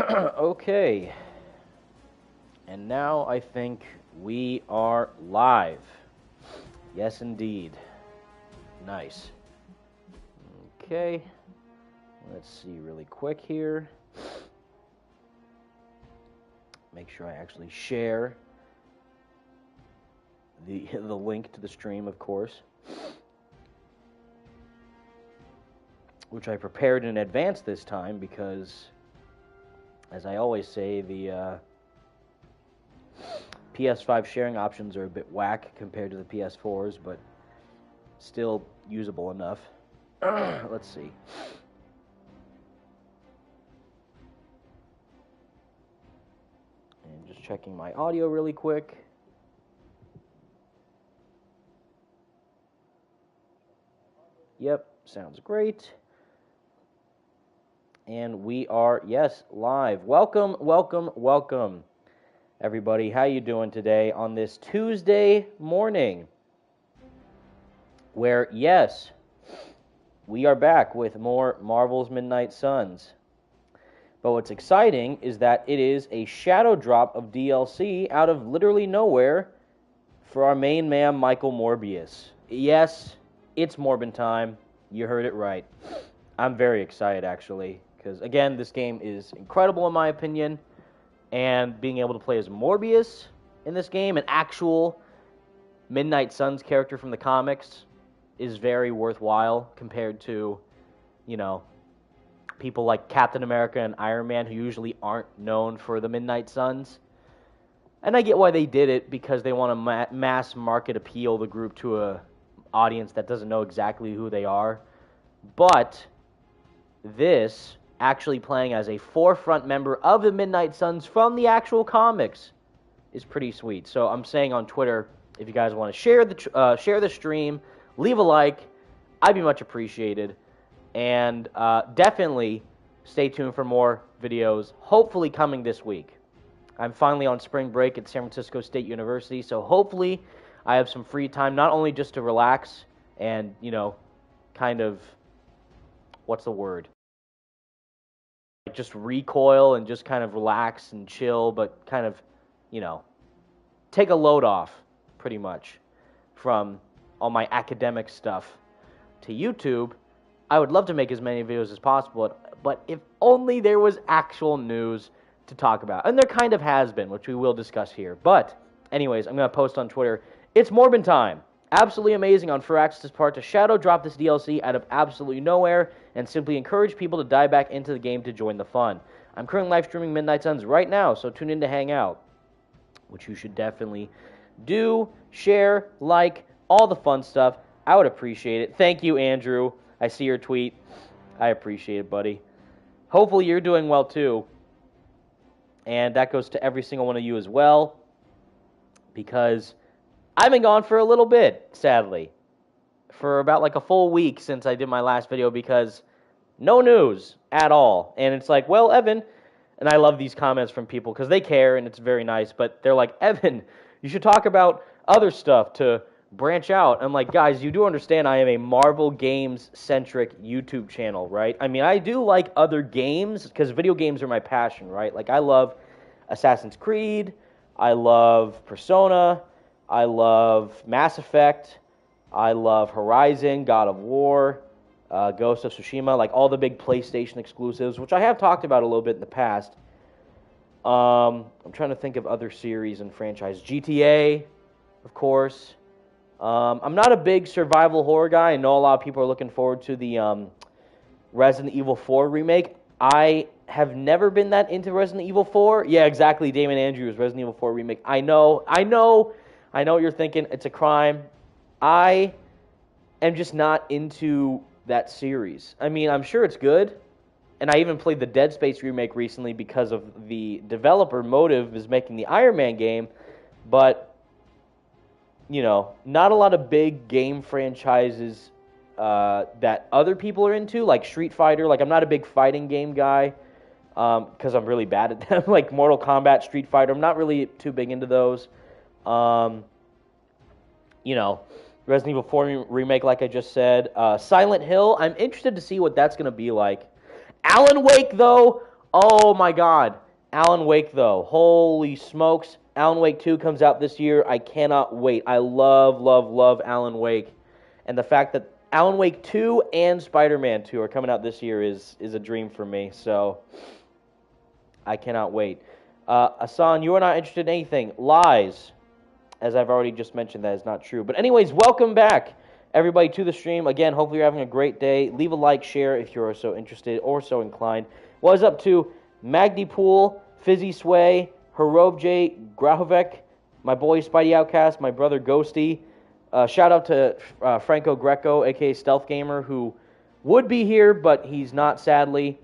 Okay, and now I think we are live. Yes, indeed. Nice. Okay, let's see really quick here. Make sure I actually share the link to the stream, of course, which I prepared in advance this time because, as I always say, the PS5 sharing options are a bit whack compared to the PS4s, but still usable enough. Let's see. And just checking my audio really quick. Yep, sounds great. And we are, yes, live. Welcome, welcome, welcome, everybody. How you doing today on this Tuesday morning? Where, yes, we are back with more Marvel's Midnight Suns. But what's exciting is that it is a shadow drop of DLC out of literally nowhere for our main man, Michael Morbius. Yes, it's Morbin time. You heard it right. I'm very excited, actually, because, again, this game is incredible in my opinion, and being able to play as Morbius in this game, an actual Midnight Suns character from the comics, is very worthwhile compared to, you know, people like Captain America and Iron Man who usually aren't known for the Midnight Suns. And I get why they did it, because they want to mass market appeal the group to a audience that doesn't know exactly who they are. But this actually playing as a forefront member of the Midnight Suns from the actual comics is pretty sweet. So I'm saying on Twitter, if you guys want to share the stream, leave a like, I'd be much appreciated. And definitely stay tuned for more videos, hopefully coming this week. I'm finally on spring break at San Francisco State University, so hopefully I have some free time, not only just to relax and, you know, kind of, what's the word? Just recoil and just kind of relax and chill, but kind of, you know, take a load off, pretty much, from all my academic stuff to YouTube. I would love to make as many videos as possible, but if only there was actual news to talk about. And there kind of has been, which we will discuss here. But, anyways, I'm going to post on Twitter. It's Morbin time. Absolutely amazing on Firaxis' part to shadow drop this DLC out of absolutely nowhere and simply encourage people to dive back into the game to join the fun. I'm currently live streaming Midnight Suns right now, so tune in to hang out, which you should definitely do, share, like, all the fun stuff. I would appreciate it. Thank you, Andrew. I see your tweet. I appreciate it, buddy. Hopefully you're doing well, too. And that goes to every single one of you as well, because I've been gone for a little bit, sadly. For about like a full week since I did my last video, because no news at all. And it's like, well, Evan, and I love these comments from people because they care and it's very nice, but they're like, Evan, you should talk about other stuff to branch out. I'm like, guys, you do understand I am a Marvel Games-centric YouTube channel, right? I mean, I do like other games because video games are my passion, right? Like, I love Assassin's Creed, I love Persona, I love Mass Effect, I love Horizon, God of War, Ghost of Tsushima, like all the big PlayStation exclusives, which I have talked about a little bit in the past. I'm trying to think of other series and franchises. GTA, of course. I'm not a big survival horror guy. I know a lot of people are looking forward to the Resident Evil 4 remake. I have never been that into Resident Evil 4. Yeah, exactly, Damon Andrews, Resident Evil 4 remake. I know what you're thinking. It's a crime. I am just not into that series. I mean, I'm sure it's good, and I even played the Dead Space remake recently because of the developer Motive is making the Iron Man game, but, you know, not a lot of big game franchises that other people are into, like Street Fighter. Like, I'm not a big fighting game guy because I'm really bad at them, like Mortal Kombat, Street Fighter. I'm not really too big into those. You know, Resident Evil 4 remake, like I just said. Silent Hill, I'm interested to see what that's going to be like. Alan Wake, though, Oh my God. Alan Wake, though. Holy smokes. Alan Wake 2 comes out this year. I cannot wait. I love, love, love Alan Wake. And the fact that Alan Wake 2 and Spider-Man 2 are coming out this year is a dream for me. So I cannot wait. Asan, you are not interested in anything. Lies. As I've already just mentioned, that is not true. But anyways, welcome back, everybody, to the stream. Again, hopefully you're having a great day. Leave a like, share if you're so interested or so inclined. What is up to Magdi Pool, Fizzy Sway, Herobje, Grahovec, my boy Spidey Outcast, my brother Ghosty. Shout out to Franco Greco, a.k.a. Stealth Gamer, who would be here, but he's not, sadly,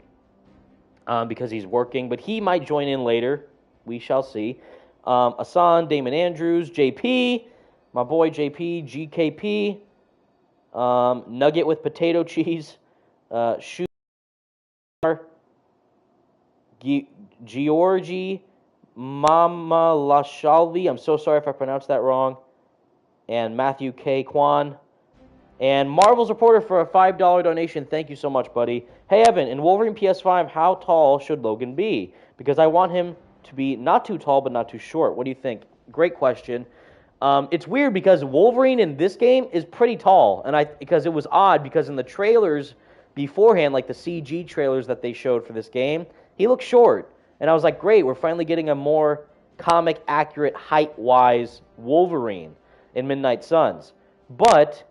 because he's working. But he might join in later. We shall see. Asan, Damon Andrews, JP, my boy JP, GKP, Nugget with potato cheese, Shoot, Georgi, Mama Lashalvi, I'm so sorry if I pronounced that wrong, and Matthew K. Kwan, and Marvel's Reporter for a $5 donation. Thank you so much, buddy. Hey, Evan, in Wolverine PS5, how tall should Logan be? Because I want him to be not too tall, but not too short. What do you think? Great question. It's weird because Wolverine in this game is pretty tall, and because it was odd because in the trailers beforehand, like the CG trailers that they showed for this game, he looked short, and I was like, great, we're finally getting a more comic accurate height-wise Wolverine in Midnight Suns. But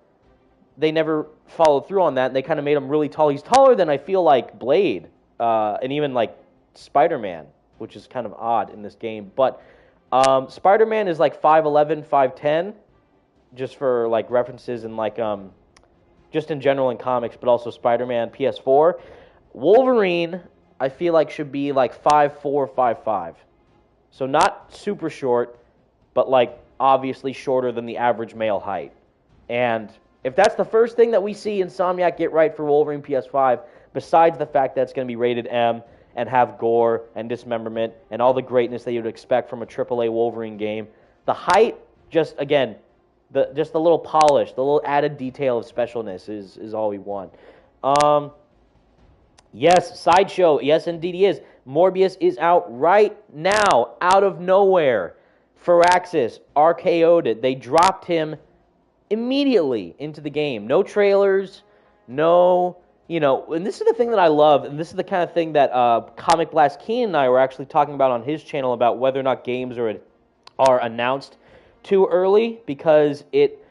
they never followed through on that, and they kind of made him really tall. He's taller than I feel like Blade, and even like Spider-Man, which is kind of odd in this game. But Spider-Man is like 5'11", 5'10", just for like references and like just in general in comics, but also Spider-Man PS4. Wolverine, I feel like should be like 5'4", 5'5". So not super short, but like obviously shorter than the average male height. And if that's the first thing that we see Insomniac get right for Wolverine PS5, besides the fact that it's going to be rated M and have gore and dismemberment and all the greatness that you'd expect from a AAA Wolverine game, the height, just again, the little polish, the little added detail of specialness is all we want. Yes, Sideshow, yes indeed he is. Morbius is out right now, out of nowhere. Firaxis RKO'd it. They dropped him immediately into the game. No trailers, no, and this is the thing that I love, and this is the kind of thing that Comic Blast Keen and I were actually talking about on his channel about whether or not games are announced too early, because it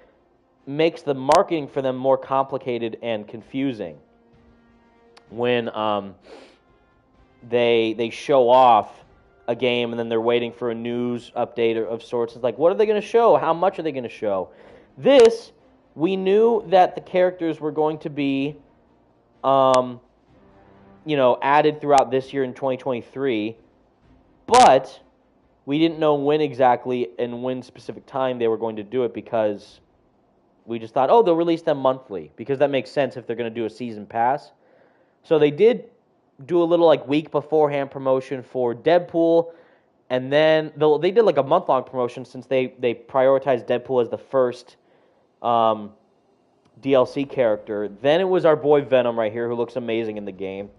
makes the marketing for them more complicated and confusing. When they show off a game and then they're waiting for a news update of sorts. It's like, what are they going to show? How much are they going to show? This, we knew that the characters were going to be, added throughout this year in 2023, but we didn't know when exactly and when specific time they were going to do it, because we just thought, oh, they'll release them monthly, because that makes sense if they're going to do a season pass. So they did do a little like week beforehand promotion for Deadpool, and then they did like a month-long promotion since they prioritized Deadpool as the first DLC character. Then it was our boy Venom right here, who looks amazing in the game,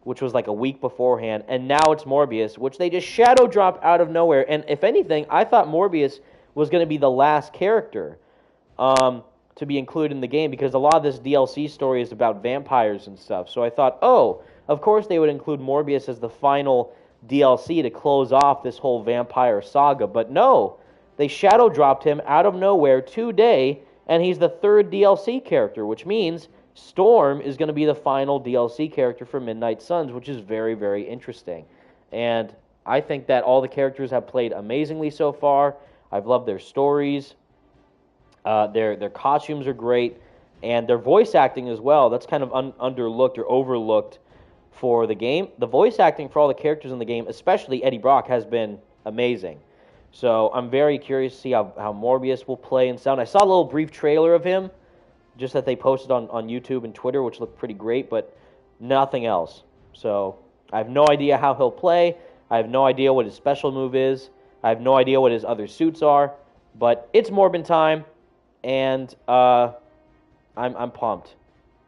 which was like a week beforehand, and now it's Morbius, which they just shadow dropped out of nowhere. And if anything, I thought Morbius was going to be the last character to be included in the game, because a lot of this DLC story is about vampires and stuff. So I thought, oh, of course they would include Morbius as the final DLC to close off this whole vampire saga. But no, they shadow dropped him out of nowhere today, and he's the third DLC character, which means Storm is going to be the final DLC character for Midnight Suns, which is very, very interesting. And I think that all the characters have played amazingly so far. I've loved their stories. Their costumes are great, and their voice acting as well. That's kind of underlooked or overlooked for the game. The voice acting for all the characters in the game, especially Eddie Brock, has been amazing. So I'm very curious to see how Morbius will play and sound. I saw a little brief trailer of him, just that they posted on YouTube and Twitter, which looked pretty great, but nothing else. So I have no idea how he'll play. I have no idea what his special move is. I have no idea what his other suits are. But it's Morbin time, and I'm pumped.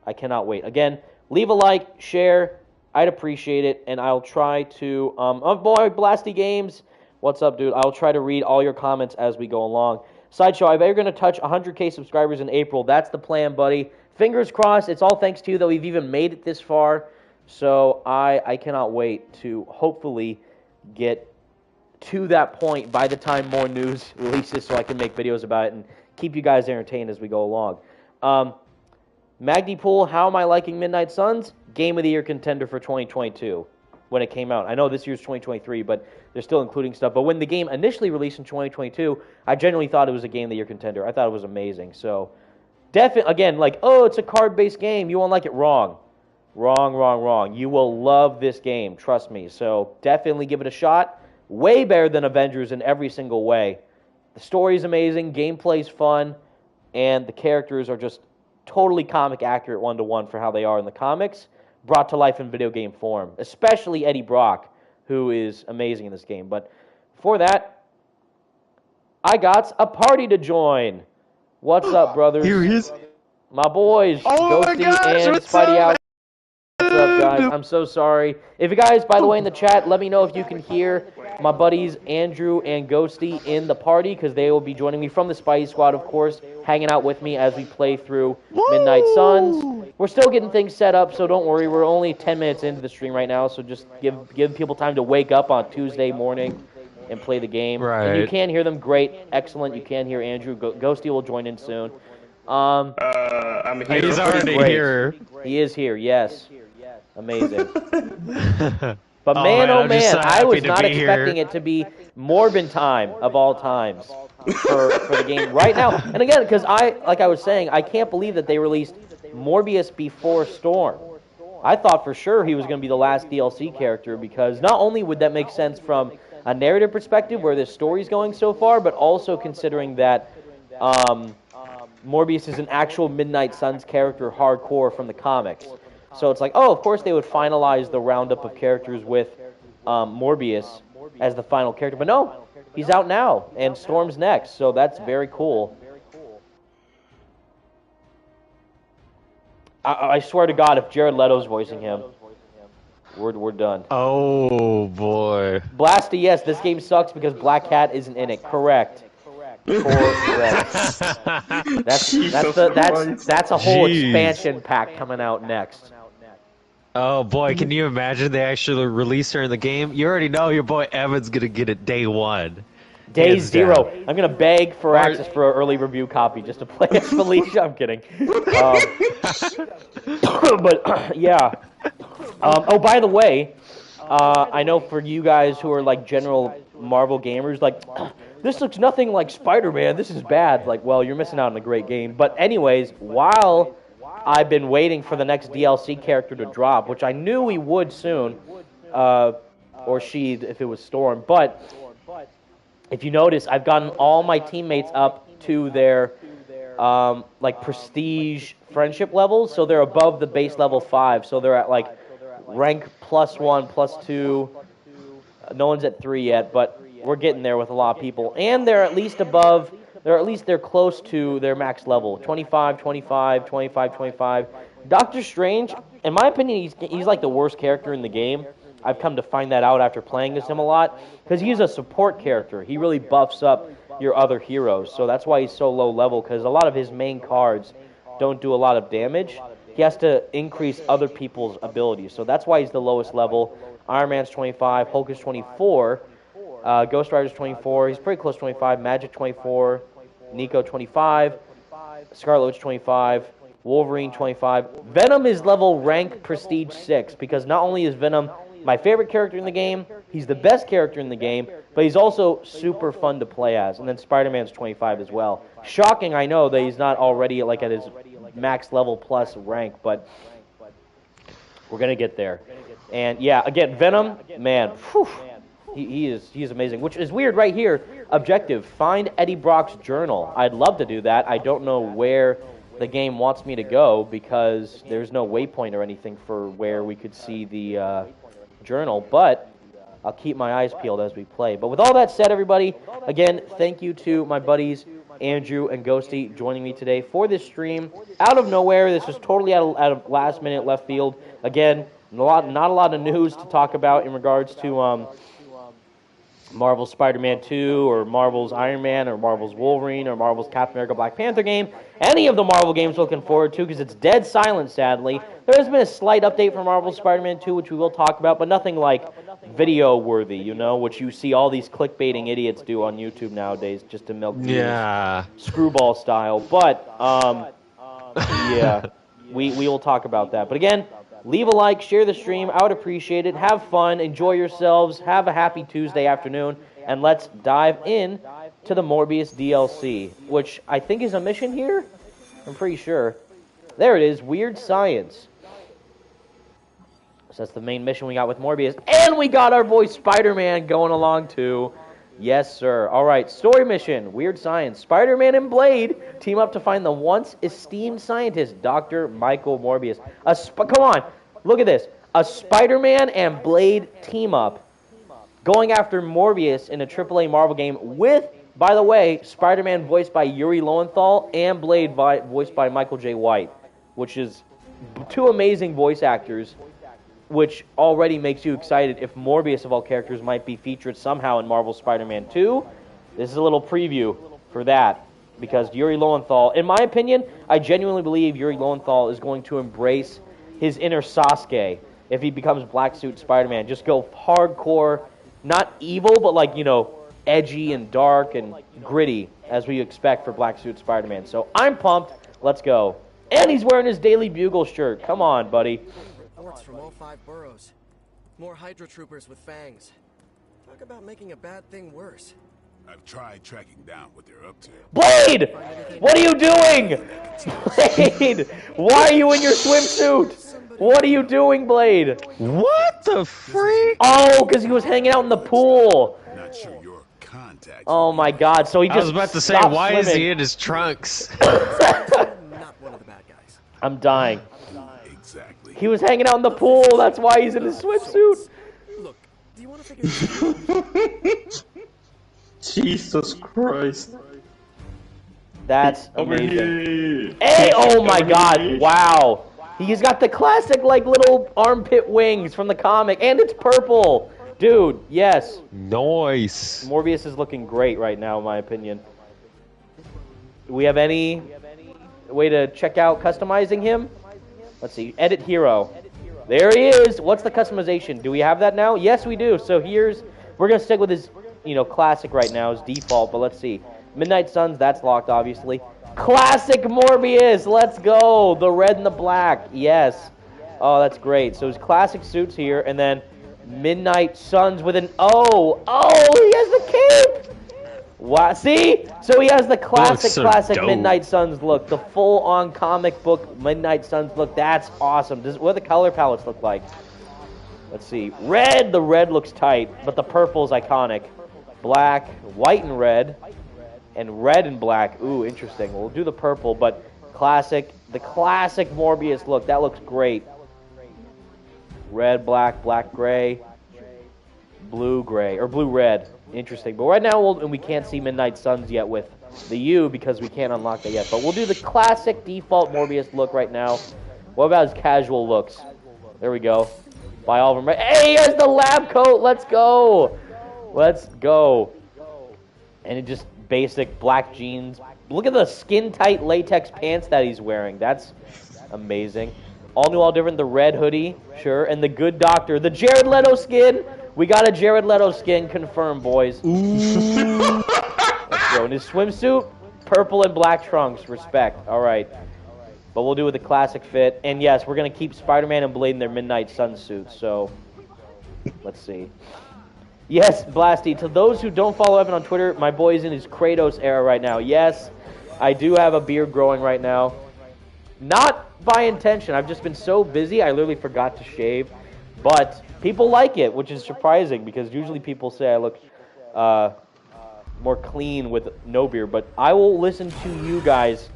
I cannot wait. Again, leave a like, share, I'd appreciate it, and I'll try to... oh, boy, Blasty Games. What's up, dude? I'll try to read all your comments as we go along. Sideshow, I bet you're going to touch 100K subscribers in April. That's the plan, buddy. Fingers crossed. It's all thanks to you that we've even made it this far. So I cannot wait to hopefully get to that point by the time more news releases so I can make videos about it and keep you guys entertained as we go along. Magdy Pool, how am I liking Midnight Suns? Game of the Year contender for 2022 when it came out. I know this year's 2023, but they're still including stuff. But when the game initially released in 2022, I genuinely thought it was a Game of the Year contender. I thought it was amazing. So, definitely, again, like, oh, it's a card-based game. You won't like it. Wrong. Wrong, wrong, wrong. You will love this game. Trust me. So, definitely give it a shot. Way better than Avengers in every single way. The story's amazing, gameplay's fun, and the characters are just totally comic accurate one-to-one for how they are in the comics, brought to life in video game form, especially Eddie Brock, who is amazing in this game. But before that, I got a party to join. What's up, brothers? Here he is. My boys, Ghosty and Spidey out. What's up, guys? I'm so sorry. If you guys, by the way, in the chat, let me know if you can hear my buddies Andrew and Ghosty in the party, because they will be joining me from the Spidey Squad, of course, hanging out with me as we play through Midnight Suns. We're still getting things set up, so don't worry. We're only 10 minutes into the stream right now, so just give people time to wake up on Tuesday morning and play the game. Right. And you can hear them. Great. Excellent. You can hear Andrew. Ghosty will join in soon. I'm here. He's already here. He is here, yes. Amazing. But Oh, man, man, oh I'm just man, so I happy was to not be expecting here. it to be Morbin time of all times for the game right now. And again, because like I was saying, I can't believe that they released Morbius before Storm. I thought for sure he was going to be the last DLC character, because not only would that make sense from a narrative perspective where this story's going so far, but also considering that Morbius is an actual Midnight Suns character hardcore from the comics. So it's like, oh, of course they would finalize the roundup of characters with Morbius as the final character. But no, he's out now, and Storm's next, so that's very cool. I swear to God, if Jared Leto's voicing him, we're done. Oh, boy. Blasty, yes, this game sucks because Black Cat isn't in it. Correct. Correct. That's a whole Jeez. expansion pack coming out next. Oh, boy, can you imagine they actually release her in the game? You already know your boy Evan's going to get it day one. Day Hands zero. down. I'm gonna beg for access for an early review copy just to play as Felicia. I'm kidding. But yeah. Oh, by the way, I know for you guys who are like general Marvel gamers, like this looks nothing like Spider-Man. This is bad. Like, well, you're missing out on a great game. But anyways, while I've been waiting for the next DLC character to drop, which I knew we would soon, or she if it was Storm, but if you notice, I've gotten all my teammates up to their like prestige friendship levels, so they're above the base level 5, so they're at like rank +1, +2. No one's at 3 yet, but we're getting there with a lot of people, and they're at least above. They're close to their max level, 25, 25, 25, 25. Doctor Strange, in my opinion, he's like the worst character in the game. I've come to find that out after playing as him a lot, because he's a support character. He really buffs up your other heroes, so that's why he's so low level, because a lot of his main cards don't do a lot of damage. He has to increase other people's abilities, so that's why he's the lowest level. Iron Man's 25, Hulk is 24, Ghost Rider's 24, he's pretty close to 25, Magic 24, Nico 25, Scarlet Witch 25, Wolverine 25. Venom is level rank prestige 6, because not only is Venom my favorite character in the game, he's the best character in the game, but he's also super fun to play as. And then Spider-Man's 25 as well. Shocking, I know, that he's not already like at his max level plus rank, but we're going to get there. And yeah, again, Venom, man, whew, he is amazing. Which is weird right here. Objective, find Eddie Brock's journal. I'd love to do that. I don't know where the game wants me to go, because there's no waypoint or anything for where we could see the journal, but I'll keep my eyes peeled as we play. But with all that said, everybody, again, thank you to my buddies Andrew and Ghosty joining me today for this stream. Out of nowhere, this was totally out of last minute left field. Again, Not a lot of news to talk about in regards to Marvel's Spider-Man 2 or Marvel's Iron Man or Marvel's Wolverine or Marvel's Captain America Black Panther game. Any of the Marvel games looking forward to because it's dead silent, sadly. There has been a slight update for Marvel's Spider-Man 2, which we will talk about, but nothing like video-worthy, you know, which you see all these clickbaiting idiots do on YouTube nowadays just to milk views, screwball style. But, yeah, we will talk about that. But again, leave a like, share the stream. I would appreciate it. Have fun. Enjoy yourselves. Have a happy Tuesday afternoon. And let's dive in to the Morbius DLC, which I think is a mission here. I'm pretty sure. There it is. Weird Science. So that's the main mission we got with Morbius. And we got our boy Spider-Man going along too. Yes, sir. All right. Story mission. Weird Science. Spider-Man and Blade team up to find the once esteemed scientist, Dr. Michael Morbius. Come on. Look at this. A Spider-Man and Blade team up going after Morbius in a AAA Marvel game with, by the way, Spider-Man voiced by Yuri Lowenthal and Blade voiced by Michael J. White, which is two amazing voice actors, which already makes you excited if Morbius, of all characters, might be featured somehow in Marvel's Spider-Man 2. This is a little preview for that, because Yuri Lowenthal, in my opinion, I genuinely believe Yuri Lowenthal is going to embrace his inner Sasuke if he becomes Black Suit Spider-Man. Just go hardcore, not evil, but like, you know, edgy and dark and gritty, as we expect for Black Suit Spider-Man. So I'm pumped. Let's go. And he's wearing his Daily Bugle shirt. Come on, buddy. Reports from all 5 boroughs. More Hydra troopers with fangs. Talk about making a bad thing worse. I've tried tracking down what they're up to. Blade! What are you doing? Blade! Why are you in your swimsuit? What are you doing, Blade? What the freak? Oh, because he was hanging out in the pool. Not sure your contact. Oh my God! So he just. I was about to say, why is he in his trunks? Not one of the bad guys. I'm dying. Exactly. He was hanging out in the pool. That's why he's in his swimsuit. Look, do you want to figure this out? Jesus Christ. That's amazing. Hey! Oh my God! Wow. He's got the classic, like, little armpit wings from the comic, and it's purple. Dude, yes. Nice. Morbius is looking great right now, in my opinion. Do we have any way to check out customizing him? Let's see. Edit hero. There he is. What's the customization? Do we have that now? Yes, we do. So we're going to stick with his, you know, classic right now, his default, but let's see. Midnight Suns, that's locked, obviously. Classic Morbius, let's go. The red and the black, yes. Oh, that's great. So his classic suits here, and then Midnight Suns with an O. Oh, he has the cape. Wow, see? So he has the classic dope. Midnight Suns look, the full-on comic book Midnight Suns look. That's awesome. What do the color palettes look like? Let's see. Red, the red looks tight, but the purple is iconic. Black, white and red. And red and black. Ooh, interesting. We'll do the purple, but the classic Morbius look. That looks great. Red, black, black, gray, blue, gray, or blue, red. Interesting. But right now, and we can't see Midnight Suns yet with the U because we can't unlock that yet. But we'll do the classic default Morbius look right now. What about his casual looks? There we go. By all of them. Hey, here's the lab coat. Let's go. Let's go. And it just basic black jeans. Look at the skin-tight latex pants that he's wearing. That's amazing. All new, all different. The red hoodie, sure. And the good doctor. The Jared Leto skin. We got a Jared Leto skin confirmed, boys. Ooh. Let's go. In his swimsuit, purple and black trunks. Respect. All right. But we'll do with the classic fit. And yes, we're going to keep Spider-Man and Blade in their Midnight Sun suits. So, let's see. Yes, Blasty. To those who don't follow Evan on Twitter, my boy's in his Kratos era right now. Yes, I do have a beard growing right now. Not by intention. I've just been so busy, I literally forgot to shave. But people like it, which is surprising, because usually people say I look more clean with no beard. But I will listen to you guys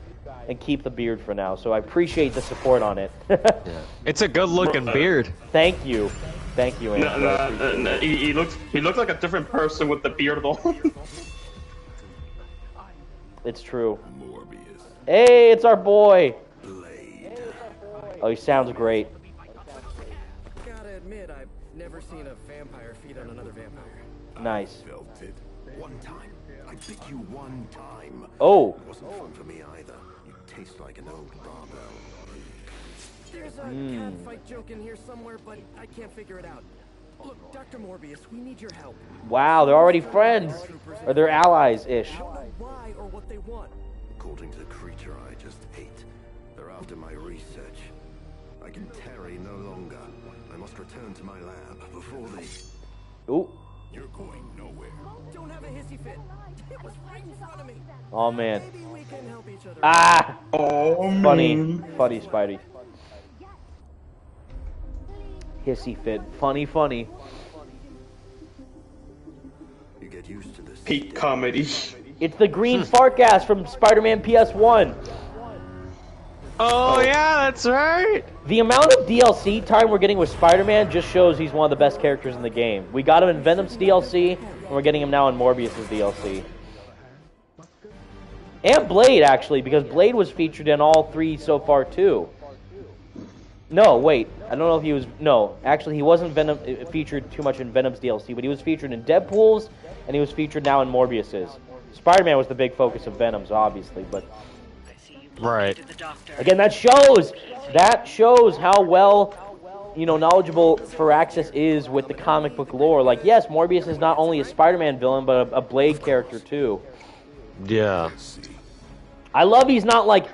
and keep the beard for now. So I appreciate the support on it. It's a good-looking beard. Thank you. Thank you, Andrew. No, he looks like a different person with the beard though. It's true. Morbius. Hey, it's our boy. Blade. Oh, he sounds great. seen a vampire feed on another vampire. Nice. Felt it. One time. I bit you one time. Oh. It wasn't fun for me either. You taste like an old barbell. There's a cat fight joke in here somewhere, but I can't figure it out. Look, Dr. Morbius, we need your help. Wow, they're already friends. Or they're allies-ish. I don't know why or what they want. According to the creature I just ate, they're after my research. I can tarry no longer. I must return to my lab before they... Ooh. You're going nowhere. Don't have a hissy fit. It was right in front of me. Oh, man. Maybe we can help each other. Ah! Oh, Funny. man. Funny, Spidey. Hissy fit. Funny, funny. You get used to this. Peak comedy. It's the green fart gas from Spider-Man PS1. Oh yeah, that's right. The amount of DLC time we're getting with Spider-Man just shows he's one of the best characters in the game. We got him in Venom's DLC, and we're getting him now in Morbius' DLC. And Blade, actually, because Blade was featured in all three so far, too. No, wait. I don't know if he was... No, actually, he wasn't featured too much in Venom's DLC, but he was featured in Deadpool's, and he was featured now in Morbius's. Spider-Man was the big focus of Venom's, obviously, but... Right. Again, that shows how well, you know, knowledgeable Firaxis is with the comic book lore. Like, yes, Morbius is not only a Spider-Man villain, but a Blade character, too. Yeah. I love he's not like,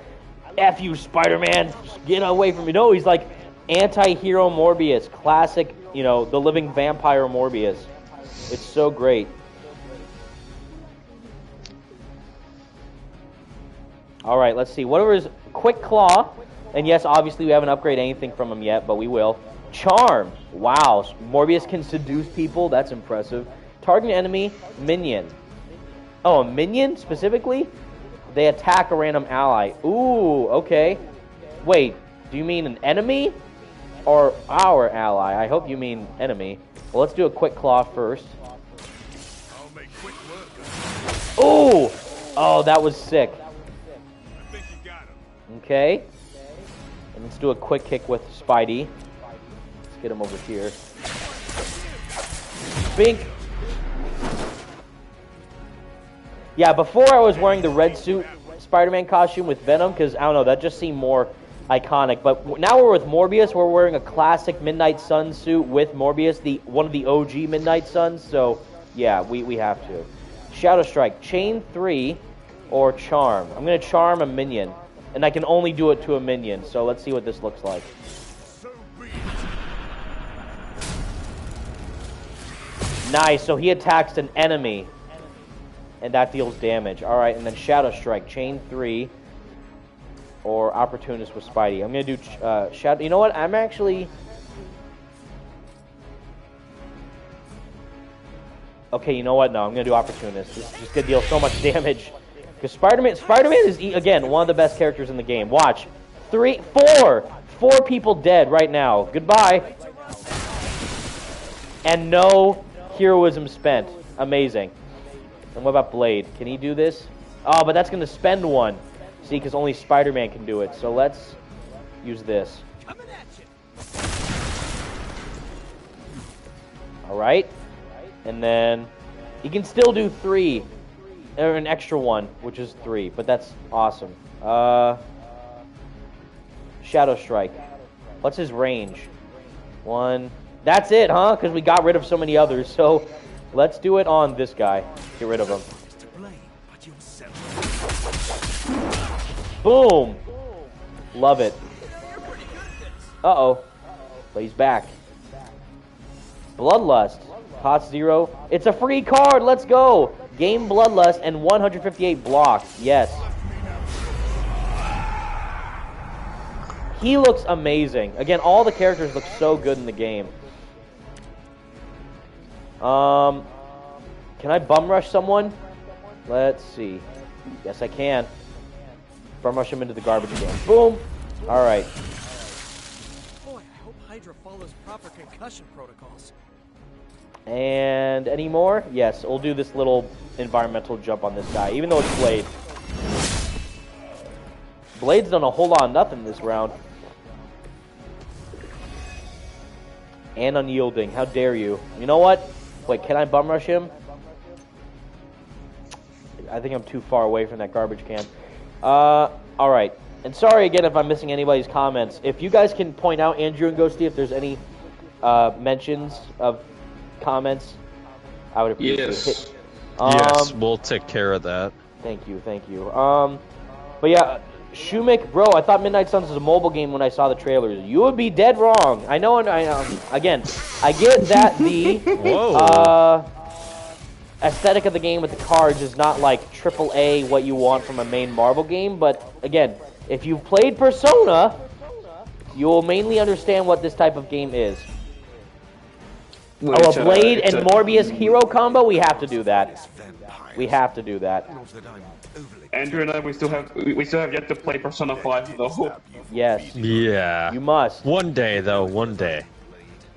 F you, Spider-Man, get away from me. No, he's like anti-hero Morbius, classic, you know, the living vampire Morbius. It's so great. All right, let's see. Whatever is Quick Claw, and yes, obviously we haven't upgraded anything from him yet, but we will. Charm. Wow, Morbius can seduce people. That's impressive. Target enemy, minion. Oh, a minion specifically? They attack a random ally. Ooh, okay. Wait, do you mean an enemy or our ally? I hope you mean enemy. Well, let's do a Quick Claw first. I'll make quick work. Ooh! Oh, that was sick. I think you got him. Okay. And let's do a quick kick with Spidey. Let's get him over here. Bink! Yeah, before I was wearing the red suit Spider-Man costume with Venom, because, I don't know, that just seemed more iconic. But now we're with Morbius. We're wearing a classic Midnight Sun suit with Morbius, one of the OG Midnight Suns. So, yeah, we have to. Shadow Strike, Chain 3, or Charm. I'm going to Charm a minion. And I can only do it to a minion. So let's see what this looks like. Nice, so he attacks an enemy. And that deals damage. Alright, and then Shadow Strike, Chain 3, or Opportunist with Spidey. I'm going to do Shadow... You know what? I'm actually... Okay, you know what? No, I'm going to do Opportunist. This is just going to deal so much damage. Because Spider-Man is, again, one of the best characters in the game. Watch. 4 people dead right now. Goodbye. And no heroism spent. Amazing. And what about Blade? Can he do this? Oh, but that's going to spend one. See, because only Spider-Man can do it. So let's use this. Alright. And then he can still do 3. Or an extra one, which is 3. But that's awesome. Shadow Strike. What's his range? 1. That's it, huh? Because we got rid of so many others. So... let's do it on this guy. Get rid of him. Boom! Love it. Uh-oh. But he's back. Bloodlust. Hot 0. It's a free card. Let's go. Game Bloodlust and 158 blocks. Yes. He looks amazing. Again, all the characters look so good in the game. Can I bum rush someone? Let's see. Yes, I can. Bum rush him into the garbage again. Boom! Alright. Boy, I hope Hydra follows proper concussion protocols. And any more? Yes, we'll do this little environmental jump on this guy, even though it's Blade. Blade's done a whole lot of nothing this round. and unyielding. How dare you? You know what? Wait, can I bum rush him? I think I'm too far away from that garbage can. Alright. And sorry again if I'm missing anybody's comments. If you guys can point out, Andrew and Ghosty, if there's any mentions of comments, I would appreciate it. Yes, we'll take care of that. Thank you, thank you. But yeah, Shumik, bro, I thought Midnight Suns was a mobile game when I saw the trailers. You would be dead wrong. I know, again, I get that the aesthetic of the game with the cards is not like AAA what you want from a main Marvel game, but again, if you've played Persona, you will mainly understand what this type of game is. A Blade and Morbius hero combo, we have to do that. We have to do that. Andrew and I, we still have yet to play Persona 5 though. Yes. Yeah. You must. One day though, one day.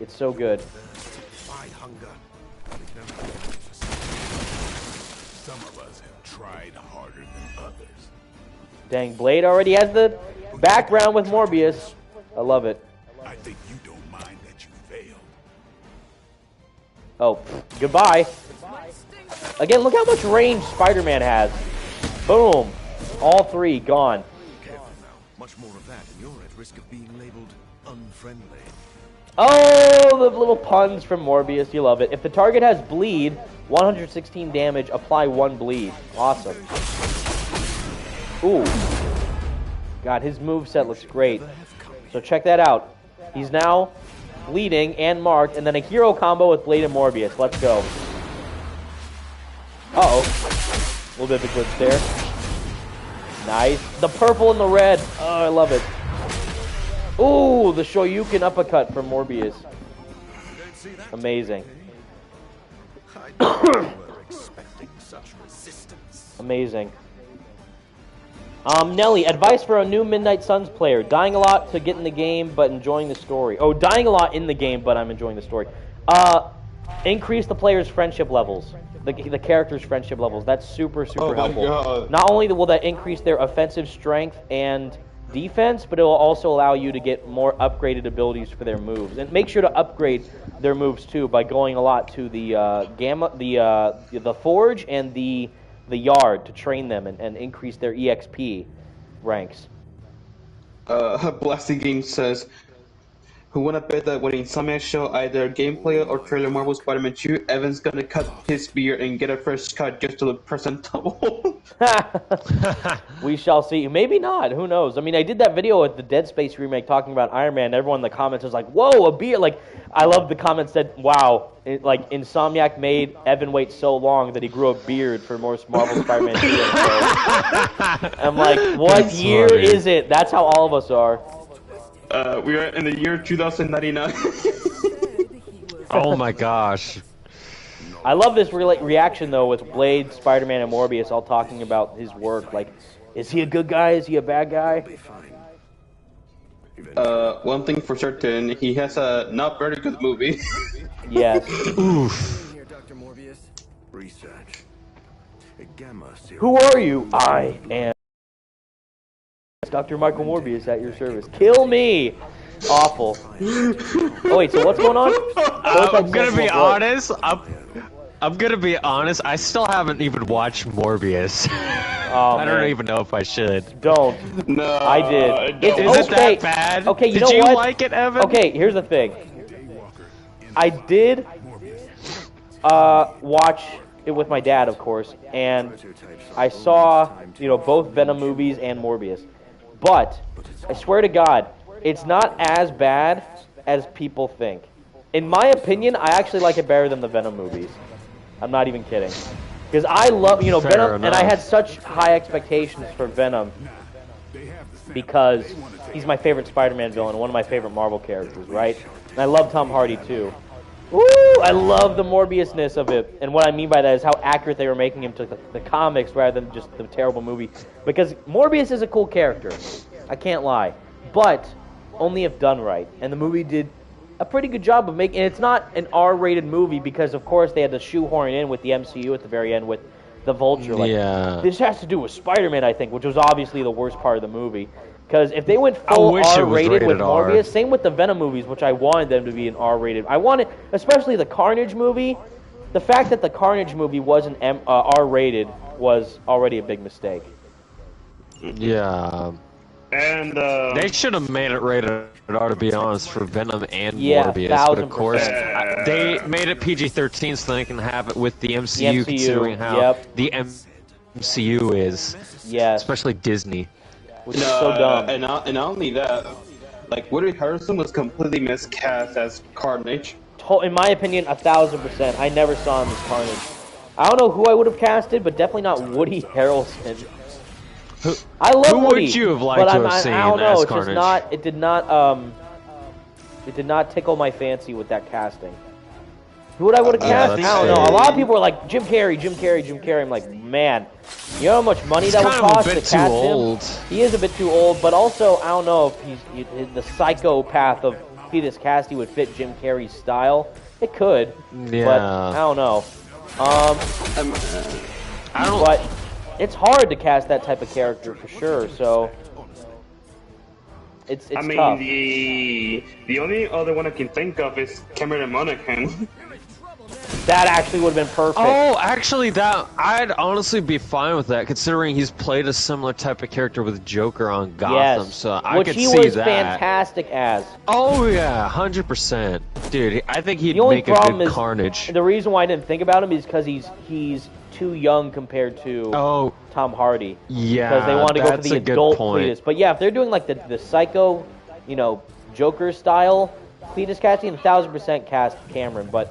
It's so good. Some of us have tried harder than others. Dang, Blade already has the background with Morbius. I love it. I think you don't mind that you failed. Oh, goodbye. Again, look how much range Spider-Man has. Boom. All three gone. Careful now. Much more of that, and you're at risk of being labeled unfriendly. Oh, the little puns from Morbius. You love it. If the target has bleed, 116 damage, apply 1 bleed. Awesome. Ooh. God, his moveset looks great. So check that out. He's now bleeding and marked, and then a hero combo with Blade and Morbius. Let's go. Uh-oh. A little bit of a glitch there. Nice. The purple and the red. Oh, I love it. Ooh, the Shoryuken uppercut from Morbius. Amazing. Amazing. Nelly, advice for a new Midnight Suns player. Dying a lot to get in the game, but enjoying the story. Oh, dying a lot in the game, but I'm enjoying the story. Increase the player's friendship levels. The character's friendship levels. That's super, super helpful. God. Not only will that increase their offensive strength and defense, but it will also allow you to get more upgraded abilities for their moves. And make sure to upgrade their moves too by going a lot to the the Forge and the Yard to train them and increase their EXP ranks. Blasting Game says, who wanna bet that when Insomniac show either gameplay or trailer Marvel Spider-Man 2, Evan's gonna cut his beard and get a fresh cut just to look presentable? We shall see. Maybe not. Who knows? I mean, I did that video with the Dead Space remake talking about Iron Man. And everyone in the comments was like, "Whoa, a beard!" Like, I love the comments said, "Wow, like Insomniac made Evan wait so long that he grew a beard for more Marvel Spider-Man 2." So, I'm like, "What That's year funny. is it?" That's how all of us are. We are in the year 2099. Oh my gosh. I love this reaction though with Blade, Spider-Man, and Morbius all talking about his work. Like, is he a good guy? Is he a bad guy? One thing for certain, he has a not very good movie. Yes. Oof. Here, Dr. Morbius. Research. A gamma serum. Who are you? I am Dr. Michael Morbius at your service. Kill me! Awful. Oh wait, so what's going on? I'm gonna be honest. I'm gonna be honest. I still haven't even watched Morbius. Oh, I don't man. even know if I should. Don't. No, I did. don't. Is it okay. that bad? Okay, you Did know you what? like it, Evan? Okay, here's the thing. I did watch it with my dad, of course, and I saw, both Venom movies and Morbius. But I swear to God, it's not as bad as people think. In my opinion, I actually like it better than the Venom movies. I'm not even kidding. Because I love, Fair Venom, and I enough. had such high expectations for Venom because he's my favorite Spider-Man villain, one of my favorite Marvel characters, right? And I love Tom Hardy too. Woo! I love the Morbiusness of it, and what I mean by that is how accurate they were making him to the comics rather than just the terrible movie. Because Morbius is a cool character, I can't lie, but only if done right. And the movie did a pretty good job of making. And it's not an R-rated movie because, of course, they had to shoehorn in with the MCU at the very end with the Vulture. Like, Yeah. this has to do with Spider-Man, I think, which was obviously the worst part of the movie. Because if they went I full wish it was R-rated with rated R. Morbius, same with the Venom movies, which I wanted them to be an R-rated. I wanted, especially the Carnage movie. The fact that the Carnage movie wasn't R-rated was already a big mistake. Yeah. And They should have made it rated R, to be honest, for Venom and Yeah, Morbius. But of 1000%. course, they made it PG-13 so they can have it with the MCU, considering how yep. the MCU is. Yes. Especially Disney. Which is so dumb. And not only that, like Woody Harrelson was completely miscast as Carnage. In my opinion, 1000%. I never saw him as Carnage. I don't know who I would have casted, but definitely not Woody Harrelson. I love Who Woody, would you have liked but to have seen I don't know. as It's just Carnage? not. It did not tickle my fancy with that casting. Who would I would have cast? I don't know. A lot of people are like Jim Carrey, Jim Carrey, Jim Carrey. I'm like, man, you know how much money that would cost to cast him? He is a bit too old, but also I don't know if the psychopath of Cletus Cassidy would fit Jim Carrey's style. It could, but I don't know. I don't. But it's hard to cast that type of character for sure. So it's I mean, tough. the only other one I can think of is Cameron Monaghan. That actually would have been perfect. Oh, actually, I'd honestly be fine with that, considering he's played a similar type of character with Joker on Gotham. Yes. So I could see that. Which he was fantastic as. Oh yeah, 100%, dude. I think he'd The only make a problem good is Carnage. the reason why I didn't think about him is because he's too young compared to Tom Hardy. Yeah, because they want to go for that's the a good adult point. Cletus. But yeah, if they're doing like the psycho, Joker style Cletus casting, 1000% cast Cameron. But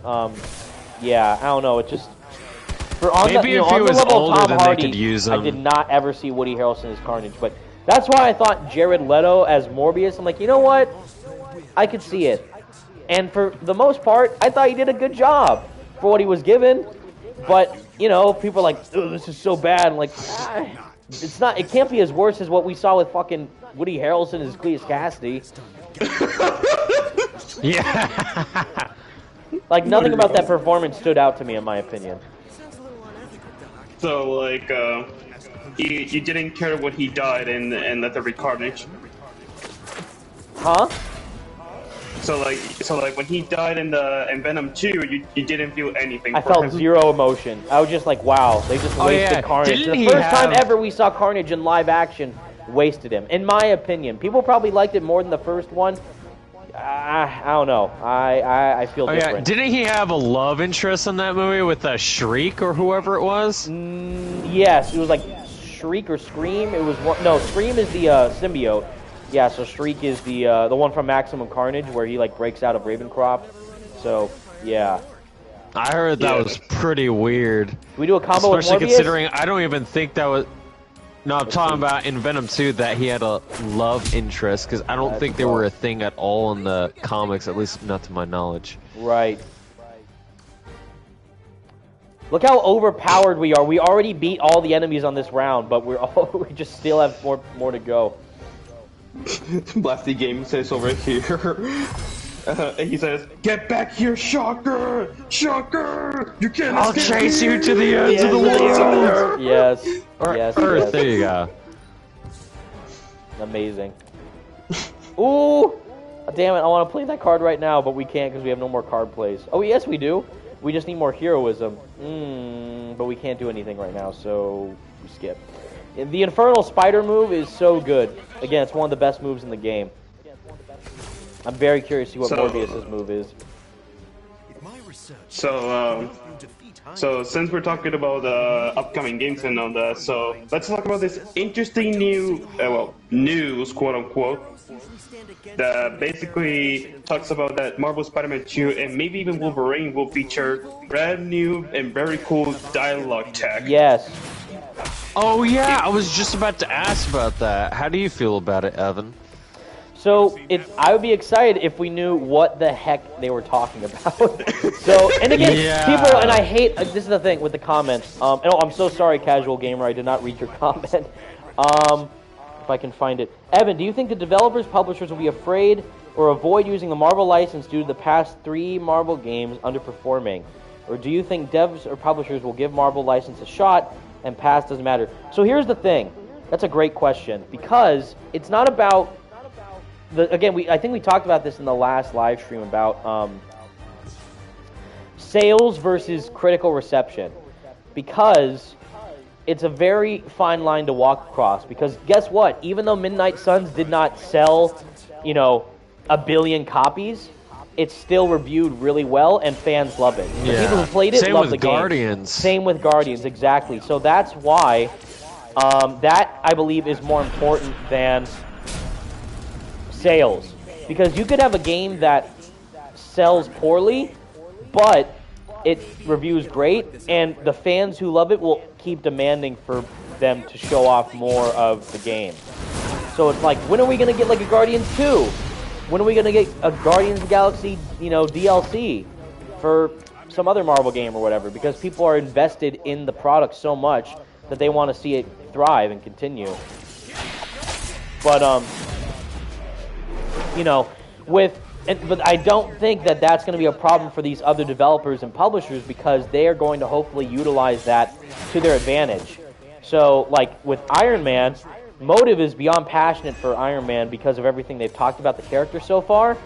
yeah, I don't know. It just Maybe if he was older, then they could use him. I did not ever see Woody Harrelson as Carnage, but that's why I thought Jared Leto as Morbius. I'm like, you know what? I could see it. And for the most part, I thought he did a good job for what he was given. But people are like, "Oh, this is so bad." I'm like, it's not. It can't be as worse as what we saw with fucking Woody Harrelson as Cletus Cassidy. Yeah. Like nothing about that performance stood out to me, in my opinion. So like, you didn't care when he died in Let There Be Carnage. Huh? So like when he died in Venom 2, you didn't feel anything. I for felt him. zero emotion. I was just like, wow, they just wasted Carnage. Didn't The first time ever we saw Carnage in live action, wasted him. In my opinion, people probably liked it more than the first one. I don't know. I feel different. Yeah. Didn't he have a love interest in that movie with Shriek or whoever it was? Yes, it was like Shriek or Scream. It was no, Scream is the symbiote. Yeah, so Shriek is the one from Maximum Carnage where he like breaks out of Ravencroft. So yeah. I heard that was pretty weird. We do a combo with Especially Morbius? considering I don't even think that was. No, I'm talking about in Venom 2 that he had a love interest, because I don't think they were a thing at all in the comics, at least not to my knowledge. Right. Look how overpowered we are. We already beat all the enemies on this round, but we just still have more to go. Blasty Game says over here. He says, "Get back here, Shocker! Shocker! You can't I'll escape chase me!" you to the ends of the world! Yes. Yes. Earth, Yes. there you go. Amazing. Ooh! Damn it, I want to play that card right now, but we can't because we have no more card plays. Oh, yes, we do. We just need more heroism. But we can't do anything right now, so we skip. The Infernal Spider move is so good. Again, it's one of the best moves in the game. I'm very curious to see what Morbius' move is. So since we're talking about upcoming games and all that, so let's talk about this interesting new, news, quote unquote, that basically talks about that Marvel Spider-Man 2 and maybe even Wolverine will feature brand new and very cool dialogue tech. Yes. Oh yeah, I was just about to ask about that. How do you feel about it, Evan? So I would be excited if we knew what the heck they were talking about. So, and again, people, and I hate, this is the thing with the comments. I'm so sorry, Casual Gamer, I did not read your comment. If I can find it. Evan, do you think the developers, publishers will be afraid or avoid using the Marvel license due to the past 3 Marvel games underperforming? Or do you think devs or publishers will give Marvel license a shot and pass doesn't matter? So here's the thing. That's a great question, because it's not about I think we talked about this in the last live stream about sales versus critical reception, because it's a very fine line to walk across. Because guess what? Even though Midnight Suns did not sell, 1 billion copies, it's still reviewed really well, and fans love it. The people who played it love the game. Guardians. Same with Guardians, exactly. So that's why that, I believe, is more important than sales. Because you could have a game that sells poorly, but it reviews great, and the fans who love it will keep demanding for them to show off more of the game. So it's like, when are we going to get like a Guardians 2? When are we going to get a Guardians of the Galaxy, DLC for some other Marvel game or whatever? Because people are invested in the product so much that they want to see it thrive and continue. But, but I don't think that that's going to be a problem for these other developers and publishers, because they are going to hopefully utilize that to their advantage. So, like, with Iron Man, Motive is beyond passionate for Iron Man because of everything they've talked about the character so far,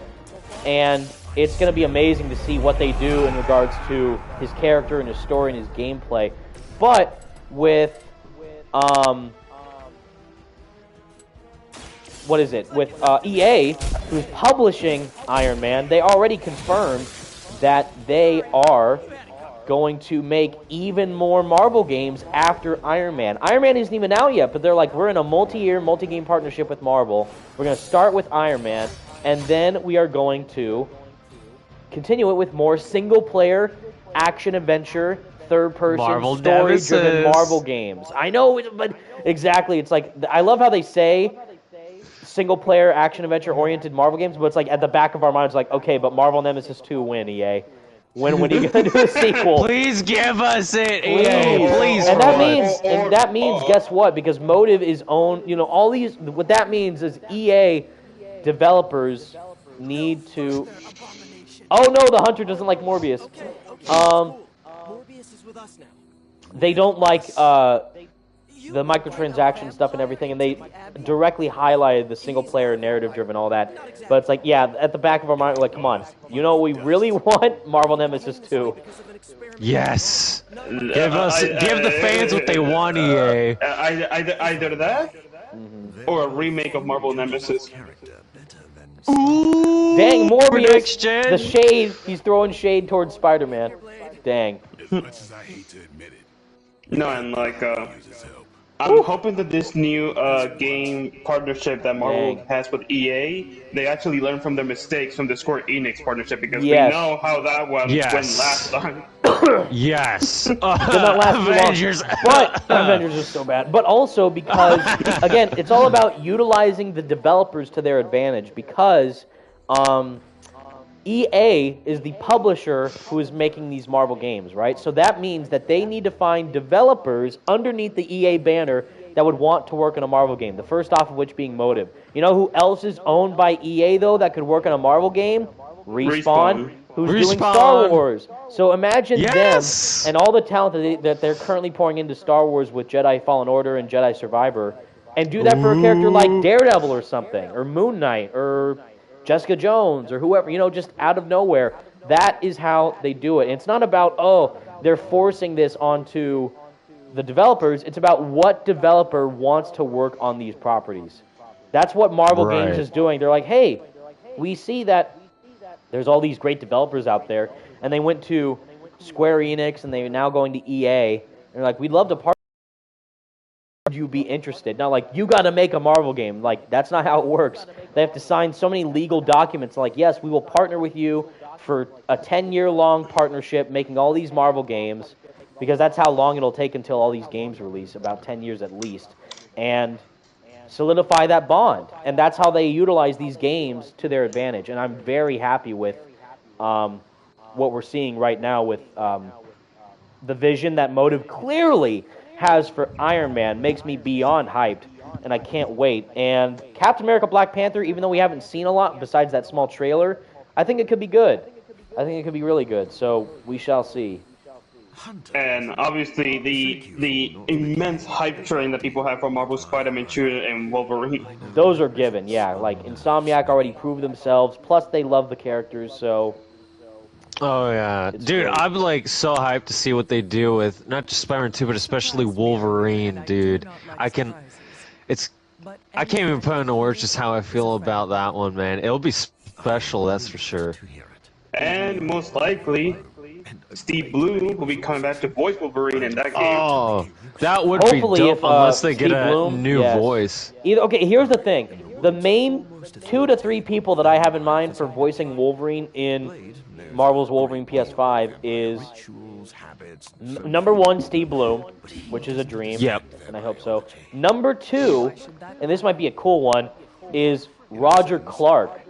and it's going to be amazing to see what they do in regards to his character and his story and his gameplay. But with with EA, who's publishing Iron Man, they already confirmed that they are going to make even more Marvel games after Iron Man. Iron Man isn't even out yet, but they're like, we're in a multi-year, multi-game partnership with Marvel. We're going to start with Iron Man, and then we are going to continue it with more single-player, action-adventure, third-person, story-driven Marvel games. I know, but exactly, it's like, I love how they say single-player, action-adventure-oriented Marvel games, but it's like, at the back of our minds, like, okay, but Marvel Nemesis 2 when, EA? When are you gonna do a sequel? Please give us it, EA. Please. And that means, guess what? Because Motive is owned. All these. What that means is EA developers need to. Oh no, the Hunter doesn't like Morbius. Morbius is with us now. They don't like the microtransaction stuff and everything, and they directly highlighted the single-player, narrative-driven, all that. But it's like, yeah, at the back of our mind, we're like, come on, what we really want? Marvel Nemesis 2. Yes. Give the fans what they want, EA. Either that, or a remake of Marvel Nemesis. Ooh, dang, Morbius, prediction. the shade, he's throwing shade towards Spider-Man. Dang. As much as I hate to admit it. No, and like, I'm hoping that this new game partnership that Marvel has with EA, they actually learn from their mistakes from the Square Enix partnership, because we know how that one went last time. Yes. Did not last Avengers. But Avengers is so bad. But also because, again, it's all about utilizing the developers to their advantage, because EA is the publisher who is making these Marvel games, right? So that means that they need to find developers underneath the EA banner that would want to work on a Marvel game, the first off of which being Motive. You know who else is owned by EA, though, that could work on a Marvel game? Respawn. Who's doing Star Wars. So imagine them and all the talent that they're currently pouring into Star Wars with Jedi Fallen Order and Jedi Survivor, and do that for a character like Daredevil or something, or Moon Knight, or Jessica Jones, or whoever, just out of nowhere. That is how they do it. And it's not about, they're forcing this onto the developers. It's about what developer wants to work on these properties. That's what Marvel Games is doing. They're like, hey, we see that there's all these great developers out there, and they went to Square Enix, and they're now going to EA. And they're like, we'd love to partner. Would you be interested? Not like, you got to make a Marvel game. Like, that's not how it works. They have to sign so many legal documents. Like, yes, we will partner with you for a 10-year-long partnership, making all these Marvel games, because that's how long it'll take until all these games release, about 10 years at least. And solidify that bond. And that's how they utilize these games to their advantage. And I'm very happy with what we're seeing right now with the vision that Motive clearly has for Iron Man. Makes me beyond hyped, and I can't wait. And Captain America Black Panther, even though we haven't seen a lot besides that small trailer, I think it could be good. I think it could be really good, so we shall see. and obviously the immense hype train that people have for Marvel Spider-Man 2 and Wolverine. Those are given, yeah. Like, Insomniac already proved themselves, plus they love the characters, so... Oh yeah, dude, great. I'm like so hyped to see what they do with not just Spider-Man 2, but especially Wolverine, dude. I can't even put into words just how I feel about that one, man. It'll be special, that's for sure. And most likely, Steve Blum will be coming back to voice Wolverine in that game. Oh, that would Hopefully, be dope if, unless they get Steve a Blum, new yes. voice. Okay, here's the thing. The main 2 to 3 people that I have in mind for voicing Wolverine in Marvel's Wolverine PS5 is number 1, Steve Blum, which is a dream. Yep. And I hope so. Number 2, and this might be a cool one, is Roger Clark,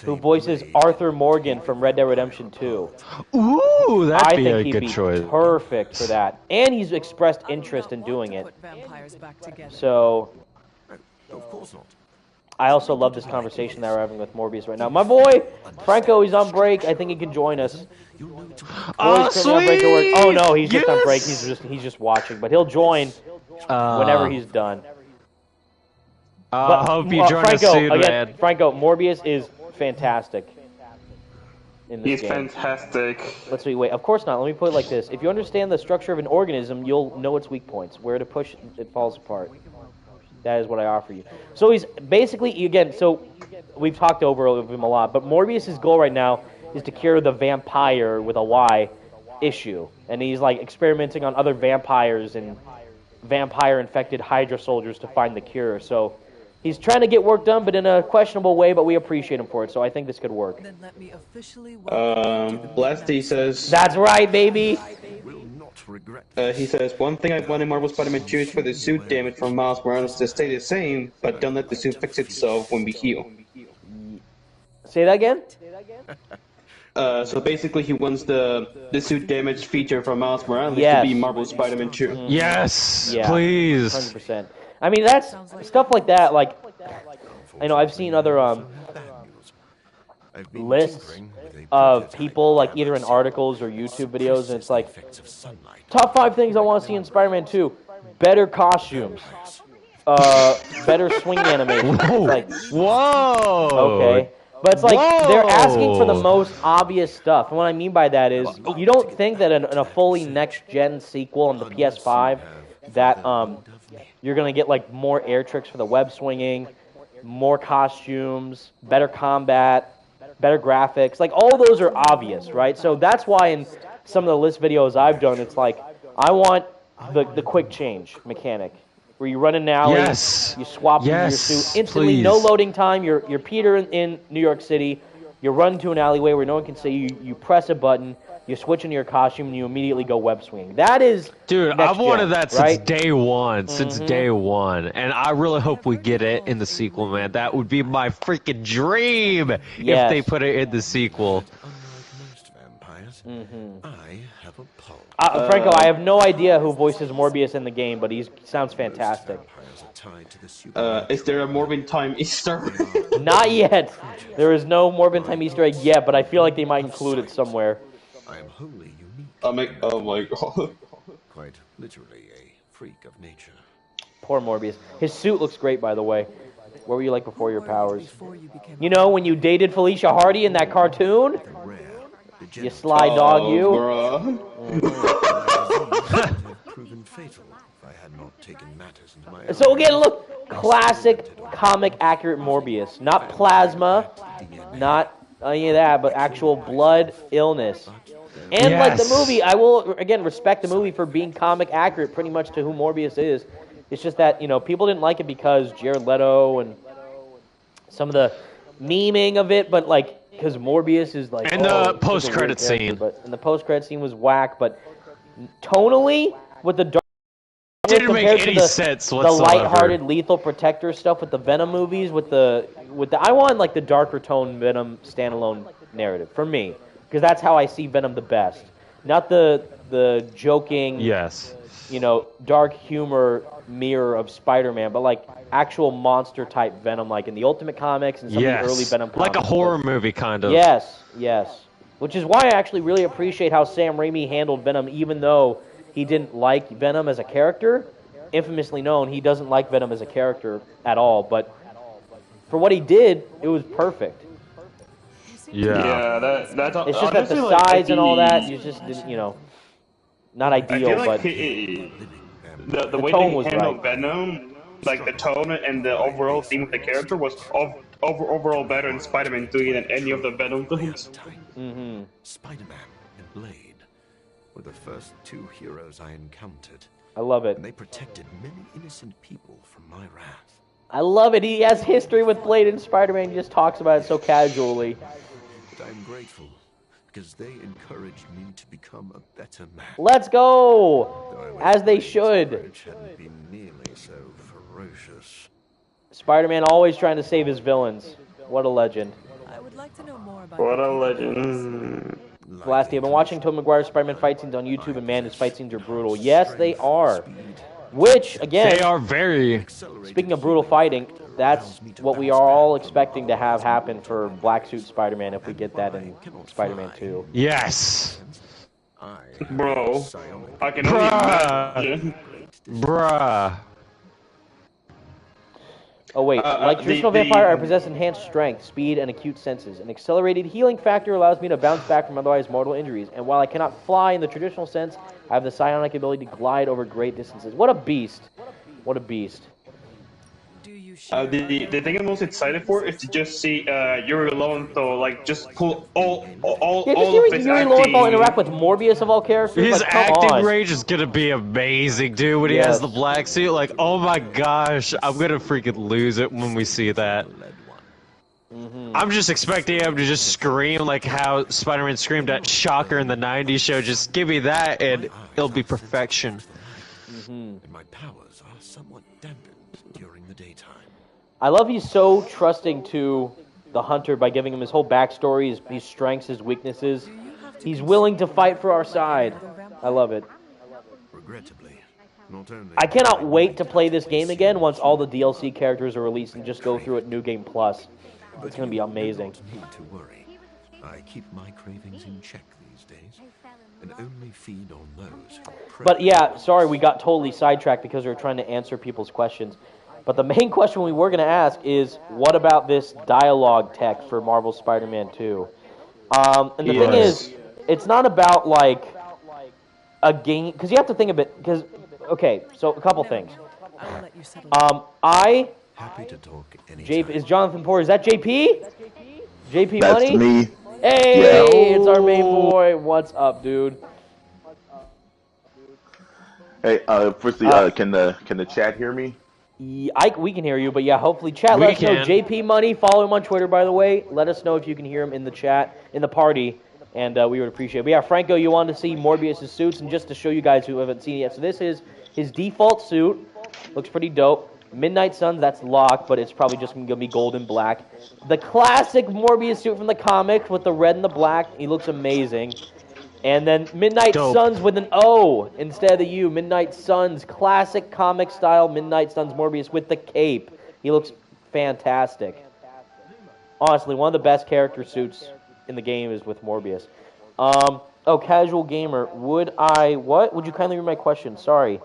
who voices Arthur Morgan from Red Dead Redemption 2. Ooh, that'd be a he'd good be choice. perfect for that. And he's expressed interest in doing it. So, Of course not. I also love this conversation that we're having with Morbius right now. My boy, Franco, he's on break. I think he can join us. Oh, Boy's currently on break to work. Oh no, he's just on Yes! break. He's just watching, but he'll join whenever he's done. I hope you join us Franco, soon, again, man. Franco, Morbius is fantastic in this He's game. fantastic. Let's see, wait, of course not. Let me put it like this. If you understand the structure of an organism, you'll know its weak points. Where to push, it falls apart. That is what I offer you. So he's basically, again, so we've talked over him a lot, but Morbius' goal right now is to cure the vampire with a Y issue. And he's like experimenting on other vampires and vampire-infected Hydra soldiers to find the cure. So he's trying to get work done, but in a questionable way, but we appreciate him for it, so I think this could work. Then let me officially Blasty says... That's right, baby! he says, one thing I want in Marvel Spider-Man 2 is for the suit damage from Miles Morales to stay the same, but don't let the suit fix itself when we heal. Say that again? So basically he wants the suit damage feature from Miles Morales Yes. to be Marvel Spider-Man 2. Yes, Yeah, please. 100%. I mean, that's stuff like that, like, I know I've seen other lists of people, like either in articles or YouTube videos, and it's like, top 5 things I want to see in Spider-Man 2. Better costumes. Better swing animation. It's like, Whoa. okay. But it's like, they're asking for the Whoa. most obvious stuff. And what I mean by that is, you don't think that in a fully next-gen sequel on the PS5, that you're going to get like more air tricks for the web swinging, more costumes, better combat, better graphics. Like, all those are obvious, right? So that's why in some of the list videos I've done, it's like, I want the quick change mechanic, where you run in an alley, Yes. you swap into your Yes, suit instantly, please. no loading time. You're Peter in New York City. You run to an alleyway where no one can see you. You press a button, you switch into your costume, and you immediately go web swinging. That is Dude, next I've wanted gen, that right? since day one. Since day one. And I really hope we get it in the sequel, man. That would be my freaking dream if Yes. they put it in the sequel. I have a pulse. Franco, I have no idea who voices Morbius in the game, but he sounds fantastic. Is there a Morbin time Easter? Not yet. There is no Morbin Time Easter egg yet, but I feel like they might include it somewhere. I am wholly unique, Oh my god. quite literally a freak of nature. Poor Morbius. His suit looks great, by the way. What were you like before your powers? You know, when you dated Felicia Hardy in that cartoon? You sly dog, you. Bruh. Proven fatal if I had not taken matters into my So again, look, classic comic accurate Morbius. Not plasma, not any of that, but actual blood illness. And like the Yes. movie, I will, again, respect the movie for being comic accurate pretty much to who Morbius is. It's just that, you know, people didn't like it because Jared Leto and some of the memeing of it, but like, because Morbius is like... And the oh, such a weird post-credit character, scene. And the post-credit scene was whack, but tonally, with the dark... Didn't make compared to any the, sense the whatsoever. lighthearted Lethal Protector stuff with the Venom movies, with the I want like the darker tone Venom standalone narrative for me, because that's how I see Venom the best. Not the joking, Yes. you know, dark humor mirror of Spider-Man, but like actual monster type Venom, like in the Ultimate Comics and some of the early Yes. Venom comics. Like a horror movie, kind of. Yes, yes. Which is why I actually really appreciate how Sam Raimi handled Venom, even though he didn't like Venom as a character. Infamously known, he doesn't like Venom as a character at all, but for what he did, it was perfect. Yeah, that's it's just that the size and all that, you just didn't, not ideal, I feel like but the way they handled Venom, like the tone and the overall theme of the character was overall better in Spider-Man 3 than any of the Venom films. Spider-Man and Blade were the first two heroes I encountered. I love it. And they protected many innocent people from my wrath. I love it. He has history with Blade and Spider-Man. He just talks about it so casually. But I'm grateful because they encouraged me to become a better man. Let's go! As they should. Hadn't been nearly so ferocious. Spider-Man always trying to save his villains. What a legend. I would like to know more about what a legend. Lastly, I've been watching Tobey Maguire's Spider-Man fight scenes on YouTube, and man, his fight scenes are brutal. Yes, they are. Which, again... They are very... Speaking of brutal fighting, that's what we are all expecting to have happen for Black Suit Spider-Man if we get that in Spider-Man 2. Yes! Bro, I can only imagine. Bruh. Oh wait, like traditional vampire, I possess enhanced strength, speed, and acute senses. An accelerated healing factor allows me to bounce back from otherwise mortal injuries. And while I cannot fly in the traditional sense, I have the psionic ability to glide over great distances. What a beast! What a beast. The thing I'm most excited for is to just see Yuri Lowenthal just pull all of his Yuri Lowenthal interact with Morbius of all characters. His like, acting range is gonna be amazing, dude. When he has the black suit, like, oh my gosh, I'm gonna freaking lose it when we see that. I'm just expecting him to just scream like how Spider-Man screamed at Shocker in the '90s show. Just give me that, and it'll be perfection. And my powers are somewhat dampened during the daytime. I love he's so trusting to the Hunter by giving him his whole backstory, his strengths, his weaknesses. He's willing to fight for our side. I love it. Regrettably, not only I cannot wait to play this game again once all the DLC characters are released and just go through it New Game Plus. It's going to be amazing. You don't need to worry. I keep my cravings in check these days and only feed on those. But yeah, sorry, we got totally sidetracked because we were trying to answer people's questions. But the main question we were going to ask is, what about this dialogue tech for Marvel Spider-Man 2? And the thing is, it's not about, like, a game... Because you have to think of it... Because, okay, so a couple things. Happy to talk is Jonathan Porter... Is that JP? JP That's Money? Me. Hey, it's our main boy. What's up, dude? Hey, firstly, can the chat hear me? We can hear you, but yeah, hopefully chat. Let us know. JP Money, follow him on Twitter, by the way. Let us know if you can hear him in the chat, in the party, and we would appreciate it. But yeah, Franco, you wanted to see Morbius' suits, and just to show you guys who haven't seen it yet, so this is his default suit. Looks pretty dope. Midnight Suns, that's locked, but it's probably just going to be gold and black. The classic Morbius suit from the comics with the red and the black. He looks amazing. And then Midnight Suns with an O instead of the U. Midnight Suns, classic comic style Midnight Suns Morbius with the cape. He looks fantastic. Honestly, one of the best character suits in the game is with Morbius. Casual gamer, would you kindly read my question? Sorry.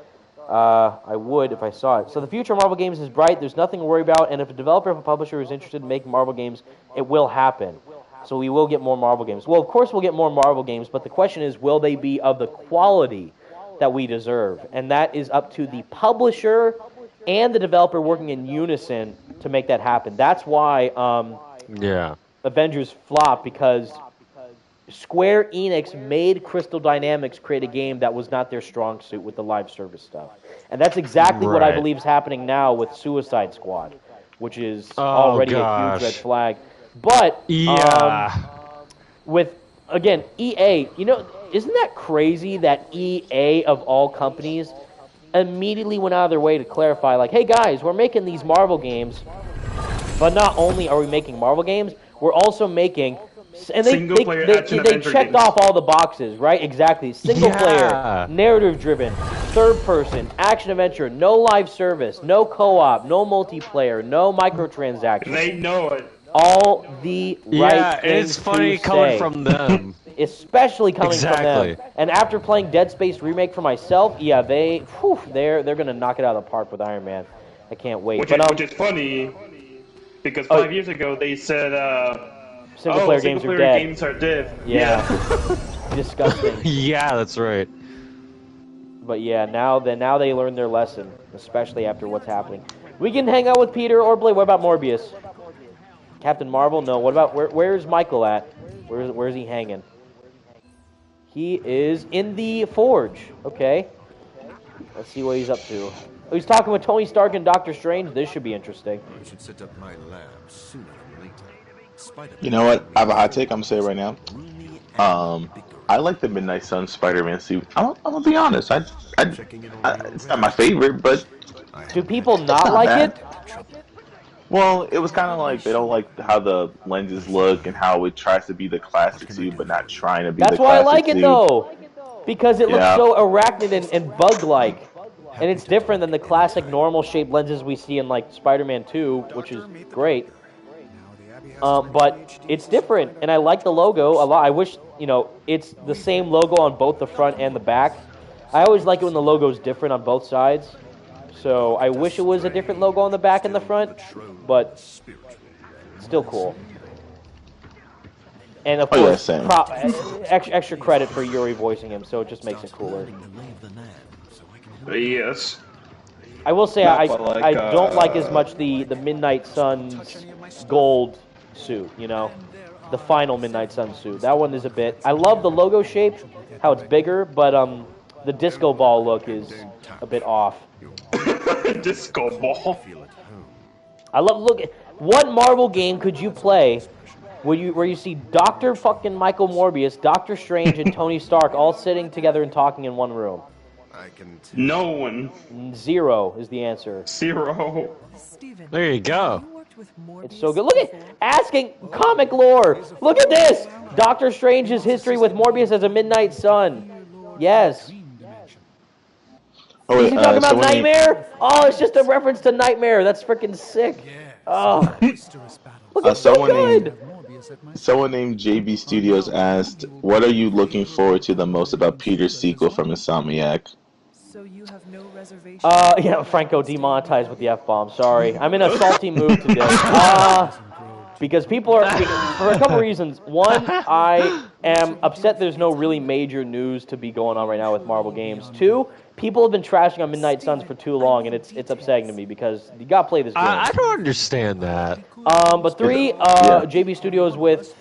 I would if I saw it. So the future of Marvel games is bright. There's nothing to worry about. And if a developer or a publisher is interested in making Marvel games, it will happen. So we will get more Marvel games. Well, of course we'll get more Marvel games, but the question is, will they be of the quality that we deserve? And that is up to the publisher and the developer working in unison to make that happen. That's why Avengers flopped, because Square Enix made Crystal Dynamics create a game that was not their strong suit with the live service stuff. And that's exactly what I believe is happening now with Suicide Squad, which is already a huge red flag. But with, again, EA, isn't that crazy that EA, of all companies, immediately went out of their way to clarify, like, hey guys, we're making these Marvel games, but not only are we making Marvel games, we're also making... And they checked off all the boxes, right? Exactly. Single player, narrative-driven, third-person, action-adventure, no live service, no co-op, no multiplayer, no microtransactions. They know it. All the right things it's funny to coming say. from them. especially coming Exactly. from them. And after playing Dead Space Remake for myself, yeah, they're gonna knock it out of the park with Iron Man. I can't wait. Which is funny, because 5 years ago they said, single-player games are dead. games are dead. Yeah. Disgusting. Yeah, that's right. But yeah, now they learned their lesson, especially after what's happening. We can hang out with Peter or Blade. What about Morbius? Captain Marvel? No. What about where's Michael at? Where's he hanging? He is in the Forge. Okay. Let's see what he's up to. Oh, he's talking with Tony Stark and Doctor Strange. This should be interesting. I should set up my lab sooner than later. Spiderman. You know what? I have a hot take. I'm gonna say it right now. I like the Midnight Sun Spider-Man suit. I'm gonna be honest. It's not my favorite, but do people not like it? Well, it was kind of like they don't like how the lenses look and how it tries to be the classic suit, but not trying to be. That's the why I classic like it suit. though, because it looks so arachnid and bug-like, and it's different than the classic normal-shaped lenses we see in like Spider-Man 2, which is great. But it's different, and I like the logo a lot. I wish, it's the same logo on both the front and the back. I always like it when the logo's different on both sides. So I wish it was a different logo on the back and the front, but still cool. And of course, extra credit for Yuri voicing him, so it just makes it cooler. Yes. I will say I don't like as much the Midnight Sun's gold suit, the final Midnight Sun suit. That one is a bit. I love the logo shape, how it's bigger, but the disco ball look is a bit off. Disco ball. I love what Marvel game could you play where you see Dr. fucking Michael Morbius, Doctor Strange, and Tony Stark all sitting together and talking in one room? No one. 0 is the answer. 0. There you go. It's so good. Look at asking comic lore. Look at this. Doctor Strange's history with Morbius as a Midnight Sun. Yes. Oh, Is he talking about Nightmare? Oh, it's just a reference to Nightmare. That's freaking sick. Oh. Look, it's so good. Someone named JB Studios asked, "What are you looking forward to the most about Peter's sequel from Insomniac?" So you have no reservation. Yeah, Franco demonetized with the F-bomb. Sorry. I'm in a salty mood today. Because people are, for a couple reasons. One, I am upset there's no really major news to be going on right now with Marvel games. Two, people have been trashing on Midnight Suns for too long, and it's upsetting to me because you gotta play this game. I don't understand that. But three, JB Studios with,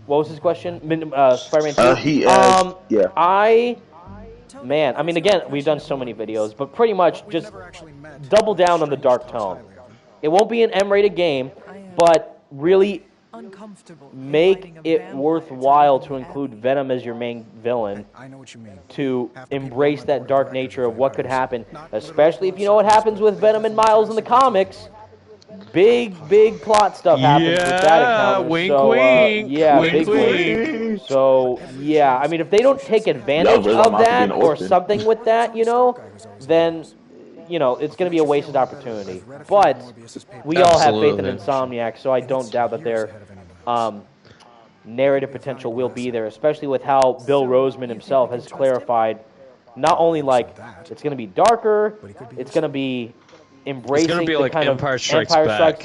what was his question? Spider-Man 2? Man, I mean, again, we've done so many videos, but pretty much just double down on the dark tone. It won't be an M-rated game, but really make it worthwhile to include Venom as your main villain, to embrace that dark nature of what could happen, especially if you know what happens with Venom and Miles in the comics. Big plot stuff happens with that encounter. Wink, so, wink. Yeah, wink, big wink. So, yeah, I mean, if they don't take advantage of that or something with that, then, it's going to be a wasted opportunity. But we all have faith in Insomniac, so I don't doubt that their narrative potential will be there, especially with how Bill Roseman himself has clarified not only, it's going to be darker, it's going to be embracing the kind of Empire Strikes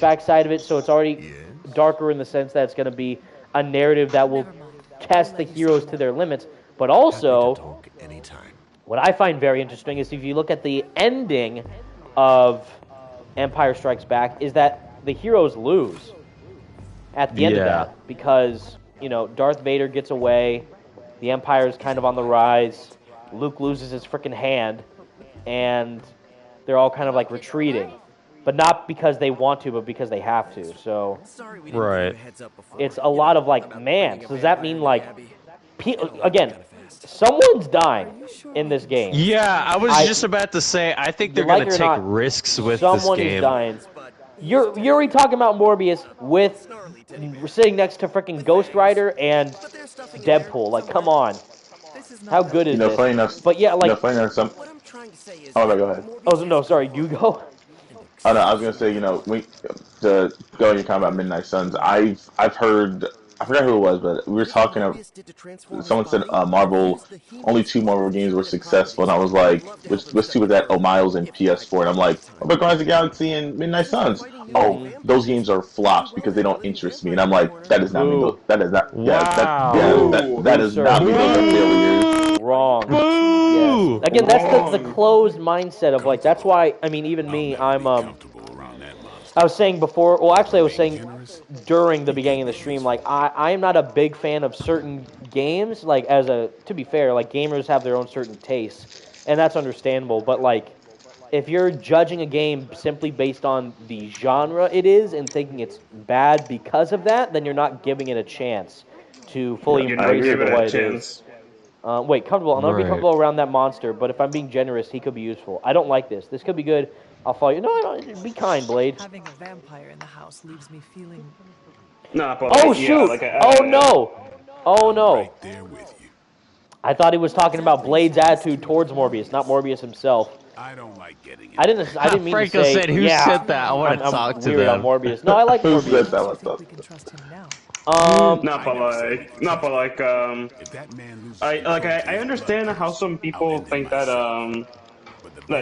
Back side of it, so it's already darker in the sense that it's going to be a narrative that will test the heroes to their limits, but also what I find very interesting is if you look at the ending of Empire Strikes Back is that the heroes lose at the end of that because, Darth Vader gets away, the Empire is kind of on the rise, Luke loses his freaking hand, and they're all kind of retreating. But not because they want to, but because they have to. So, right. It's a lot of man, so does that mean again, someone's dying in this game. Yeah, I was just about to say, I think they're going to take risks with this game. Someone is dying. You're already talking about Morbius sitting next to freaking Ghost Rider and Deadpool. Come on. How good is this? Funny enough, but yeah, funny enough, Oh, no, go ahead. Oh, no, sorry, you go. Oh, no, I was gonna say, to go on your comment about Midnight Suns, I've heard I forgot who it was, but we were talking. Someone said Marvel, only 2 Marvel games were successful, and I was like, which 2 was that? Oh, Miles and PS4, and I'm like, what about Guardians of the Galaxy and Midnight Suns? Oh, those games are flops because they don't interest me, and I'm like, that does not mean those. That is not. That does not mean those are failures. Wrong. Yes. Again, that's the closed mindset of like. That's why I mean, even me, I'm I was saying before. Well, actually, I was saying during the beginning of the stream, like I am not a big fan of certain games. Like to be fair, like gamers have their own certain tastes, and that's understandable. But like, if you're judging a game simply based on the genre it is and thinking it's bad because of that, then you're not giving it a chance to fully embrace it the way it is. Wait, comfortable. I'll never be comfortable around that monster, but if I'm being generous, he could be useful. I don't like this. This could be good. I'll follow you. No, be kind, Blade. Having a vampire in the house leaves me feeling. Nah, but oh shoot! Oh no! Oh no! Right there with you. I thought he was talking about Blade's attitude towards Morbius, not Morbius himself. I don't like getting it. I didn't mean Franco to say. said, "Who said that? I want to talk to weird them." on Morbius. No, I like Who said Morbius. that? We can trust him now. I understand how some people think that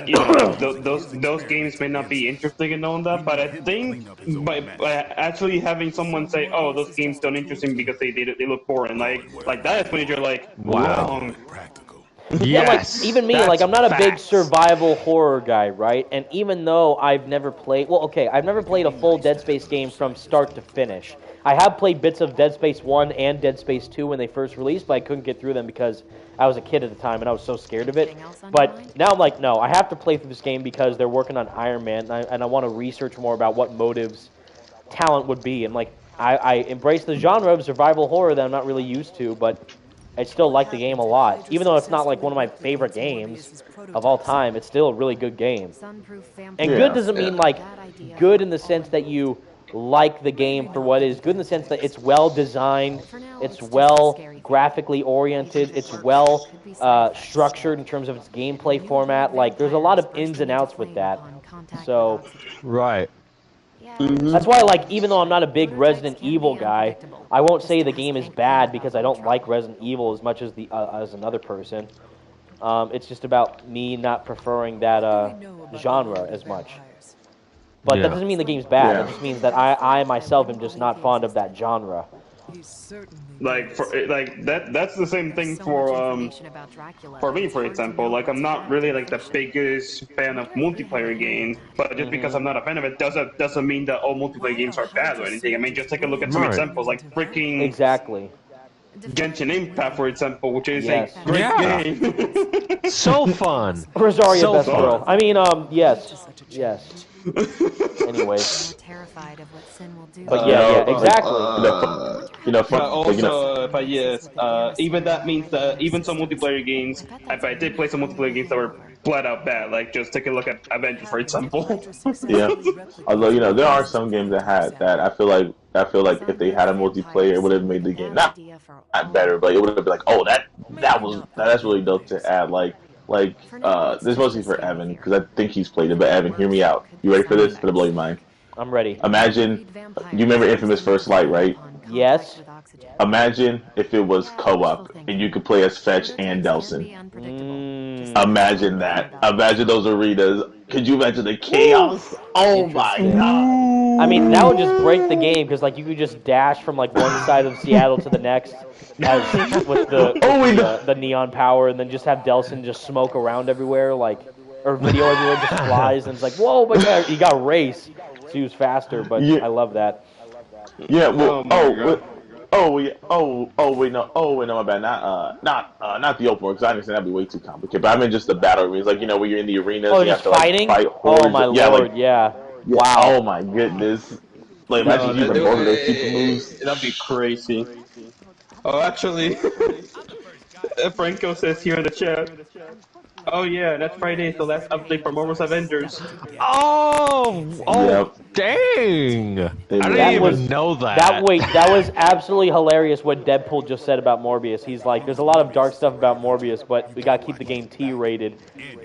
you know those games may not be interesting and all that, but I think by actually having someone say, "Oh, those games don't interest me because they look boring," like that is when you're like, wow. Yes. Yeah, like even me, like I'm not a big survival horror guy, right? And even though I've never played, I've never played a full Dead Space game from start to finish. I have played bits of Dead Space 1 and Dead Space 2 when they first released, but I couldn't get through them because I was a kid at the time and I was so scared of it. But now I'm like, no, I have to play through this game because they're working on Iron Man, and I want to research more about what motives talent would be. And like, I embrace the genre of survival horror that I'm not really used to, but I still like the game a lot. Even though it's not like one of my favorite games of all time, it's still a really good game. And good doesn't mean like good in the sense that you like the game for what it is. Good in the sense that it's well designed, it's well graphically oriented, it's well structured in terms of its gameplay format. Like there's a lot of ins and outs with that. So that's why, like, even though I'm not a big Resident Evil guy, I won't say the game is bad because I don't like Resident Evil as much as as another person. It's just about me not preferring that genre as much. But that doesn't mean the game's bad. It just means that I myself am just not fond of that genre. Like that's the same thing for me, for example. Like I'm not really like the biggest fan of multiplayer games, but just because I'm not a fan of it doesn't mean that all multiplayer games are bad or anything. I mean, just take a look at some examples, like freaking Genshin Impact, for example, which is a great game. So fun. Rosario best girl. I mean, yes. Anyway. But exactly. But yes, even that means that even some multiplayer games, I did play some multiplayer games that were flat out bad. Like just take a look at Avengers, for example. Although there are some games that had that. I feel like if they had a multiplayer, it would have made the game not better, but it would have been like, oh, that's really dope to add. This is mostly for Evan because I think he's played it. But Evan, hear me out. You ready for this? It's gonna blow your mind. I'm ready. Imagine, you remember Infamous First Light, right? Yes. Imagine if it was co-op and you could play as Fetch and Delson. Imagine that. Imagine those arenas. Could you imagine the chaos? Oh my god. I mean, that would just break the game because like you could just dash from like one side of Seattle to the next with the neon power, and then just have Delson just smoke around everywhere, or video everywhere just flies, and it's like, whoa, my god, you got race. So he was faster, but I love that. Yeah. Well. Wait, no, my bad. Not the open world, because I understand that'd be way too complicated. But I mean just the battle arenas, like where you're in the arenas. Oh, you just have to, fighting? Fight oh my lord, yeah. Wow. Oh my goodness. Like imagine using both of those super moves. That'd be crazy. Oh, actually, Franco says here in the chat. Oh yeah, that's Friday. The last update for Marvel's Avengers. Oh, Yep. dang! I didn't That even was- know that. That was absolutely hilarious what Deadpool just said about Morbius. He's like, there's a lot of dark stuff about Morbius, but we gotta keep the game T-rated.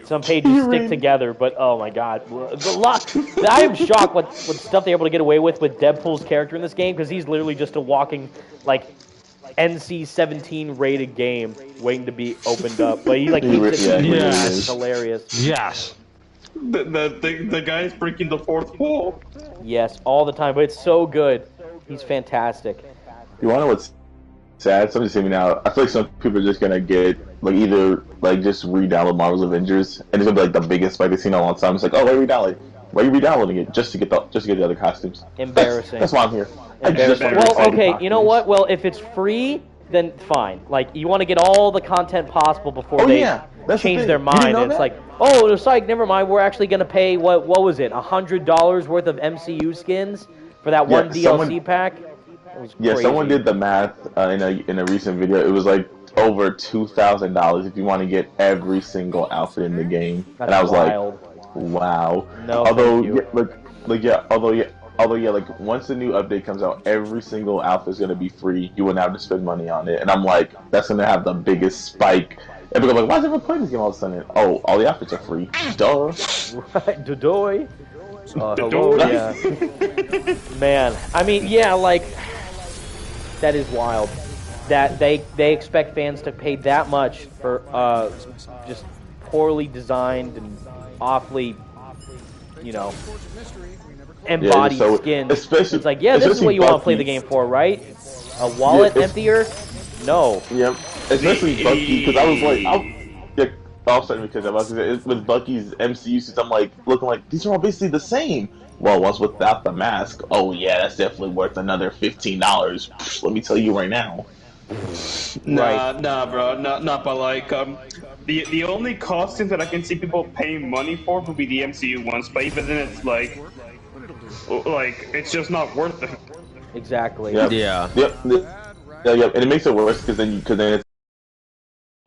Some pages stick together, but oh my god. I am shocked what stuff they're able to get away with Deadpool's character in this game, because he's literally just a walking, like, NC-17 rated game waiting to be opened up. But he, like, keeps it Yes. It's hilarious. Yes. The guy is breaking the fourth wall. Yes, all the time, but it's so good. He's fantastic. You wanna know what's sad? Somebody say me now. I feel like some people are just gonna get like either like just re-download Marvel's Avengers, and it's gonna be like the biggest spike they've seen in a long time. It's like, oh, why are you re-downloading it just to get the other costumes? Embarrassing. That's why I'm here. Embarrassing. Well, okay, you know what? Well, if it's free, then fine. Like, you want to get all the content possible before they change their mind. And it's like, oh, the psych, never mind. We're actually going to pay, what was it, $100 worth of MCU skins for that one DLC pack? It was crazy. Someone did the math in a recent video. It was like over $2,000 if you want to get every single outfit in the game. That's and I was wild. like, wow. No, although, thank you. Like once the new update comes out, every single outfit is gonna be free. You wouldn't have to spend money on it, and I'm like, that's gonna have the biggest spike. And people are like, why is everyone playing this game all of a sudden? Oh, all the outfits are free. Duh. Right, Dodoy. Hello, yeah. Man, I mean, yeah, like, that is wild. That they expect fans to pay that much for just poorly designed and awfully, you know, embodied skins. Especially, it's like, yeah, this is what you want to play the game for, right? A wallet emptier? No. Yep. Especially Bucky, because I was like, with Bucky's MCU suits, I'm like, looking like, these are all basically the same. Well, once without the mask, oh yeah, that's definitely worth another $15. Let me tell you right now. Nah, bro, not but like the only costumes that I can see people paying money for would be the MCU ones, but even then it's like it's just not worth it. Exactly. Yep. Yeah. Yep. And it makes it worse because then it's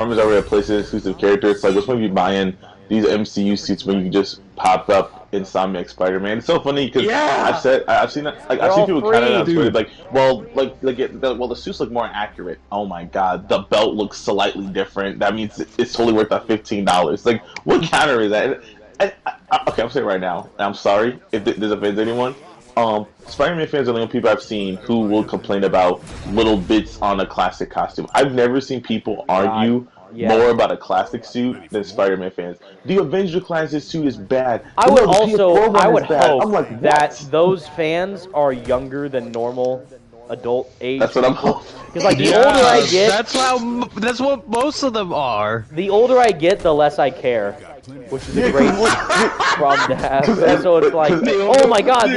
Marvel's already a PlayStation exclusive character. It's like, what's when you buying these MCU suits when you just pop up Insomniac Spider-Man? It's so funny because I've seen people kind of on Twitter like, the suits look more accurate. Oh my god, the belt looks slightly different. That means it's totally worth that $15. Like, what counter is that? Okay, I'm saying right now. I'm sorry if this offends anyone. Spider-Man fans are the only people I've seen who will complain about little bits on a classic costume. I've never seen people argue more about a classic suit than Spider-Man fans. The Avenger classic suit is bad. I would hope like, that those fans are younger than normal adult age. That's what I'm hoping. Because like the older I get, that's what most of them are. The older I get, the less I care, which is a great problem to have. So it's like, oh my god,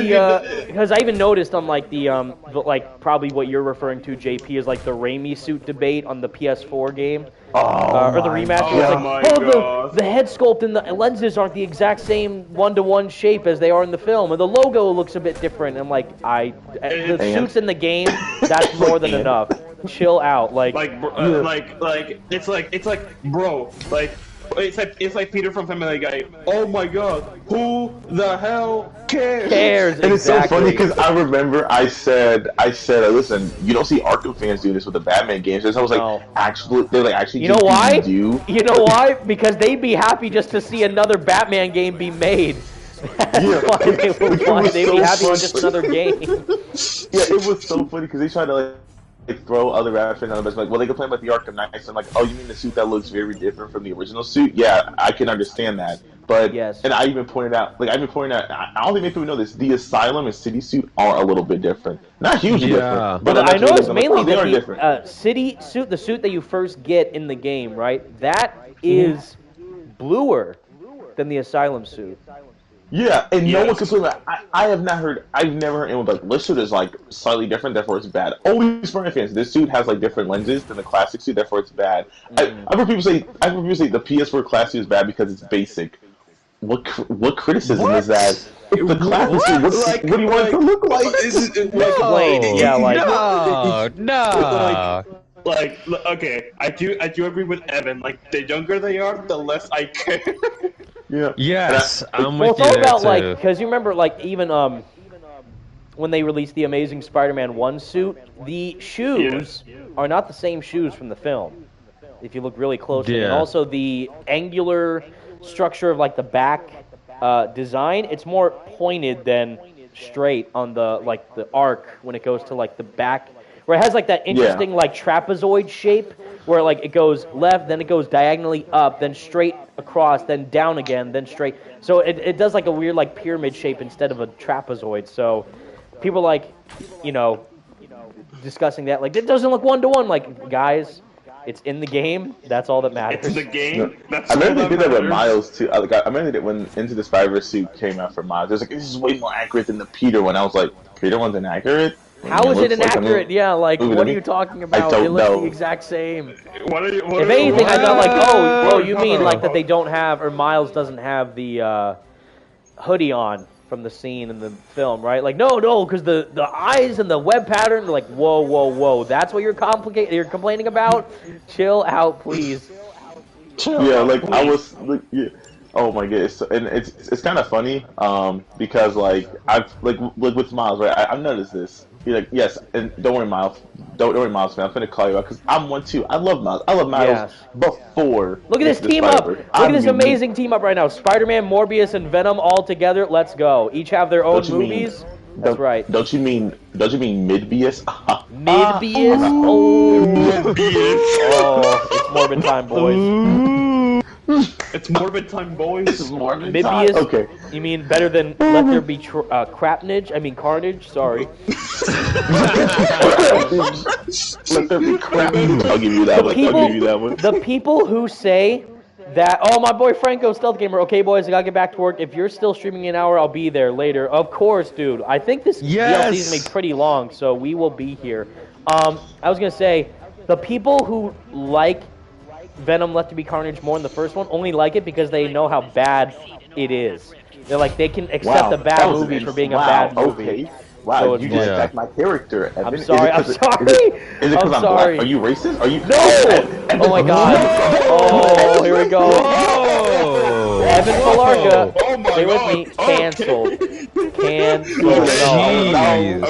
because I even noticed on like like probably what you're referring to, JP, is like the Raimi suit debate on the PS4 game. Or the remaster. The head sculpt and the lenses aren't the exact same one-to-one shape as they are in the film, and the logo looks a bit different. And like, the suits in the game, that's more than enough. Chill out, it's like Peter from Family Guy. Oh my god, who the hell cares? And it's so funny because I remember I said, listen, you don't see Arkham fans do this with the Batman games. And I was like, actually, you know why? You know why? Because they'd be happy just to see another Batman game be made. That's why they would want. They'd be happy with just another game. Yeah, it was so funny because they tried to throw other Batman fans on the best. Like, well, they complain about the Arkham Knights. I'm like, oh, you mean the suit that looks very different from the original suit? Yeah, I can understand that. But and I even pointed out, I don't think many people know this. The Asylum and City suit are a little bit different, not hugely different. But I noticed mainly that the City suit, the suit that you first get in the game, right? That is bluer than the Asylum suit. Yeah, and no one complained about it. I've never heard anyone be like, this suit is like slightly different, therefore it's bad. Only Spider-Man fans. This suit has like different lenses than the classic suit, therefore it's bad. I've heard people say the PS4 classic is bad because it's basic. What criticism is that? It's the classic suit. What do you want it to look like? No. Like, okay, I do agree with Evan. Like, the younger they are, the less I care. Yeah. Yes, I'm Well, with it's you all there about too. like, because you remember like even when they released the Amazing Spider-Man 1 suit, the shoes are not the same shoes from the film. If you look really closely, and Yeah. also the angular structure of like the back design, it's more pointed than straight on the like the arc when it goes to like the back, where it has like that interesting like trapezoid shape where like it goes left, then it goes diagonally up, then straight across, then down again, then straight. So it does like a weird like pyramid shape instead of a trapezoid. So people like, you know, discussing that like it doesn't look one-to-one. Like, guys, it's in the game. That's all that matters. It's the game. That's I remember all they did that with matters. Miles too. Like, I remember that when Into the Spider-Verse suit came out for Miles, it was like, this is way more accurate than the Peter one. I was like, Peter one's inaccurate? How is it inaccurate? Yeah, like, movie what to are me. you talking I about? don't It looks know. the exact same. What are you? If anything, I thought like, oh, you mean like that they they don't have, or Miles doesn't have the hoodie on from the scene in the film, right? Like, no, because the eyes and the web pattern, like, whoa, that's what you're complaining about? Chill out, please. Yeah, like I was, like, yeah. Oh my goodness, and it's kind of funny, because like I've like with Miles, right? I've noticed this. You're like, yes, and don't worry, Miles, man. I'm gonna call you out because I'm one too. I love Miles. I love Miles Yes. before. Look at this the team up. Spider-Verse. Look at this amazing team up right now. Spider-Man, Morbius, and Venom all together. Let's go. Each have their own Don't you mean- movies. That's right. Don't you mean Midbius? Midbius? Oh, it's Morbin time, boys. It's Morbid time, boys. Midbius? Okay. You mean better than Let There Be Crapnage? I mean Carnage, sorry. Let there be crap. I'll give you that one. I'll give you that one. The people who say that, oh, my boy Franco, Stealth Gamer, okay, boys, I gotta get back to work. If you're still streaming an hour, I'll be there later. Of course, dude. I think this DLC is made pretty long, so we will be here. I was gonna say, the people who like Venom Let There Be Carnage more than the first one only like it because they know how bad it is. They're like, they can accept a bad movie for being a bad movie. Okay. Wow, So you it's just like- attacked my character. Evan. I'm Is it sorry, 'cause I'm it- sorry. Is it because I'm I'm sorry. black? Are you racist? Are you? No! Oh my god. Oh, here we go. Oh, Evan Falarga, Oh my stay with God. me, canceled. Canceled. jeez.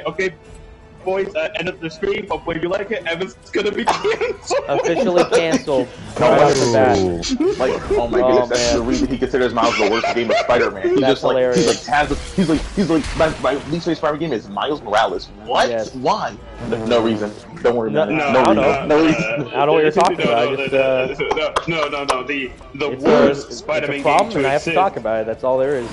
Okay, boys, end of the stream. Hopefully you like it. Evan's gonna be canceled. Officially canceled. Right off the bat. Like, oh my Oh, goodness, that's man. the reason he considers Miles the worst game of Spider-Man. He's That's just like, hilarious. he's like, my least favorite Spider-Man game is Miles Morales. What? Yes. Why? No reason. Don't worry about it. No, No I don't reason. know. No reason. I don't know what you're talking about. I just, No. The it's worst a Spider-Man problem, game and to I have to exist. talk about it. That's all there is.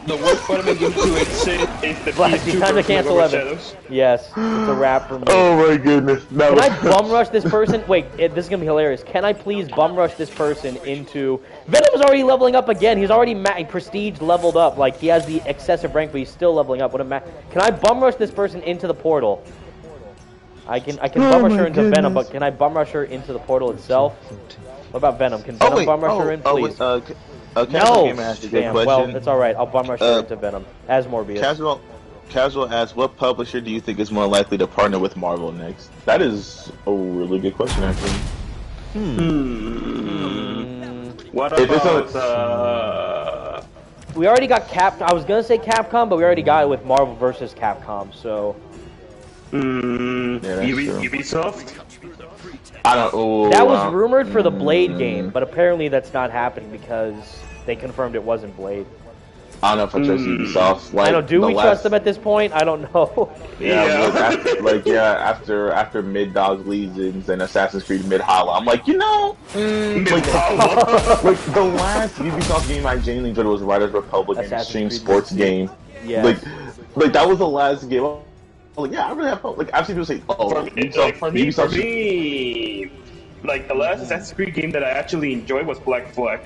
The worst Spider-Man game to exist is the Blast, PS2 it's time to version cancel of Evan. Shadows. Yes, it's a wrap for me. Oh my goodness. No. Can I bum rush this person? Wait, this is gonna be hilarious. Can I please bum rush this person into? Venom's already leveling up again. He's already prestige leveled up. Like, he has the excessive rank, but he's still leveling up. What a Can I bum rush this person into the portal? I can bum rush her into Venom, but can I bum rush her into the portal itself? What about Venom? Can Venom bum rush her in, please? No! Damn, well, it's alright. I'll bum rush her into Venom as Morbius. Casual asks, what publisher do you think is more likely to partner with Marvel next? That is a really good question, actually. What If it's about We already got I was gonna say Capcom, but we already got it with Marvel versus Capcom, so... Yeah, that's true. Ubisoft? I don't. Oh, That was rumored for the Blade game, but apparently that's not happening because they confirmed it wasn't Blade. I don't know if I trust Ubisoft. Like, I know. Do the we trust them at this point? I don't know. After Mid Dog's Legions and Assassin's Creed Mid-Hala, I'm like, like the last Ubisoft game I genuinely enjoyed was Riders Republic, an Assassin's extreme Creed sports game. Yes. Like that was the last game. Like, yeah, I really have fun. Like, I've seen people say, "Oh, For me, like the last Assassin's Creed game that I actually enjoyed was Black Flag.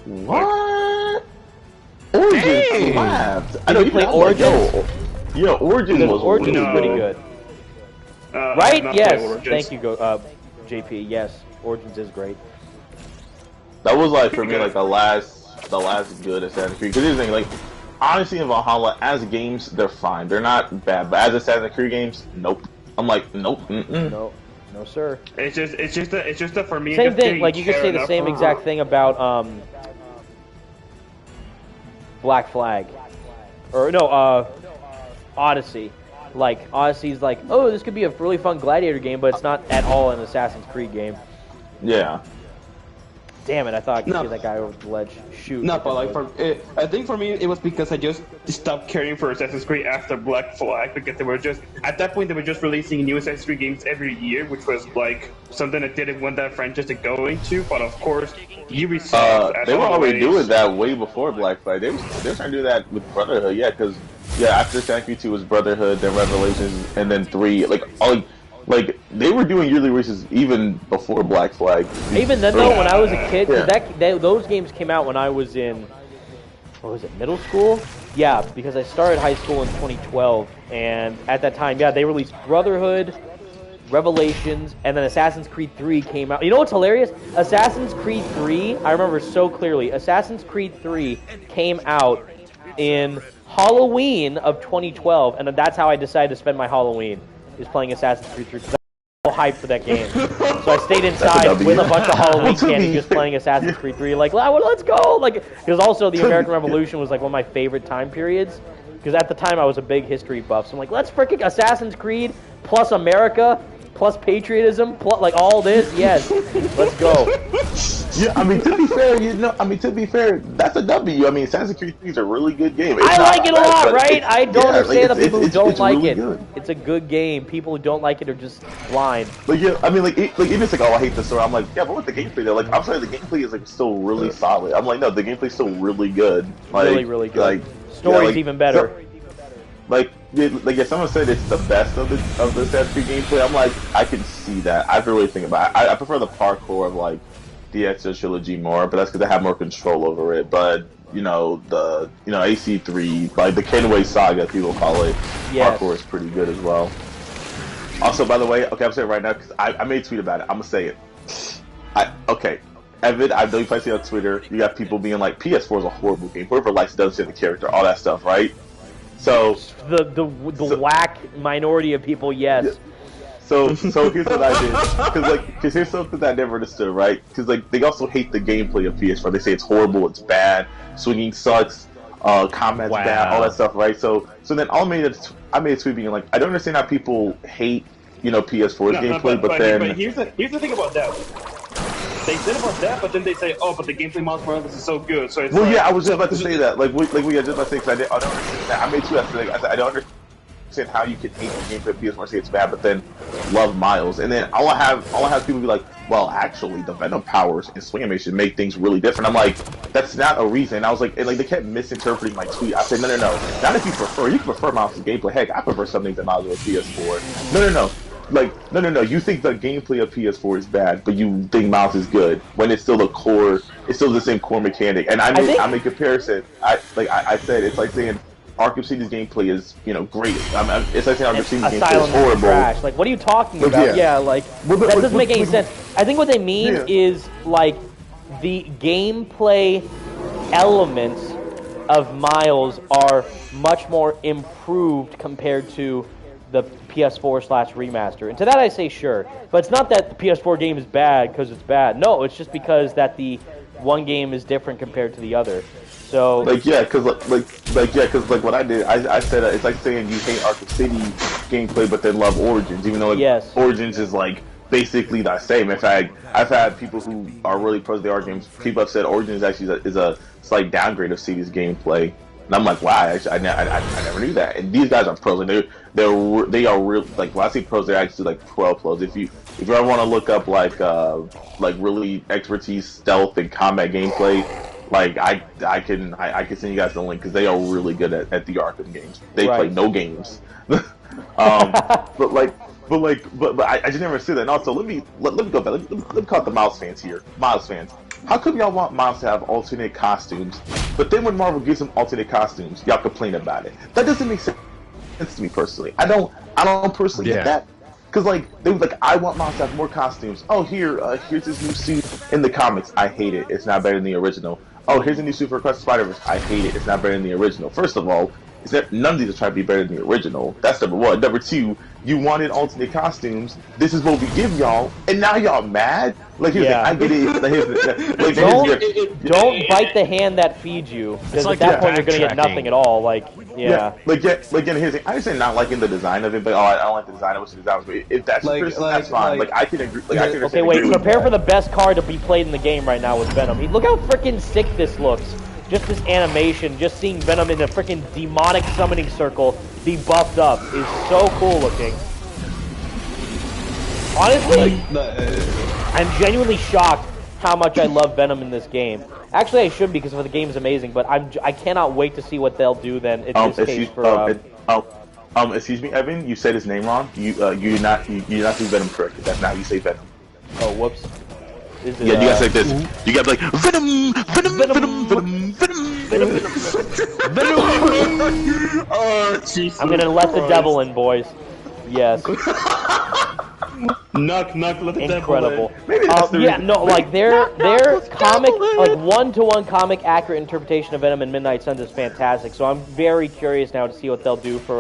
What? Origins slapped. I know you play I was like, Origins? Yo, Origins was Origins was No. pretty good. I've Right? not Yes. played Origins. Thank you, JP. Yes, Origins is great. That was like for me like the last good Assassin's Creed. Because here's the thing, like honestly, in Valhalla as games they're fine, they're not bad. But as Assassin's Creed games, nope. I'm like nope. No. No, sir. It's just that for me. Same thing. Like you could say the same exact thing about Black Flag, or no, Odyssey. Like Odyssey's like, oh, this could be a really fun gladiator game, but it's not at all an Assassin's Creed game. Yeah. Damn it! I thought I could see that guy over the ledge. Shoot. No, but like I think for me it was because I just stopped caring for Assassin's Creed after Black Flag, because they were just at that point they were just releasing new Assassin's Creed games every year, which was like something I didn't want that franchise to go into. But of course, Ubisoft. They were already doing that way before Black Flag. They were trying to do that with Brotherhood, yeah, because after Assassin's Creed 2 was Brotherhood, then Revelations, and then 3, like they were doing yearly releases even before Black Flag. Even then, though, when I was a kid, those games came out when I was in, what was it, middle school? Yeah, because I started high school in 2012, and at that time, they released Brotherhood, Revelations, and then Assassin's Creed 3 came out. You know what's hilarious? Assassin's Creed 3, I remember so clearly, Assassin's Creed 3 came out in Halloween of 2012, and that's how I decided to spend my Halloween. Is playing Assassin's Creed 3 because I'm so hyped for that game. So I stayed inside with a bunch of Halloween candy, just playing Assassin's Creed 3. Like, let's go! Like, because also the American Revolution was like one of my favorite time periods. Because at the time I was a big history buff, so I'm like, let's freaking Assassin's Creed plus America plus patriotism plus like all this. Yes, let's go. Yeah, I mean to be fair, that's a W. I mean, Assassin's Creed 3 is a really good game. I like it a lot, right? I don't understand the people who don't like really it. Good. It's a good game. People who don't like it are just blind. Like yeah, I mean even it's like, oh, I hate the story. I'm like, yeah, but with the gameplay though, like I'm sorry, the gameplay is like still really solid. I'm like, no, the gameplay's still really good. Like, really good. Like story's even better. Someone said it's the best of the Assassin's Creed gameplay. I'm like, I can see that. I really think about it. I prefer the parkour of like the Exo trilogy more, but that's because I have more control over it. But AC3, like the Kenway Saga, people call it, parkour is pretty good as well. Also, by the way, okay, I'm saying it right now because I made a tweet about it. I'm gonna say it. Evan, I know you probably see on Twitter. You got people being like, PS4 is a horrible game. Whoever likes it doesn't see the character, all that stuff, right? So the whack minority of people, yes. Yeah. So here's what I did, because here's something that I never understood, right? Because like they also hate the gameplay of PS4. They say it's horrible, it's bad, swinging sucks, combat's bad, all that stuff, right? So then I made a tweet being like, I don't understand how people hate PS4's gameplay, but here's the thing about that. They said about that, but then they say, oh, but the gameplay Miles Morales is so good. So it's I was just about to say that. Like we just about to say, because I don't understand that. I made two after. I don't understand how you can hate the gameplay of PS4 and say it's bad, but then love Miles. And then all I have people be like, well, actually, the Venom powers and swing animation make things really different. I'm like, that's not a reason. I was like, and like they kept misinterpreting my tweet. I said, no. Not if you can prefer Miles' gameplay. Heck, I prefer some things that Miles with PS4. No. Like, no. You think the gameplay of PS4 is bad, but you think Miles is good when it's still it's still the same core mechanic. And I made comparison. I said it's like saying Arkham City's gameplay is great. It's like saying Arkham City's gameplay is horrible. Trash. Like, what are you talking about? That doesn't make any sense. I think what they mean is like the gameplay elements of Miles are much more improved compared to the PS4/remaster. And to that I say sure. But it's not that the PS4 game is bad because it's bad. No, it's just because that the one game is different compared to the other. So because what I did, I said it's like saying you hate Arkham City gameplay but then love Origins, even though Origins is like basically the same. In fact, I've had people who are really pros of the art games. People have said Origins actually is a slight downgrade of City's gameplay. And I'm like, wow, I never knew that. And these guys are pros, and they are real. Like when I say pros, they're actually like pro pros. If you ever want to look up like really expertise, stealth, and combat gameplay, like I can send you guys the link because they are really good at the Arkham games. They play no games, but I just never see that. And also, let me go back. Let me call it the Miles fans here. Miles fans. How come y'all want Miles to have alternate costumes, but then when Marvel gives him alternate costumes, y'all complain about it? That doesn't make sense to me personally. I don't personally get that. Because they were like, I want Miles to have more costumes. Oh, here's his new suit in the comics. I hate it. It's not better than the original. Oh, here's a new suit for Across the Spider-Verse. I hate it. It's not better than the original. First of all, none of these are trying to be better than the original. That's number one. Number two, you wanted alternate costumes. This is what we give y'all, and now y'all mad? Like, here's Yeah. I get it. Like, Don't bite the hand that feeds you, because like at that the point you're gonna get backtracking. nothing at all. Like, yeah. Like, here's the thing. I understand not liking the design of it, but I don't like the design of it. But if that's Like- criticism, that's like- fine. like- Like, I can agree. Like, I can Okay, understand wait. agree with Prepare that. for the best card to be played in the game right now with Venom. Look how freaking sick this looks. Just this animation, just seeing Venom in a freaking demonic summoning circle, be buffed up, is so cool looking. Honestly, I'm genuinely shocked how much I love Venom in this game. Actually, I should because the game's amazing, but I cannot wait to see what they'll do then in this case for. Excuse me, Evan. You said his name wrong. You're not do Venom correctly. That's not how you say Venom. Oh, whoops. Is it, Yeah, you gotta say like this. You gotta be like Venom, Venom, Venom, Venom, Venom, Venom. Oh, Jesus I'm gonna let the Christ. devil in, boys. Yes. Knock, let the Incredible. devil in. Maybe that's the Yeah, reason. no, like their comic, like one-to-one comic accurate interpretation of Venom and Midnight Suns is fantastic. So I'm very curious now to see what they'll do for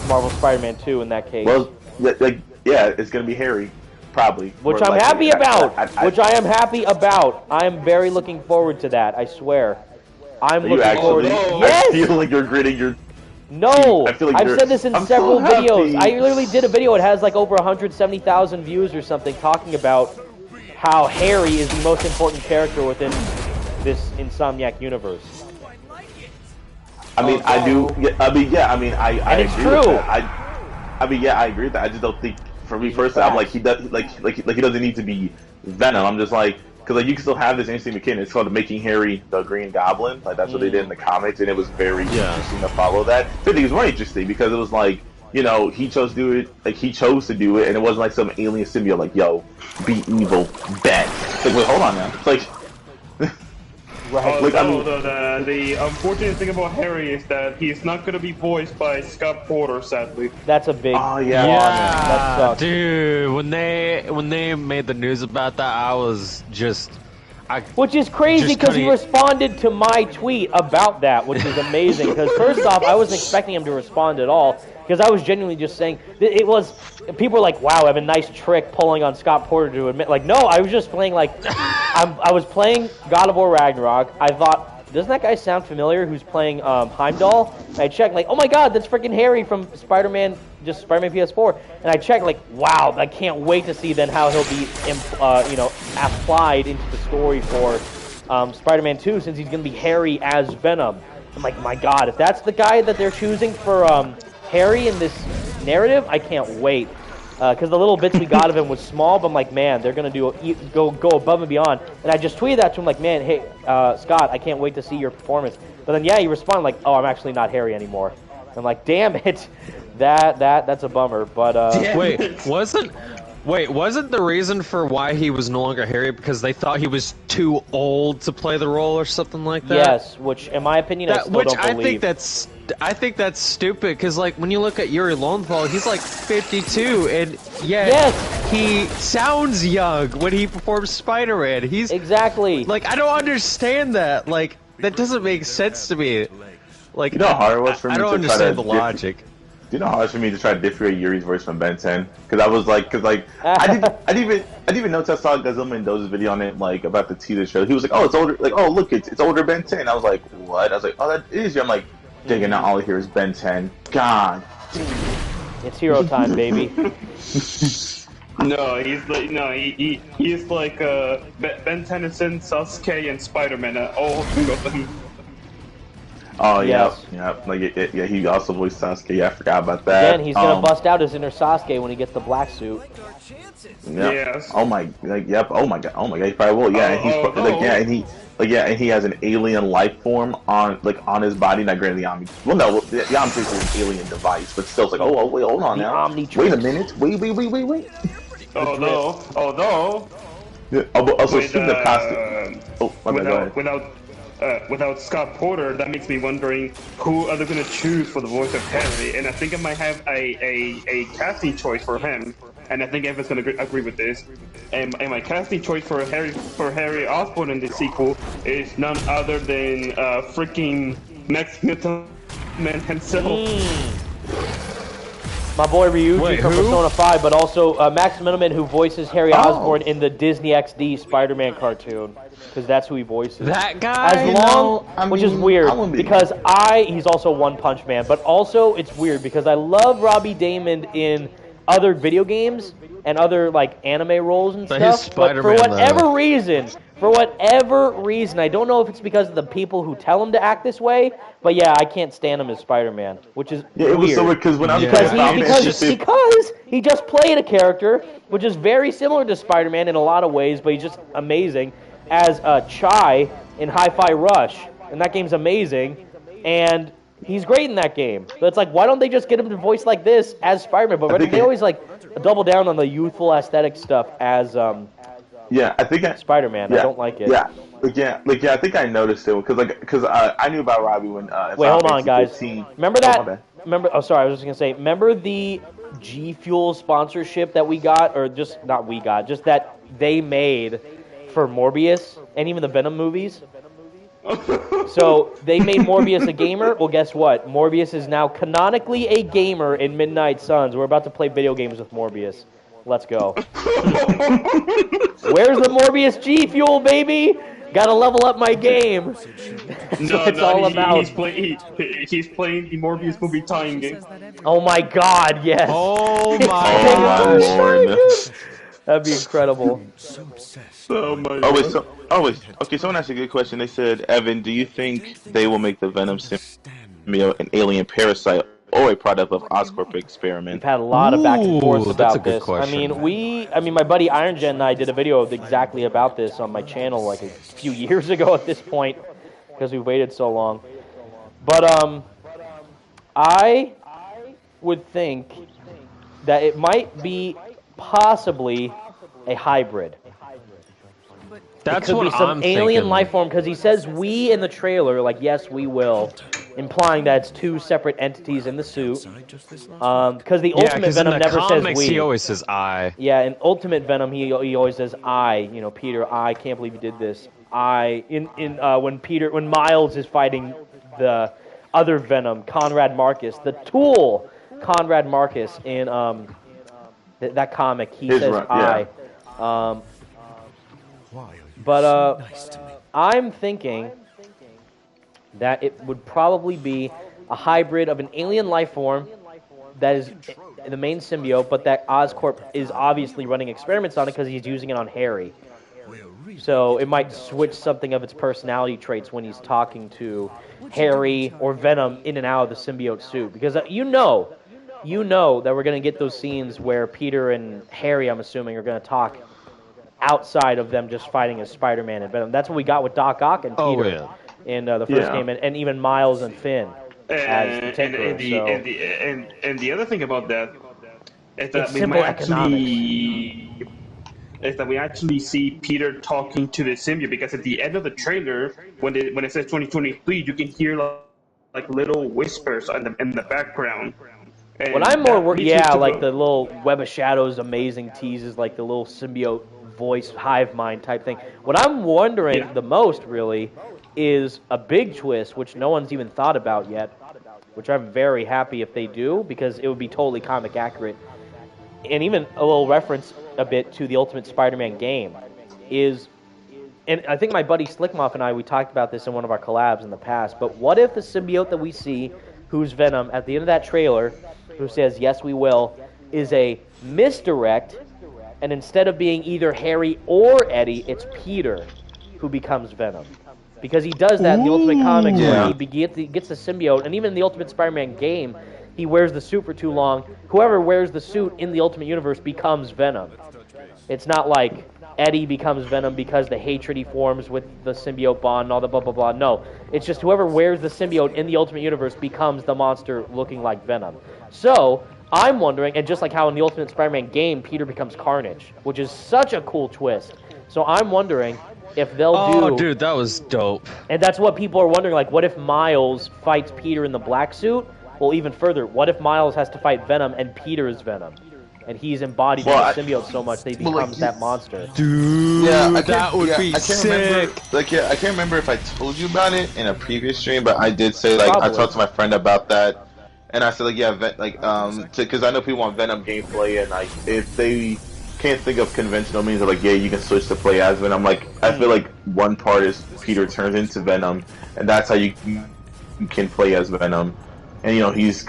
Marvel Spider-Man 2 in that case. Well, it's gonna be Harry, probably. Which Or, I'm like, happy about. I- Which I am happy about. I am very looking forward to that. I swear. I'm Are you looking forward. actually? Yes. I feel like you're gritting your. No, I feel like I've you're- said this in I'm several so happy. videos. I literally did a video. It has like over 170,000 views or something, talking about how Harry is the most important character within this Insomniac universe. I mean, I do. Yeah, I mean, I And it's agree with true. that. I mean, yeah, I agree with that. I just don't think, for me personally, I'm like he does like he doesn't need to be Venom. I'm just like, because like you can still have this interesting mechanic. It's called making Harry the Green Goblin. Like that's what they did in the comics, and it was very interesting to follow that. I think it was more interesting because it was like, you know, he chose to do it. Like he chose to do it, and it wasn't like some alien symbiote. Like, yo, be evil, bet. It's like, wait, hold on now. It's like. Right. Like, I mean- Although the unfortunate thing about Harry is that he's not going to be voiced by Scott Porter, sadly. That's a big. Oh yeah. That sucks. Dude, when they made the news about that, I was just, Which is crazy Just because he kinda- responded to my tweet about that, which is amazing. Because first off, I wasn't expecting him to respond at all. Because I was genuinely just saying it was. People were like, "Wow, Evan, nice trick pulling on Scott Porter to admit." Like, no, I was just playing like, I was playing God of War Ragnarok. I thought, doesn't that guy sound familiar? Who's playing Heimdall? And I checked, like, oh my God, that's freaking Harry from Spider-Man, just Spider-Man PS4. And I checked, like, wow, I can't wait to see then how he'll be, applied into the story for Spider-Man 2, since he's gonna be Harry as Venom. I'm like, my God, if that's the guy that they're choosing for Harry in this narrative, I can't wait. Because the little bits we got of him was small, but I'm like, man, they're gonna go above and beyond. And I just tweeted that to him, like, man, hey, Scott, I can't wait to see your performance. But then, yeah, he responded like, oh, I'm actually not Harry anymore. I'm like, damn it, that's a bummer. But wasn't the reason for why he was no longer Harry because they thought he was too old to play the role or something like that? yes, which in my opinion, I still don't believe. I think that's stupid because, like, when you look at Yuri Lowenthal, he's like 52, and yet Yes. he sounds young when he performs Spider-Man. He's Exactly. like, I don't understand that. Like, that doesn't make sense to me. Like, You know how hard it was for me I don't to try to understand the logic. Do you know how hard it was for me to try to differentiate Yuri's voice from Ben 10? Because I was like, I didn't even know until I saw Godzilla Mendoza's video on it, like about the teaser trailer. He was like, oh, it's older. Like, oh, look, it's older Ben 10. I was like, what? I was like, oh, that is you. I'm like, digging now all I hear is Ben 10. God. It's hero time, baby. No, he's like he's like Ben Tennyson, Sasuke, and Spider-Man. All three of them. Oh yeah, Yes. yeah. Like yeah, he also voiced Sasuke. Yeah, I forgot about that. Again, he's gonna bust out his inner Sasuke when he gets the black suit. Yeah. Yes. Oh my. Like, yep. Oh my god. Oh my god. He probably will. Yeah. And he's like yeah, and he. Like yeah, and he has an alien life form on his body. Not granted, the Omni. Well, no, the Omni is an alien device, but still, it's like, oh, wait, hold on The now. Omnitrix. Wait a minute. Wait. Although. Yeah, also, With, speaking of costume. Oh, my bad. Go ahead. Without Scott Porter, that makes me wondering who are they going to choose for the voice of Harry. And I think I might have a casting choice for him. And I think Evan's going to agree with this. And my casting choice for Harry Osborn in the sequel is none other than freaking Max Mitchell Spiderman himself. My boy Ryuji Wait, from who? Persona 5, but also Max Miniman, who voices Harry Osborn in the Disney XD Spider-Man cartoon, because that's who he voices. That guy? As long, which is weird, because he's also One Punch Man, but also it's weird because I love Robbie Daymond in other video games and other like anime roles and But he's stuff. But for Spider-Man, whatever reason, I don't know if it's because of the people who tell him to act this way, but yeah, I can't stand him as Spider-Man, which is it was so weird because when I was because playing he just played a character which is very similar to Spider-Man in a lot of ways, but he's just amazing as Chai in Hi-Fi Rush, and that game's amazing, and he's great in that game. But it's like, why don't they just get him to voice like this as Spider-Man? But they always like double down on the youthful aesthetic stuff as I think Spider-Man. I don't like it. I think I noticed it because I knew about Robbie when. Wait, hold on, guys. 15. Remember that? Sorry, I was just gonna say. Remember the G Fuel sponsorship that we got, or just not we got, just that they made for Morbius and even the Venom movies. So they made Morbius a gamer. Well, guess what? Morbius is now canonically a gamer in Midnight Suns. We're about to play video games with Morbius. Let's go. Where's the Morbius G Fuel, baby? Gotta level up my game. It's all about. He's playing the Morbius movie tie-in game. Oh my God! Yes. Oh my God. That'd be incredible. Okay, someone asked a good question. They said, Evan, do you think they will make the Venom symbiote an alien parasite or a product of Oscorp experiment? We've had a lot of back and forth that's a about good this. question. I mean, my buddy Iron Jen and I did a video exactly about this on my channel like a few years ago at this point, because we waited so long. But I would think that it might be possibly a hybrid. That's it could what be some I'm alien thinking. life form, because he says "we" in the trailer, like yes, we will, implying that it's two separate entities in the suit. Because the Ultimate Venom never says "we." He always says "I." Yeah, in Ultimate Venom, he always says "I." You know, Peter, I can't believe you did this. When Miles is fighting the other Venom, Conrad Marcus, the Tool, Conrad Marcus in that comic, he says "I." But I'm thinking that it would probably be a hybrid of an alien life form that is the main symbiote, but that Oscorp is obviously running experiments on it because he's using it on Harry. So it might switch something of its personality traits when he's talking to Harry or Venom in and out of the symbiote suit. Because you know that we're going to get those scenes where Peter and Harry, I'm assuming, are going to talk outside of them just fighting as Spider-Man and Venom. That's what we got with Doc Ock and Peter in the first game, and even Miles and Finn as the Tinkerer. And the other thing about that is that we actually see Peter talking to the symbiote, because at the end of the trailer, when it says 2023, you can hear like little whispers in the background. And what I'm more worried, like the little Web of Shadows amazing teases, like the little symbiote voice hive mind type thing. What I'm wondering the most really is a big twist, which no one's even thought about yet, which I'm very happy if they do, because it would be totally comic accurate. And even a little reference a bit to the Ultimate Spider-Man game is, and I think my buddy Slickmuff and I, we talked about this in one of our collabs in the past, but what if the symbiote that we see, who's Venom, at the end of that trailer, who says, yes, we will, is a misdirect, and instead of being either Harry or Eddie, it's Peter who becomes Venom. Because he does that in the Ultimate Comics, where he gets the symbiote, and even in the Ultimate Spider-Man game, he wears the suit for too long. Whoever wears the suit in the Ultimate Universe becomes Venom. It's not like Eddie becomes Venom because the hatred he forms with the symbiote bond and all the blah, blah, blah. No, it's just whoever wears the symbiote in the Ultimate Universe becomes the monster looking like Venom. So, I'm wondering, and just like how in the Ultimate Spider-Man game, Peter becomes Carnage, which is such a cool twist. So I'm wondering if they'll do... Oh, dude, that was dope. And that's what people are wondering, like, what if Miles fights Peter in the black suit? Well, even further, what if Miles has to fight Venom and Peter is Venom? and he's embodied in the symbiote so much that he becomes that monster. Dude, yeah, that would be I can't sick. remember. I can't remember if I told you about it in a previous stream, but I did say like I talked to my friend about that, and I said like yeah, because I know people want Venom gameplay, and like if they can't think of conventional means of like yeah, you can switch to play as Venom. Like I feel like one part is Peter turns into Venom, and that's how you can play as Venom, and he's.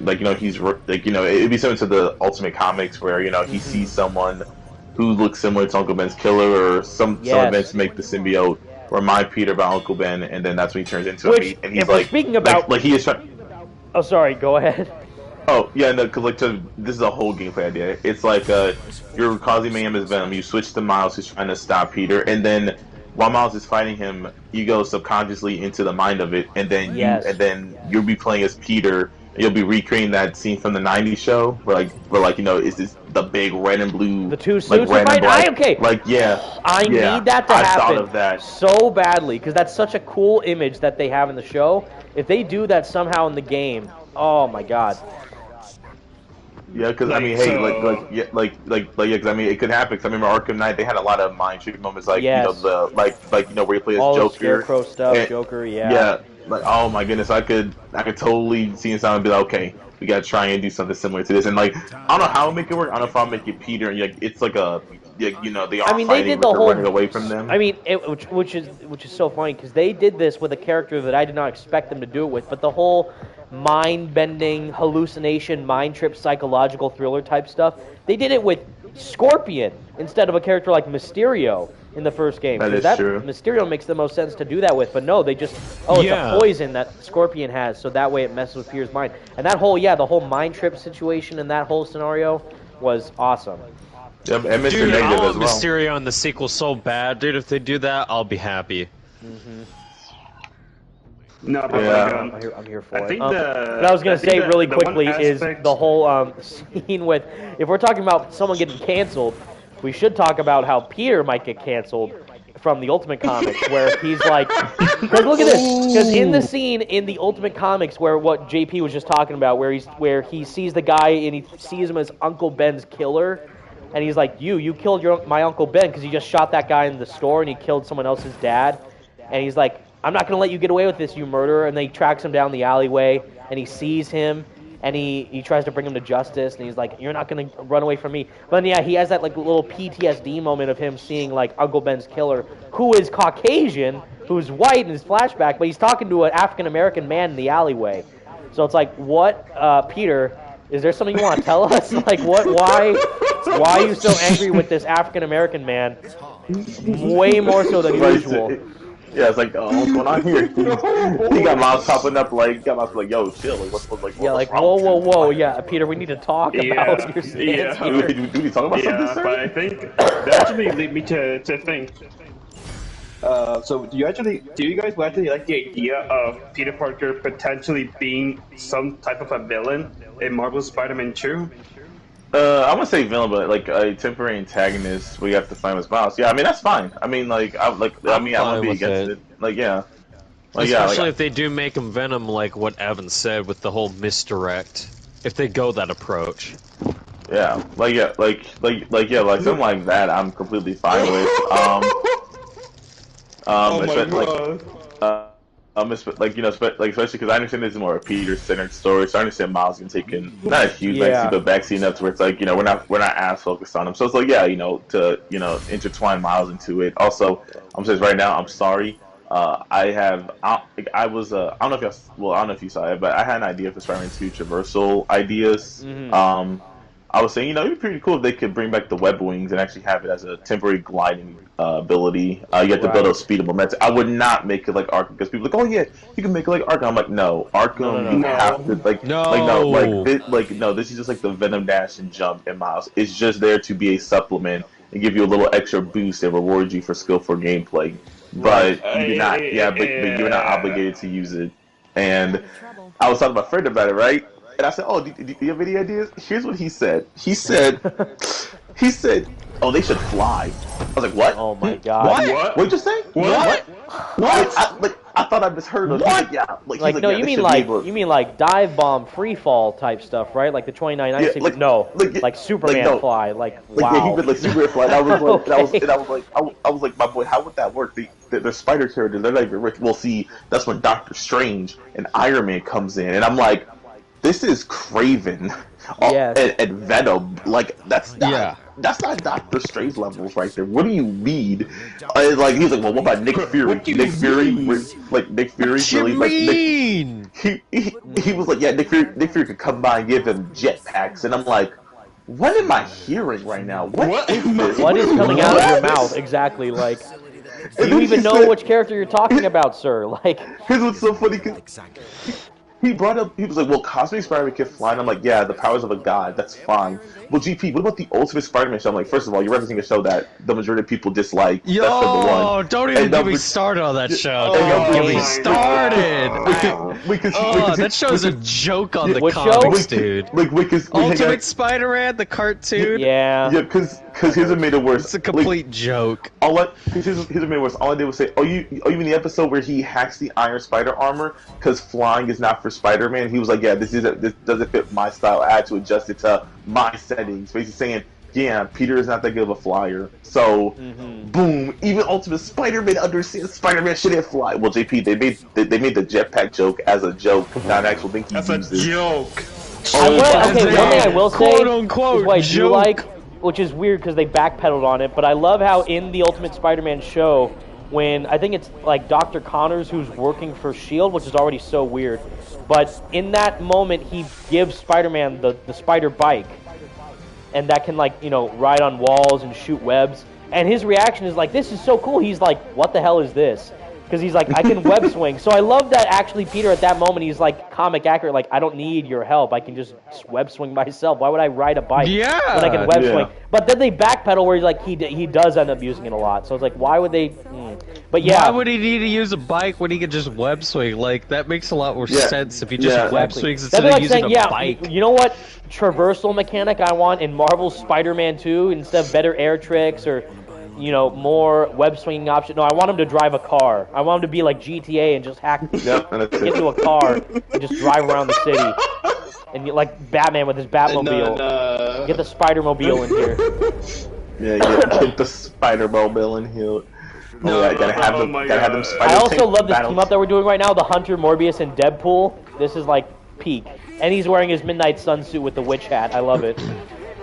Like he's like it'd be similar to the Ultimate Comics where he sees someone who looks similar to Uncle Ben's killer, or some events make the symbiote remind Peter about Uncle Ben, and then that's when he turns into a and he's like speaking about like he is trying. Oh, sorry. Go ahead. Oh yeah, no, because this is a whole gameplay idea. It's like you're causing mayhem as Venom. You switch to Miles, who's trying to stop Peter, and then while Miles is fighting him, you go subconsciously into the mind of it, and then you'll be playing as Peter. You'll be recreating that scene from the '90s show, where is this the big red and blue, the two suits red and black? Okay, I need that to happen. I thought of that so badly because that's such a cool image that they have in the show. If they do that somehow in the game, oh my god. Yeah, because I mean, hey, because I mean, it could happen. Because I remember Arkham Knight, they had a lot of mind trick moments, like where you play as all Joker, the Scarecrow stuff, Joker, yeah. Like, oh my goodness, I could totally see something and be like, okay, we gotta try and do something similar to this. And like, I don't know how I'll make it work. I don't know if I'll make it Peter. And it's like a, they are. I mean, they did the whole running away from them. I mean, which is so funny because they did this with a character that I did not expect them to do it with. But the whole mind-bending, hallucination, mind trip, psychological thriller type stuff, they did it with Scorpion instead of a character like Mysterio in the first game. That is true. Mysterio makes the most sense to do that with, but no, they just it's a poison that Scorpion has, so that way it messes with Peter's mind. And that whole the whole mind trip situation in that whole scenario was awesome. Yeah, and Mr. Dude, Negative I as want well. Mysterio in the sequel so bad, dude. If they do that, I'll be happy. No, but I'm here for I it. think what I was gonna say really quickly is the whole scene with, if we're talking about someone getting canceled, we should talk about how Peter might get canceled from the Ultimate Comics, where he's like, because look at this, because in the scene in the Ultimate Comics where what JP was just talking about, where he sees the guy and he sees him as Uncle Ben's killer, and he's like, you killed my Uncle Ben because you just shot that guy in the store and he killed someone else's dad, and he's like, I'm not going to let you get away with this, you murderer. And then he tracks him down the alleyway, and he sees him, and he tries to bring him to justice, and he's like, you're not going to run away from me. But then, he has that like little PTSD moment of him seeing like Uncle Ben's killer, who is Caucasian, who's white in his flashback, but he's talking to an African-American man in the alleyway. So it's like, what, Peter, is there something you want to tell us? Like, why are you so angry with this African-American man? Way more so than usual. Yeah, it's like, oh, what's going on here? He got Miles popping up like, yo, chill. Like, what's whoa. Yeah, Peter, we need to talk about your stance here. Do we talk about something, sir? But I think that actually lead me to think. So do you guys actually like the idea of Peter Parker potentially being some type of a villain in Marvel's Spider-Man 2? I wouldn't say villain, but like a temporary antagonist we have to find with Miles. Yeah, I mean that's fine. I mean I wouldn't be against it. Like especially if they do make him Venom, like what Evan said with the whole misdirect. If they go that approach. Yeah, something like that, I'm completely fine with. Especially because I understand this is more a Peter-centered story, so I understand Miles can take not a huge backseat, but backseat enough to where it's like, we're not as focused on him. So it's like, to intertwine Miles into it. Also, I'm saying right now, I'm sorry. I don't know if you saw it, but I had an idea for Spider-Man 2 Traversal ideas. I was saying, it'd be pretty cool if they could bring back the web wings and actually have it as a temporary gliding ability. You have to build a speed of momentum. I would not make it like Arkham, because people are like, oh yeah, you can make it like Arkham. I'm like, no, Arkham, you have to, this is just like the Venom dash and jump in Miles. It's just there to be a supplement and give you a little extra boost and reward you for skillful gameplay. But you're not, but you're not obligated to use it. And I was talking to my friend about it, right? And I said, oh, do you have any ideas? Here's what he said. He said, oh, they should fly. I was like, what? Oh my god. What? What'd you say? What? I I thought I misheard him. What? Yeah, like no, yeah, you mean like dive bomb, free fall type stuff, right? Like the 2990. Yeah, no, like Superman fly. Like wow. Yeah, he would like Superman fly. And I was like, Okay. I was like, my boy, how would that work? The spider characters, they're not even rich. Well, see, that's when Doctor Strange and Iron Man comes in, and I'm like, this is Craven and Venom. Like that's not. That's not Doctor Strange levels right there. What do you mean? Like he's like, well, what about Nick Fury? Nick Fury really like he was like, yeah, Nick Fury could come by and give him jetpacks, and I'm like, what am I hearing right now? What is this? What is coming out of your mouth exactly? Like, do you even know which character you're talking about, sir? Like, here's what's so funny. He brought up, he was like, well, Cosmic Spider-Man can fly, and I'm like, yeah, the powers of a god, that's fine. Well, GP, what about the Ultimate Spider-Man show? I'm like, first of all, you're referencing a show that the majority of people dislike. Yo, that's number one. Don't even get me started on that show. Don't get me started. That show's a joke on the comics, dude. Ultimate Spider-Man, the cartoon. Yeah. Yeah, because here's what made it worse. It's a complete joke. Here's what made it worse. All I did was say, oh, you mean the episode where he hacks the Iron Spider armor because flying is not for Spider-Man? He was like, yeah, this doesn't fit my style. I had to adjust it to my settings. Basically saying, yeah, Peter is not that good of a flyer. So, boom, even Ultimate Spider-Man understands Spider-Man shouldn't fly. Well, JP, they made the jetpack joke as a joke, not an actual thing he uses. That's a joke. One thing I will say quote unquote, is what I do like, which is weird because they backpedaled on it, but I love how in the Ultimate Spider-Man show, when I think it's like Dr. Connors who's working for S.H.I.E.L.D., which is already so weird, but in that moment he gives Spider-Man the spider bike, and that can, like, you know, ride on walls and shoot webs, and his reaction is like, this is so cool. He's like, what the hell is this? Because he's like, I can web swing. So I love that actually Peter at that moment, he's like comic accurate, like, I don't need your help. I can just web swing myself. Why would I ride a bike when I can web swing? But then they backpedal where he's like, he does end up using it a lot. So it's like, why would they? But yeah. Why would he need to use a bike when he could just web swing? Like, that makes a lot more sense if he just web swings instead of using a bike. You know what traversal mechanic I want in Marvel's Spider-Man 2 instead of better air tricks or, you know, more web swinging options? No, I want him to drive a car. I want him to be like GTA and just get into a car and just drive around the city. And like Batman with his Batmobile. Get the Spider-Mobile in here. Get the Spider-Mobile in here. Gotta have them spider I also love this team up that we're doing right now, the Hunter, Morbius, and Deadpool. This is like peak. And he's wearing his Midnight Sun suit with the witch hat. I love it.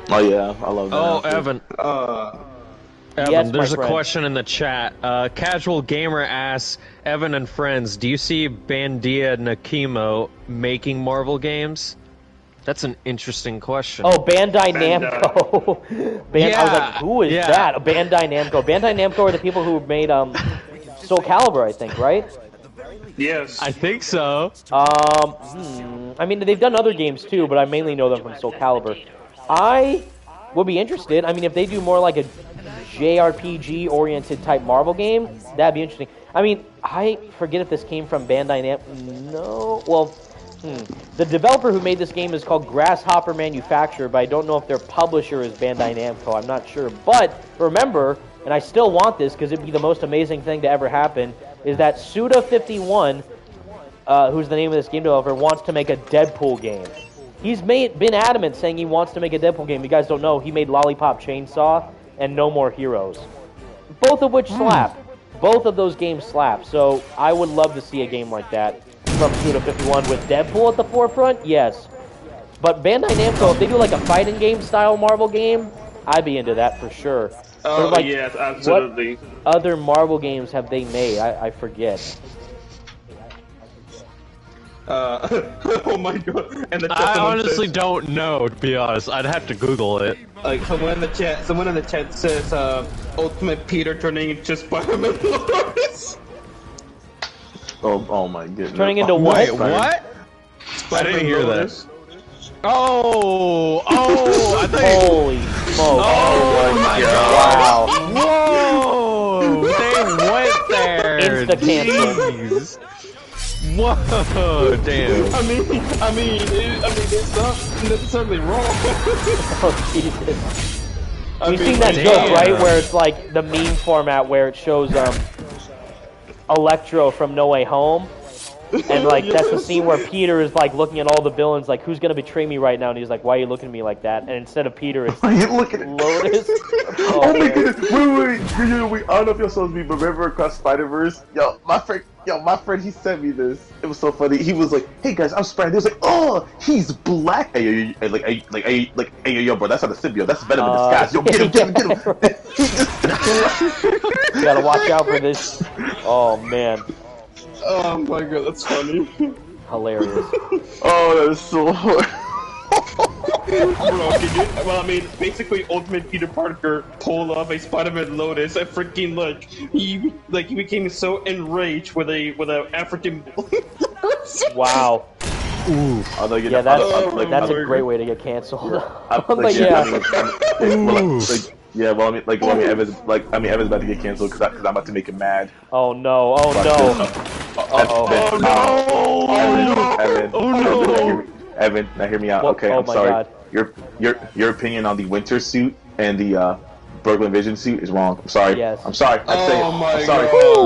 Oh yeah, I love that. Oh, Evan. Evan, yes, there's a question in the chat. Casual Gamer asks, Evan and friends, do you see Bandai Nakimo making Marvel games? That's an interesting question. Oh, Bandai Namco. I was like, who is that? Bandai Namco. Bandai Namco are the people who made Soul Calibur, I think, right? Yes. I think so. I mean, they've done other games too, but I mainly know them from Soul Calibur. I would be interested. I mean, if they do more like a JRPG-oriented type Marvel game, that'd be interesting. I mean, I forget if this came from Bandai Namco. No. Well, the developer who made this game is called Grasshopper Manufacturer, but I don't know if their publisher is Bandai Namco. I'm not sure. But remember, and I still want this because it'd be the most amazing thing to ever happen, is that Suda51, who's the name of this game developer, wants to make a Deadpool game. He's been adamant saying he wants to make a Deadpool game. You guys don't know, he made Lollipop Chainsaw and No More Heroes. Both of which slap. Both of those games slap. So I would love to see a game like that from Suda51 with Deadpool at the forefront, yes. But Bandai Namco, if they do like a fighting game style Marvel game, I'd be into that for sure. Oh, like, yes, absolutely. What other Marvel games have they made? I forget. Oh my god. And I honestly don't know, to be honest. I'd have to Google it. Like, someone in the chat says, Ultimate Peter turning into Spider-Man. Oh my goodness. Turning into what? Wait, what? I didn't hear that. Oh, I think. Holy smoke. Oh my god. Wow. Whoa! They went there. Insta-cancel. Whoa, damn. I mean, it's not necessarily wrong. Oh, Jesus. You've seen that joke, right? Where it's like the meme format where it shows, Electro from No Way Home. And like that's the scene where Peter is like looking at all the villains, like who's gonna betray me right now? And he's like, "Why are you looking at me like that?" And instead of Peter, it's Why are you looking at Lotus. Oh my goodness! Wait! I don't know if you're supposed to be, but remember across Spider-Verse, my friend, he sent me this. It was so funny. He was like, "Hey guys, I'm Spider." He was like, "Oh, he's black." Hey, yo, bro, that's not a symbiote. That's Venom in disguise. Yo, get him! You gotta watch out for this. Oh man. Oh my god, that's funny. Hilarious. Oh, that is so hard. Well, I mean, basically, Ultimate Peter Parker pulled off a Spider-Man Lotus, and freaking he became so enraged with a African. Wow. Ooh. Yeah, that's a great way to get canceled. Yeah, well, Evan's about to get canceled because I'm about to make him mad. Oh no! Oh no! Evan, now hear me out. What? Okay, Oh I'm my sorry. God. Your opinion on the Winter suit and the Brooklyn Vision suit is wrong. I'm sorry. Yes. I'm sorry. I'm saying. I'm sorry. God.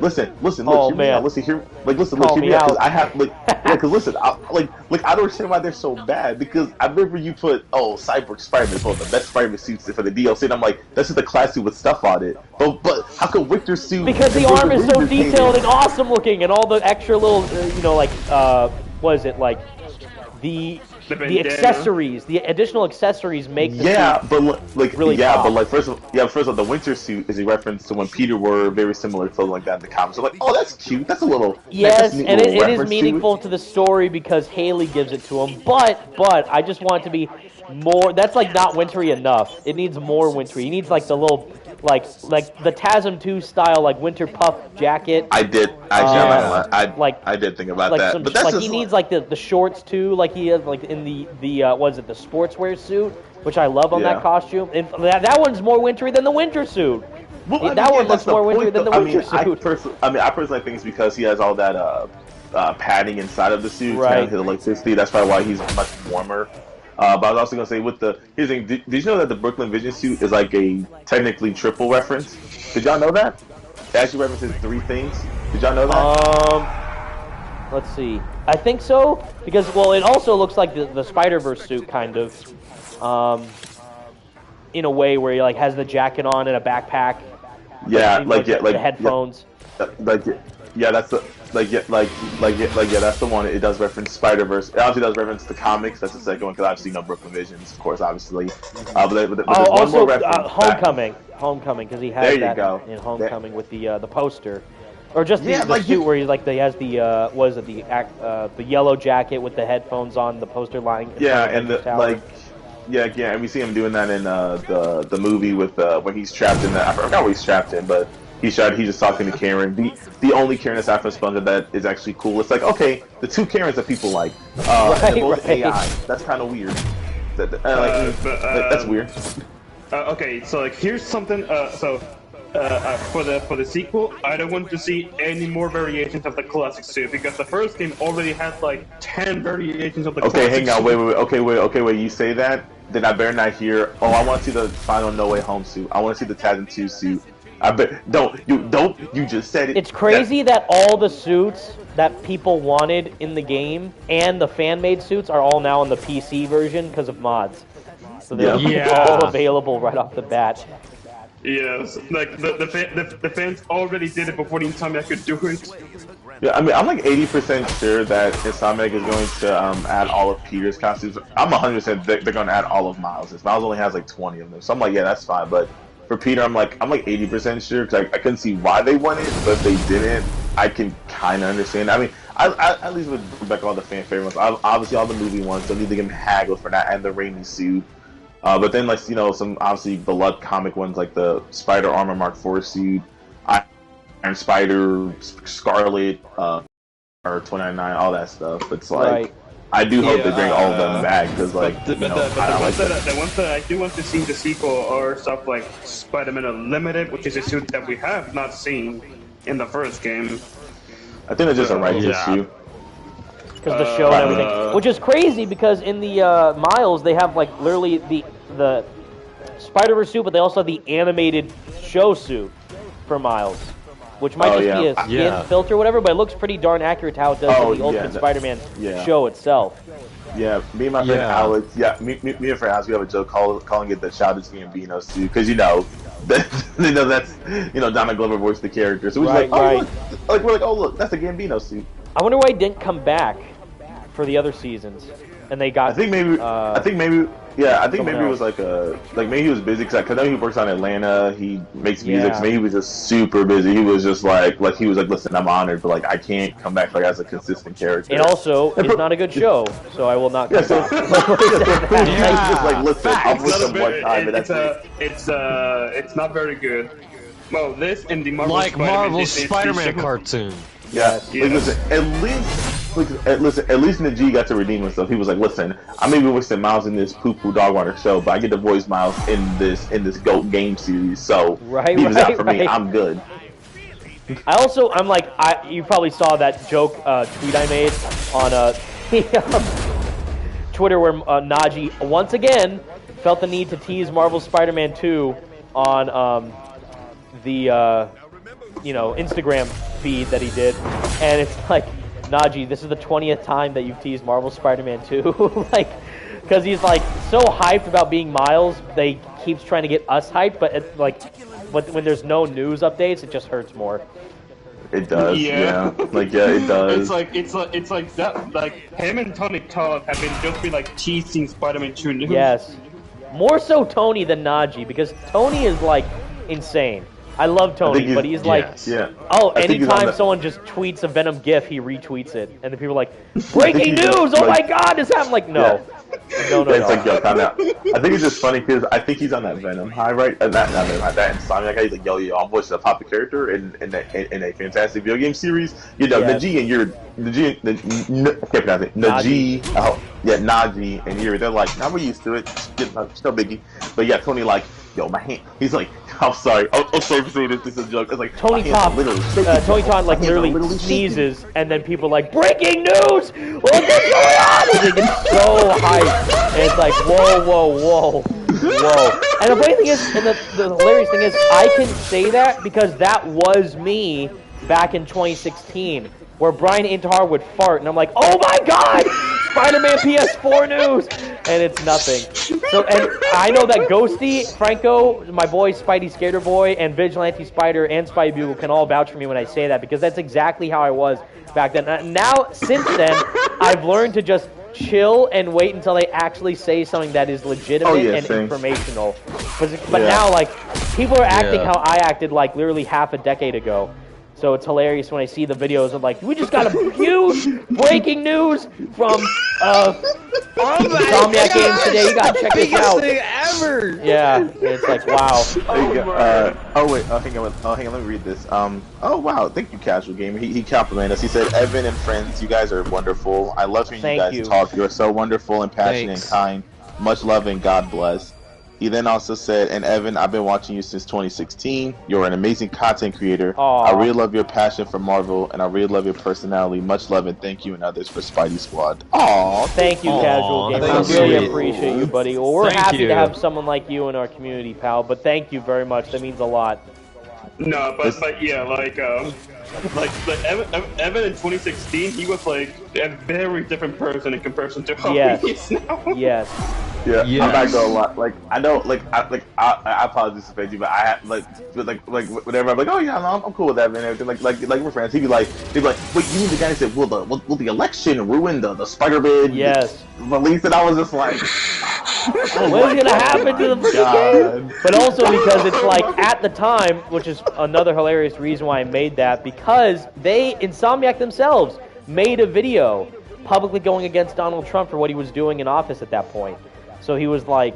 Listen. Look, Oh, hear me man. out. Listen, hear me out. Because I have because listen, I don't understand why they're so bad. Because I remember you put Cyborg Spider-Man, one of the best Spider-Man suits for the DLC, and I'm like, this is the class suit with stuff on it. But how come Winter suit? Because the arm is so detailed and awesome looking, and all the extra little, what is it like? The accessories, the additional accessories make the suit really pop. First of all, the Winter suit is a reference to when Peter wore very similar clothing like that in the comics. So like, oh, that's cute. That's a little and it is meaningful to the story because Haley gives it to him. But I just want it to be more. That's like not wintry enough. It needs more wintry. He needs like the little. Like the TASM 2 style, like winter puff jacket. I did think about that. But that's he needs like the shorts too, like he has like in the the sportswear suit, which I love on that costume. And that one's more wintry than the winter suit. Well, that one looks more wintry than the winter suit. I personally think it's because he has all that padding inside of the suit, right? His electricity. That's probably why he's much warmer. But I was also gonna say here's the thing. Did you know that the Brooklyn Vision suit is like a technically triple reference? Did y'all know that? It actually references 3 things. Did y'all know that? Let's see. I think so because it also looks like the Spider-Verse suit kind of, in a way where he like has the jacket on and a backpack. Yeah, the headphones. That's the one. It does reference Spider-Verse. It obviously does reference the comics. That's the second one because obviously no Brooklyn Visions, of course, obviously. But also Homecoming, because he has in Homecoming with the poster, or just the suit where he has the yellow jacket with the headphones on, the poster lying. And and we see him doing that in the movie with when he's trapped in I forgot what he's trapped in, but. He's just talking to Karen. The only Karen that's after Sponge that is actually cool. It's like, okay, the 2 Karens that people like. They're both AI. That's kind of weird. That's weird. Okay, so here's something. For the sequel, I don't want to see any more variations of the classic suit because the first game already had 10 variations of the classic suit. Okay, hang on, wait. You say that, then I better not hear. Oh, I want to see the final No Way Home suit. I want to see the TASM 2 suit. I bet don't you just said it. It's crazy that all the suits that people wanted in the game and the fan-made suits are all now on the PC version because of mods. So they're all available right off the bat. Yes, the fans already did it before the Insomniac could do it. Yeah, I mean, I'm 80% sure that Insomniac is going to add all of Peter's costumes. I'm 100% they're going to add all of Miles's. Miles only has 20 of them, so I'm yeah, that's fine. But for Peter, I'm 80% sure because I couldn't see why they wanted, but if they didn't, I can kind of understand. I mean, I at least with back all the fan favorite ones. Obviously, all the movie ones don't need to get haggled for that and the Raimi suit. But then some obviously beloved comic ones like the Spider Armor Mark IV suit, Iron Spider, Scarlet, or 299, all that stuff. It's I do hope they bring all of them back because the ones that I do want to see in the sequel are stuff like Spider-Man Unlimited, which is a suit that we have not seen in the first game. I think it's just a rights issue. Because the show and everything, which is crazy because in the Miles they have literally the Spider-Verse suit, but they also have the animated show suit for Miles. which might just be a skin filter or whatever, but it looks pretty darn accurate to how it does in the Ultimate Spider-Man show itself. Yeah, me and my friend Alex, me and friend Alex, we have a joke calling it the shoutouts Gambino suit, because that's Donald Glover voiced the character, so we're look, that's a Gambino suit. I wonder why he didn't come back for the other seasons, and they got. I think maybe it was maybe he was busy because I know he works on Atlanta. He makes music. So maybe he was just super busy. He was just listen, I'm honored, but I can't come back as a consistent character. And also, it's not a good show, so I will not. Come back. Listen, I'll with him one time. It's not very good. Well, this and the Marvel's Spider-Man cartoon. Yeah, listen, at least Najee got to redeem himself. He was like, listen, I may be wasting Miles in this poo-poo dog water show, but I get to voice Miles in this GOAT game series, so he was out for me. I'm good. You probably saw that joke tweet I made on Twitter where Najee once again felt the need to tease Marvel's Spider-Man 2 on the Instagram feed that he did, and it's like, Najee, this is the 20th time that you've teased Marvel Spider-Man 2, because he's so hyped about being Miles, they keeps trying to get us hyped, but when there's no news updates, it just hurts more. It does, yeah. It does. It's like that. Him and Tony Todd have been teasing Spider-Man 2 news. Yes, more so Tony than Najee, because Tony is insane. I love Tony, but he's anytime someone just tweets a Venom GIF, he retweets it, and the people are like, breaking news! Oh my God, this happened! No. It's time out. I think it's just funny because I think he's on that Venom high, right? Not Venom high, that Insomniac guy. He's like, yo, I'm voicing a popular character in a fantastic video game series. Najee and Najee, and they're like, now we're used to it. Still biggie. But yeah, Tony yo, my hand. He's like, I'm sorry. I'm sorry for saying this. This is a joke. It's like Tony Todd literally sneezes, and then people are like, breaking news! What's going on? And they get so hyped, and it's like, whoa. And the funny thing is, and the hilarious thing is, I can say that because that was me back in 2016, where Brian Intihar would fart, and I'm like, oh my God! Spider-Man PS4 news! And it's nothing. So, and I know that Ghosty, Franco, my boy Spidey Skater Boy, and Vigilante Spider and Spidey Bugle can all vouch for me when I say that, because that's exactly how I was back then. Now, since then, I've learned to just chill and wait until they actually say something that is legitimate and informational. But now, people are acting how I acted literally half a decade ago. So it's hilarious when I see the videos of we just got a huge breaking news from Insomniac Games today. You gotta check this out. Thing ever. Yeah, it's wow. Hang on, let me read this. Oh wow, thank you, Casual Gamer. He complimented us. He said, Evan and friends, you guys are wonderful. I love hearing you guys talk. You are so wonderful and passionate and kind. Much love and God bless. He then also said, and Evan, I've been watching you since 2016. You're an amazing content creator. Aww. I really love your passion for Marvel, and I really love your personality. Much love and thank you and others for Spidey Squad. Aww. Thank you, Casual Gamer. I really appreciate you, buddy. Well, we're happy to have someone like you in our community, pal. But thank you very much. That means a lot. No, but yeah, Evan in 2016, he was a very different person in comparison to how he is now. Yes. Yeah, I'm not gonna lie. I know, I apologize to you, but I have, whatever. I'm like, oh yeah, I'm cool with that, man. Everything, like we're friends. He'd be like, wait, you mean the guy that said, will the election ruin the Spider-Man? Yes. Release it. I was just like, what's gonna happen to the freaking game? But also because it's at the time, which is another hilarious reason why I made that, because Insomniac themselves made a video publicly going against Donald Trump for what he was doing in office at that point. So he was they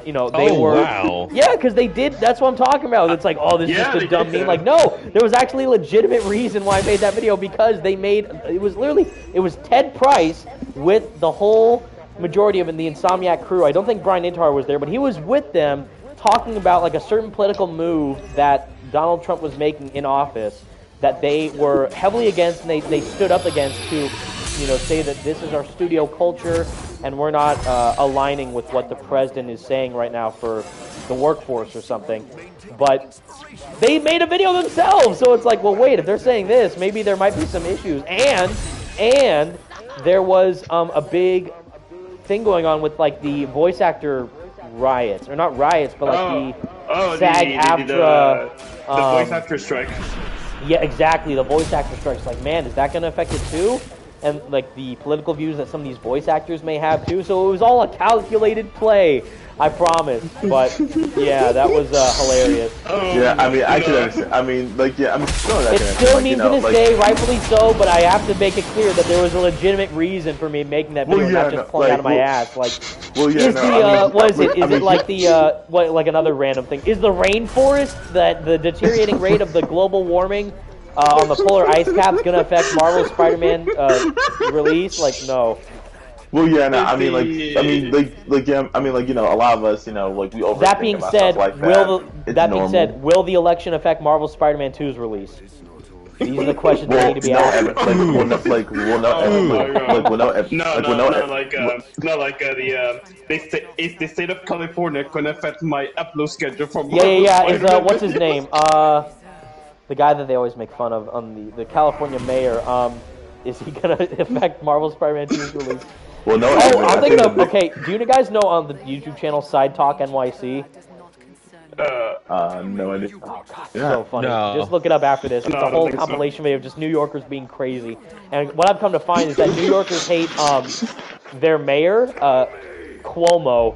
were... Wow. Yeah, because they did... That's what I'm talking about. It's this is just a dumb meme. No, there was actually a legitimate reason why I made that video, because they made... It was Ted Price with the whole majority of the Insomniac crew. I don't think Brian Intihar was there, but he was with them talking about a certain political move that Donald Trump was making in office that they were heavily against, and they stood up against to say that this is our studio culture, and we're not aligning with what the president is saying right now for the workforce or something. But they made a video themselves, so it's like, well, wait, if they're saying this, maybe there might be some issues. And there was a big thing going on with like the voice actor riots, or not riots, but like the SAG-AFTRA, the voice actor strike. Yeah, exactly. The voice actor strikes. Like, man, is that going to affect it too? And like the political views that some of these voice actors may have too. So it was all a calculated play, I promise. But yeah, that was hilarious. Yeah, I mean, I can understand. I mean, like, yeah, I'm still not. It still means to this day, rightfully so. But I have to make it clear that there was a legitimate reason for me making that video, not just pulling out of my ass. Like, is the what is it? Is it like the what? Like another random thing? Is the rainforest that the deteriorating rate of the global warming on the polar ice caps going to affect Marvel's Spider-Man release? Like, no. Well, yeah, no, I mean, yeah, I mean, like, you know, a lot of us, you know, like, we overthink that being about said, stuff like that. Will the election affect Marvel's Spider-Man 2's release? These are the questions that need to be asked. Is the state of California going to affect my upload schedule from Yeah. Is what's his name? The guy that they always make fun of on the California mayor. Is he gonna affect Marvel Spider-Man 2's release? Well, no. I'm thinking of. Okay, do you guys know on the YouTube channel Side Talk NYC? No idea. Oh god, so funny. No. Just look it up after this. It's a whole compilation video of just New Yorkers being crazy. And what I've come to find is that New Yorkers hate their mayor, Cuomo.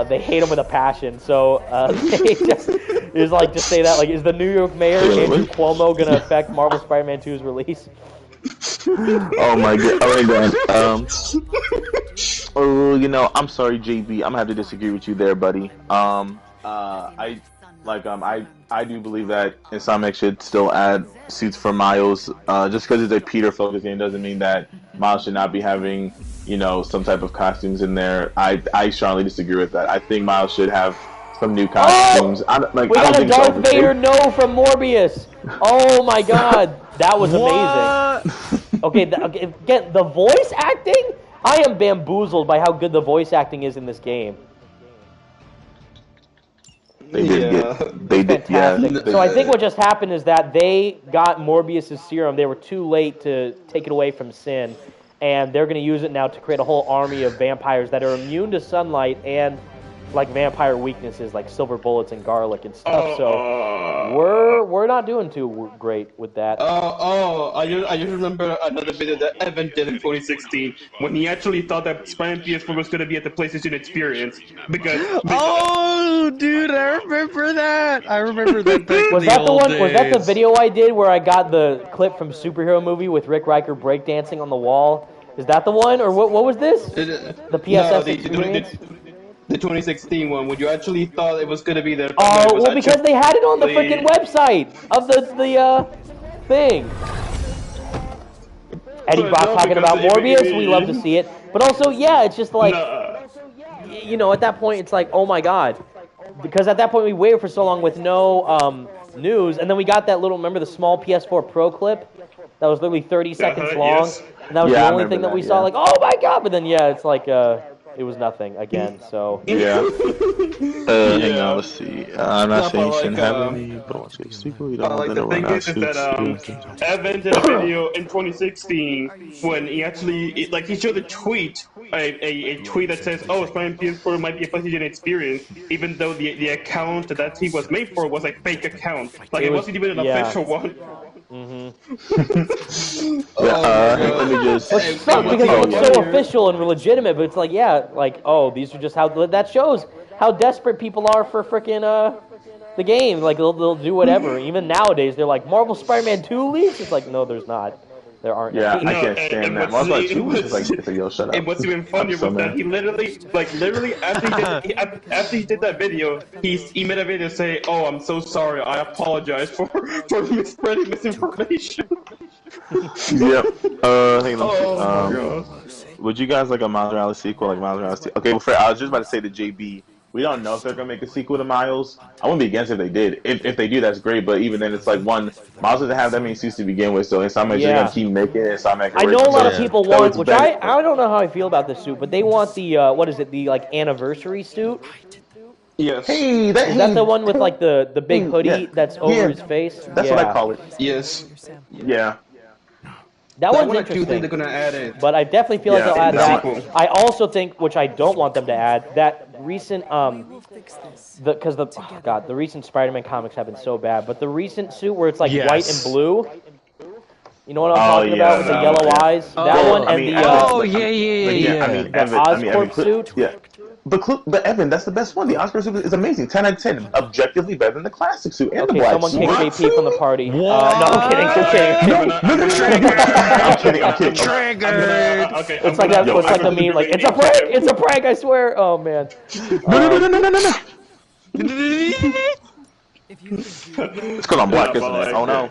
They hate him with a passion. So they just is like just say that like, is the New York mayor Andrew Cuomo gonna affect Marvel Spider-Man 2's release? Oh my god! Oh my god! You know, I'm sorry, JB. I'm gonna have to disagree with you there, buddy. I do believe that Insomniac should still add suits for Miles. Just because it's a Peter-focused game doesn't mean that Miles should not be having, you know, some type of costumes in there. I strongly disagree with that. I think Miles should have some new costumes. We got a Darth Vader no from Morbius. Oh my god, that was amazing. Okay, again, the voice acting. I am bamboozled by how good the voice acting is in this game. They did. So I think what just happened is that they got Morbius' serum. They were too late to take it away from Sin, and they're going to use it now to create a whole army of vampires that are immune to sunlight and like vampire weaknesses like silver bullets and garlic and stuff. So we're not doing too great with that. I just remember another video that Evan did in 2016 when he actually thought that Spider-Man PS4 was going to be at the PlayStation Experience because oh, dude, I remember that. I remember that. Was that the one? Days. Was that the video I did where I got the clip from Superhero Movie with Rick Riker breakdancing on the wall? Is that the one, or what was this? The PSS Experience? The 2016 one, when you actually thought it was going to be there. Oh, well, because they had it on the freaking website of the thing. Eddie Brock talking about Morbius, we love to see it. But also, yeah, it's just like, you know, at that point, it's like, oh my god. Because at that point, we waited for so long with no news, and then we got that little, remember the small PS4 Pro clip? That was literally 30 seconds long? Yes. And that was the only thing that we saw, like, oh my god, but then, yeah, it's like, it was nothing again, so... Yeah. Hang on, let's see. I'm not saying you shouldn't have any, but I want to say sequel. You don't want the thing is that Evan did a video in 2016 when he actually, he showed a tweet, a tweet that says, oh, Spider-Man PS4 might be a PlayStation Experience, even though the account that he was made for was a fake account. Like, it wasn't even an official one. Let me just... Because it looks so official and legitimate, but it's like, yeah, like, oh, these are just how... That shows how desperate people are for frickin' the game. Like, they'll do whatever. Even nowadays, they're like, Marvel Spider-Man 2 leaks? It's like, no, there's not. There aren't. Yeah, I can't stand that. Marvel 2 was just like, it's like, yo, shut up. And what's even funnier was that he literally after he did that video, he made a video saying, oh, I'm so sorry, I apologize for spreading misinformation. Yep. Hang on. Would you guys like a Miles Morales sequel? Like Miles Morales? Okay, well, I was just about to say to JB, we don't know if they're gonna make a sequel to Miles. I wouldn't be against if they did. If they do, that's great. But even then, it's like one, Miles doesn't have that many suits to begin with, so it's not like they're gonna keep making it. It's not making. I know a lot of Yeah. people want, which I don't know how I feel about this suit, but they want the what is it, the like anniversary suit? Yes. Hey, Is that the one with like the big hoodie that's over his face? That's what I call it. Yes. Yeah. That one's one I do interesting. think they're gonna add it. But I definitely feel like they'll add that. sequel. I also think, which I don't want them to add, that recent because the recent Spider-Man comics have been so bad. But the recent suit where it's like white and blue. You know what I'm talking about with the yellow eyes? That one and the I mean, Oscorp suit. Yeah. But Evan, that's the best one. The Oscorp suit is amazing. 10 out of 10. Objectively better than the classic suit and the black someone suit. kicked JP from the party. No, I'm kidding. I'm kidding. Triggered. Okay. It's like that. It's like the meme. Like it's a prank. It's a prank. I swear. Oh man. No. It's because I'm black, isn't it? Oh no.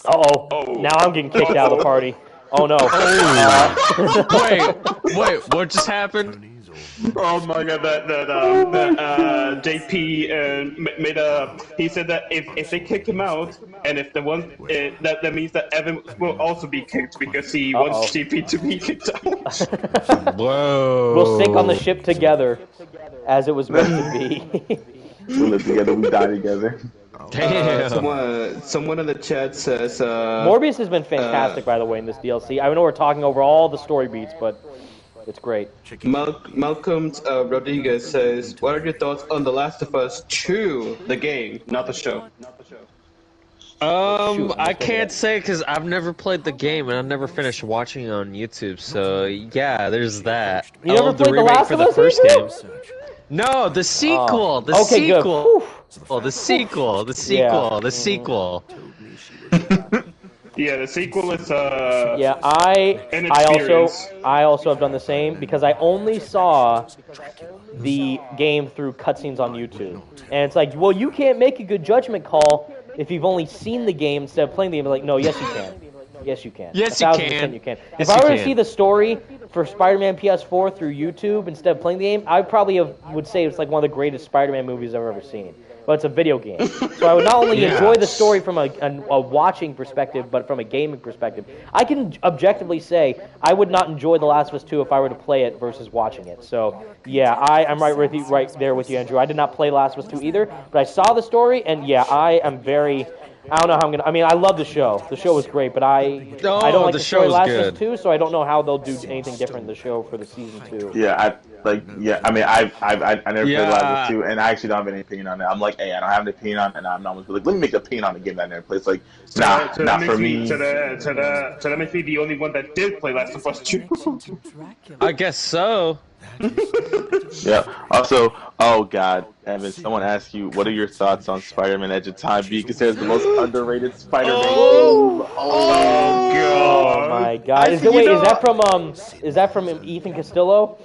Uh-oh. Now I'm getting kicked out of the party. Oh no. Wait, what just happened? Oh my god, JP made a. He said that if they kick him out, and if the one that means that Evan will also be kicked because he wants JP to be kicked out. Whoa. We'll sink on the ship together, as it was meant to be. We live together, we die together. Damn. Someone in the chat says Morbius has been fantastic, by the way, in this DLC. I know we're talking over all the story beats, but it's great. Malcolm Rodriguez says, "What are your thoughts on The Last of Us 2, the game, not the show?" I can't say because I've never played the game and I've never finished watching it on YouTube. So yeah, there's that. You never played The Last of Us game? No, the sequel. The okay, sequel. Good. Oh, the sequel. The sequel. The sequel. Yeah, the sequel is Yeah, I also have done the same because I only saw the game through cutscenes on YouTube, and it's like, well, you can't make a good judgment call if you've only seen the game instead of playing the game. Like, no, yes you can. Yes, you can. Yes, you 1000% you can. If Yes, I you were to can. see the story for Spider-Man PS4 through YouTube instead of playing the game, I probably would say it's like one of the greatest Spider-Man movies I've ever seen. But it's a video game. So I would not only enjoy the story from a watching perspective, but from a gaming perspective. I can objectively say I would not enjoy The Last of Us 2 if I were to play it versus watching it. So, yeah, I'm right there with you, Andrew. I did not play Last of Us 2 either, but I saw the story, and yeah, I am very... I don't know how I'm gonna. I mean, I love the show. The show was great, but I don't like the story Last of Us 2, so I don't know how they'll do anything different in the show for the season 2. Yeah, I never played Last of Us 2, and I actually don't have any opinion on it. I'm like, hey, I don't have an opinion on it, and I'm not like, let me make an opinion on the game that I never played. It's like, not for me. So that makes me the only one that did play Last of Us 2. I guess so. Yeah. Also, oh god, Evan, someone asked you, what are your thoughts on Spider-Man: Edge of Time being considered the most underrated Spider-Man game? Oh my god! Is that from Ethan Castillo?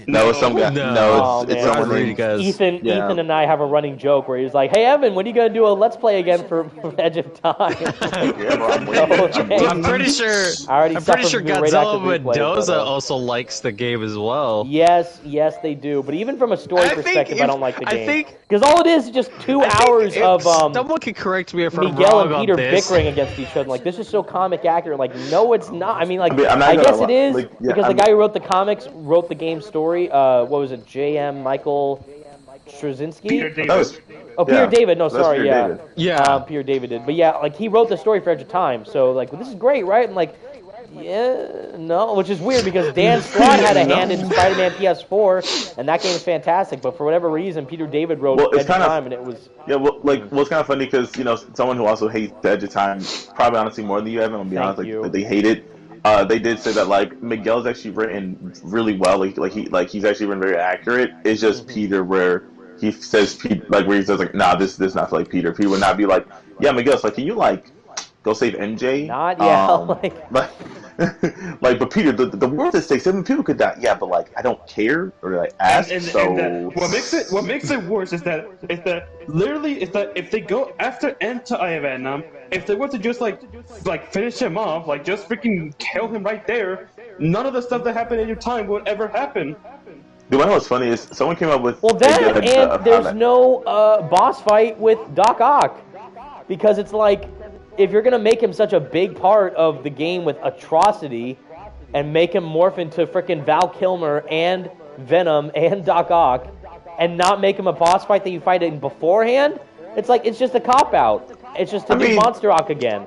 No, it's some guy. No, it's someone named Ethan. Ethan and I have a running joke where he's like, "Hey Evan, when are you gonna do a Let's Play again for Edge of Time?" I'm pretty sure. Godzilla Mendoza also likes the game as well. Yes, they do. But even from a story perspective, I don't like the game because all it is just 2 hours of someone can correct me if I'm Miguel wrong and Peter on this. bickering against each other. Like, this is so comic accurate. Like, no, it's not. I mean, like, I'm not I guess gonna it is like, yeah, because the guy who wrote the comics wrote the game story. What was it? J.M. Michael Straczynski? Peter David. Peter David. No, sorry, Peter David. Yeah. Peter David did. But yeah, like, he wrote the story for Edge of Time. So, like, well, this is great, right? And like, yeah, no, which is weird because Dan Slott had a hand in Spider-Man PS4, and that game is fantastic. But for whatever reason, Peter David wrote Edge of Time, and it was... Yeah, it's kind of funny because, you know, someone who also hates the Edge of Time, probably honestly more than you, Evan, I'll be honest, like, they hate it. They did say that, like, Miguel's actually written really well, he's actually written very accurate. It's just Peter where he says, nah, this not like Peter. Peter would not be like, yeah, Miguel's like, can you, like, go save MJ? Not, yeah, but Peter, the world's at stake. 7 people could die. Yeah, but like, I don't care or like ask. What makes it worse is that if they go after anti-Venom, if they were to just like finish him off, like just freaking kill him right there, none of the stuff that happened in your time would ever happen. Dude, I know what's funny is someone came up with. Well, that and there's no boss fight with Doc Ock, because it's like if you're gonna make him such a big part of the game with atrocity, and make him morph into frickin' Val Kilmer and Venom and Doc Ock, and not make him a boss fight that you fight in beforehand, it's like it's just a cop out. It's just to do Monster Rock again.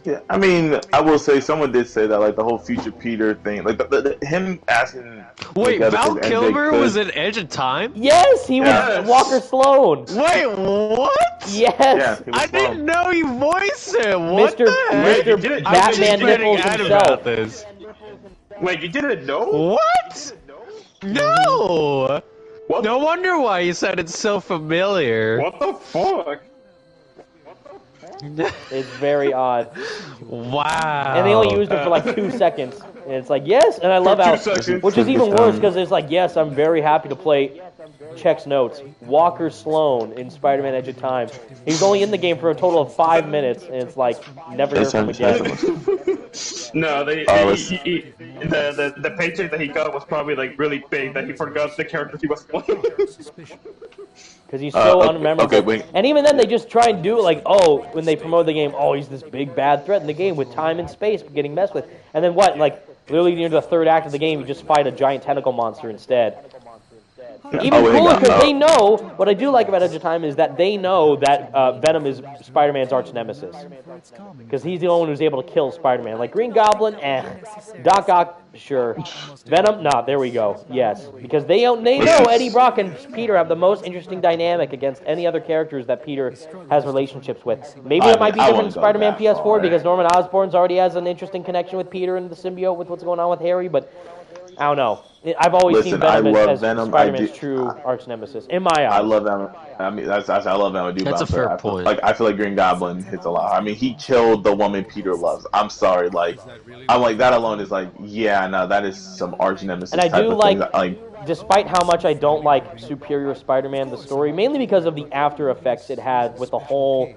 Yeah, I mean, I will say someone did say that, like the whole future Peter thing, like him asking. Wait, Val Kilmer was in Edge of Time? Yes, he was Walker Sloan. Wait, what? Yes, I didn't know he voiced him. What Mr. Batman Nichols himself. This. Wait, you didn't know? What? No. What? No wonder why you said it's so familiar. What the fuck? It's very odd. Wow. And they only used it for like 2 seconds. And it's like, yes, and I love how, which is even worse because it's like, yes, I'm very happy to play, checks notes, Walker Sloan in Spider-Man Edge of Time. He's only in the game for a total of 5 minutes, and it's like, never hear from him again. No, the paycheck that he got was probably like really big that he forgot the character he was playing. Because he's so unmemorable. And even then, they just try and do it like, oh, when they promote the game, oh, he's this big bad threat in the game with time and space getting messed with. And then what? Like, literally near the third act of the game, you just fight a giant tentacle monster instead. Even cooler because they know, what I do like about Edge of Time is that they know that Venom is Spider-Man's arch nemesis. Because he's the only one who's able to kill Spider-Man. Like Green Goblin, Doc Ock, sure. Venom, nah, there we go. Yes. Because they know Eddie Brock and Peter have the most interesting dynamic against any other characters that Peter has relationships with. Maybe it might be different in Spider-Man PS4 because Norman Osborn's already has an interesting connection with Peter and the symbiote with what's going on with Harry, but I don't know. I've always seen Venom as Spider-Man's true arch nemesis. In my eyes. I love Venom. I mean, I love Venom. That's a fair point. I feel like Green Goblin hits a lot. I mean, he killed the woman Peter loves. I'm sorry, I'm like that alone is like, yeah, no, that is some arch nemesis. And I type do of like, despite how much I don't like Superior Spider-Man, the story, mainly because of the after effects it had with the whole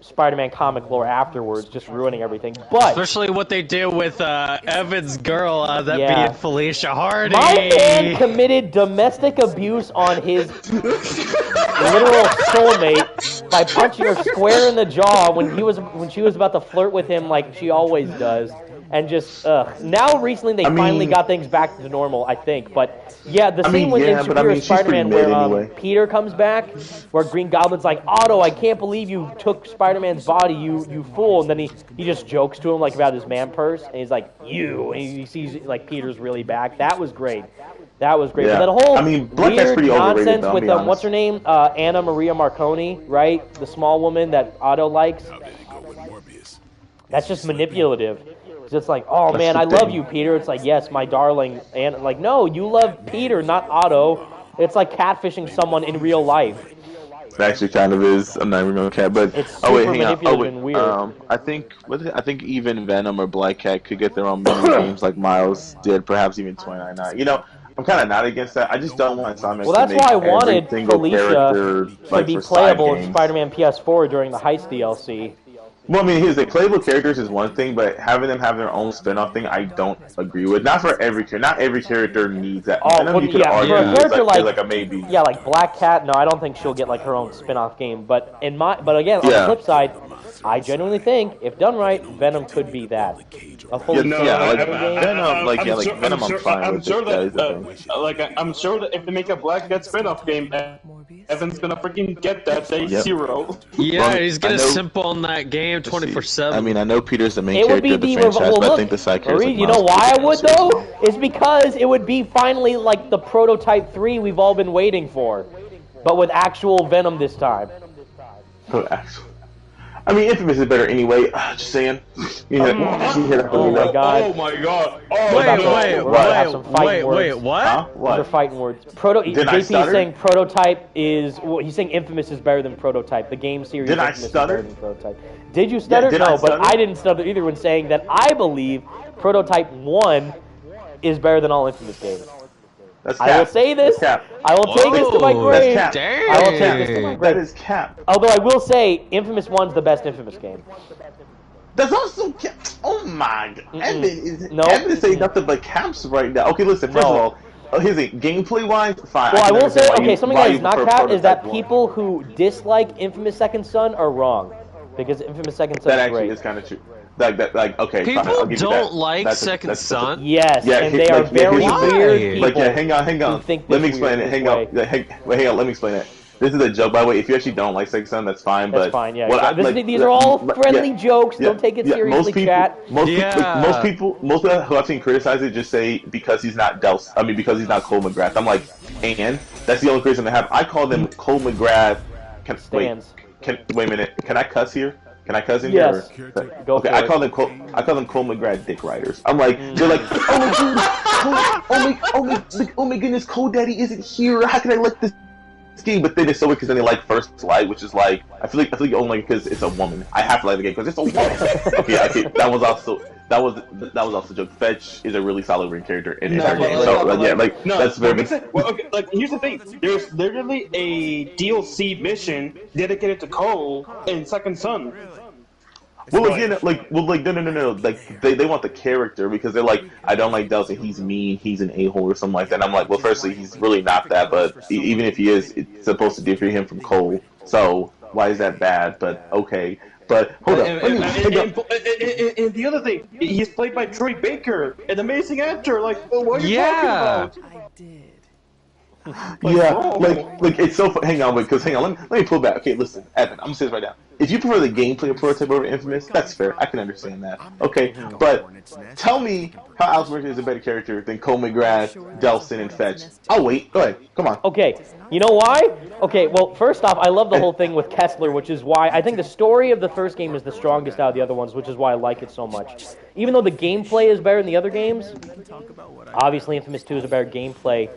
Spider-Man comic lore afterwards, just ruining everything. But especially what they do with Evan's girl, that being Felicia Hardy. My man committed domestic abuse on his literal soulmate by punching her square in the jaw when she was about to flirt with him like she always does. And just, now recently they finally got things back to normal, I think. But, yeah, the scene in Superior Spider-Man where Peter comes back, where Green Goblin's like, Otto, I can't believe you took Spider-Man's body, you fool. And then he just jokes to him, like, about his man purse. And he's like, you. And he sees, like, Peter's really back. That was great. That was great. Yeah. But that whole weird nonsense with, what's her name? Anna Maria Marconi, right? The small woman that Otto likes. That's just manipulative. It's just like, oh man, I love you, Peter. It's like, yes, my darling. And like, no, you love Peter, not Otto. It's like catfishing someone in real life. It actually kind of is. I'm not even going to cat, but it's super manipulative and weird. I think even Venom or Black Cat could get their own mini games like Miles did, perhaps even 29. You know, I'm kind of not against that. I just don't want Simon. Well, that's to make why I wanted Felicia to be playable in Spider-Man PS4 during the Heist DLC. Well, I mean, the playable characters is one thing, but having them have their own spin-off thing, I don't agree with. Not for every character. Not every character needs that. Oh, well, yeah, for a character like a maybe. Yeah, like Black Cat. No, I don't think she'll get like her own spin-off game. But again, on the flip side, I genuinely think if done right, Venom could be that. A fully Venom. I'm fine with. I'm sure that if they make a Black Cat spin-off game, Evan's gonna freaking get that day zero. Yeah, he's gonna simp on that game 24/7. I mean, I know Peter's the main character of the franchise, but I think the side characters. You know why I would though? It's because it would be finally like the prototype 3 we've all been waiting for, but with actual Venom this time. I mean, Infamous is better anyway. Just saying. Oh my god. Oh my god. Wait, what? Huh? What? Those are fighting words. JP is saying Prototype is... Well, he's saying Infamous is better than Prototype. The game series Did I Infamous stutter? is better than Prototype. Did you stutter? No, but I didn't stutter either when saying that I believe Prototype 1 is better than all Infamous games. I will say this. I will take this to my grave. That's cap. I will take this to my grave. That is cap. Although I will say, Infamous 1's the best Infamous game. That's also cap. Oh my god. Evan is saying nothing but caps right now. Okay, listen, first of all, here's the gameplay wise, fine. Well, I will say, okay, something that is not capped is that prototype people who dislike Infamous Second Son are wrong, because Infamous Second Son that is actually great. is kind of true. Like okay, People fine, I'll give you don't that. like That's Second Son. Yes, Yeah, and they are very here's the thing. weird people. Like, yeah, hang on. who think Let me this explain weird it. Hang this on. way. Yeah, hang on. Let me explain it. This is a joke, by the way. If you actually don't like Second Son, that's fine. That's but fine, yeah. what These are all friendly yeah, jokes. yeah, Don't take it yeah, seriously, chat. Most people who I've seen criticize it just say because he's not because he's not Cole McGrath. I'm like, and that's the only criticism I have. I call them Cole McGrath. Wait a minute. Can I cuss here? Can I cuss in here? Yes. Go Okay, for I it. call them Cole McGrath dick riders. I'm like, they're like, oh my goodness, Cole Daddy isn't here. How can I like this game? But then it's so weird because then they like First Light, which is like, I feel like you only like it because it's a woman. I have to like the game because it's a woman. okay, that was also a joke. Fetch is a really solid ring character in that game. That's very. Like here's the thing. There's literally a DLC mission dedicated to Cole in Second Son. Well, again, no. Like, they want the character because they're like, I don't like Delta. He's mean. He's an a-hole or something like that. And I'm like, well, firstly, he's really not that. But even if he is, it's supposed to differ him from Cole. So why is that bad? But okay. But hold up. And the other thing, he's played by Troy Baker, an amazing actor. Like, what are you talking about? I did. Like it's so. Hang on, let me pull back. Okay, listen, Evan, I'm gonna say this right now. If you prefer the gameplay of Prototype over Infamous, that's fair. I can understand that. Okay, but tell me how Alex Mercer is a better character than Cole McGrath, Delson, and Fetch. I'll wait. Go ahead. Come on. Okay, you know why? Okay, well, first off, I love the whole thing with Kessler, which is why I think the story of the first game is the strongest out of the other ones, which is why I like it so much. Even though the gameplay is better than the other games, obviously Infamous 2 is a better gameplay,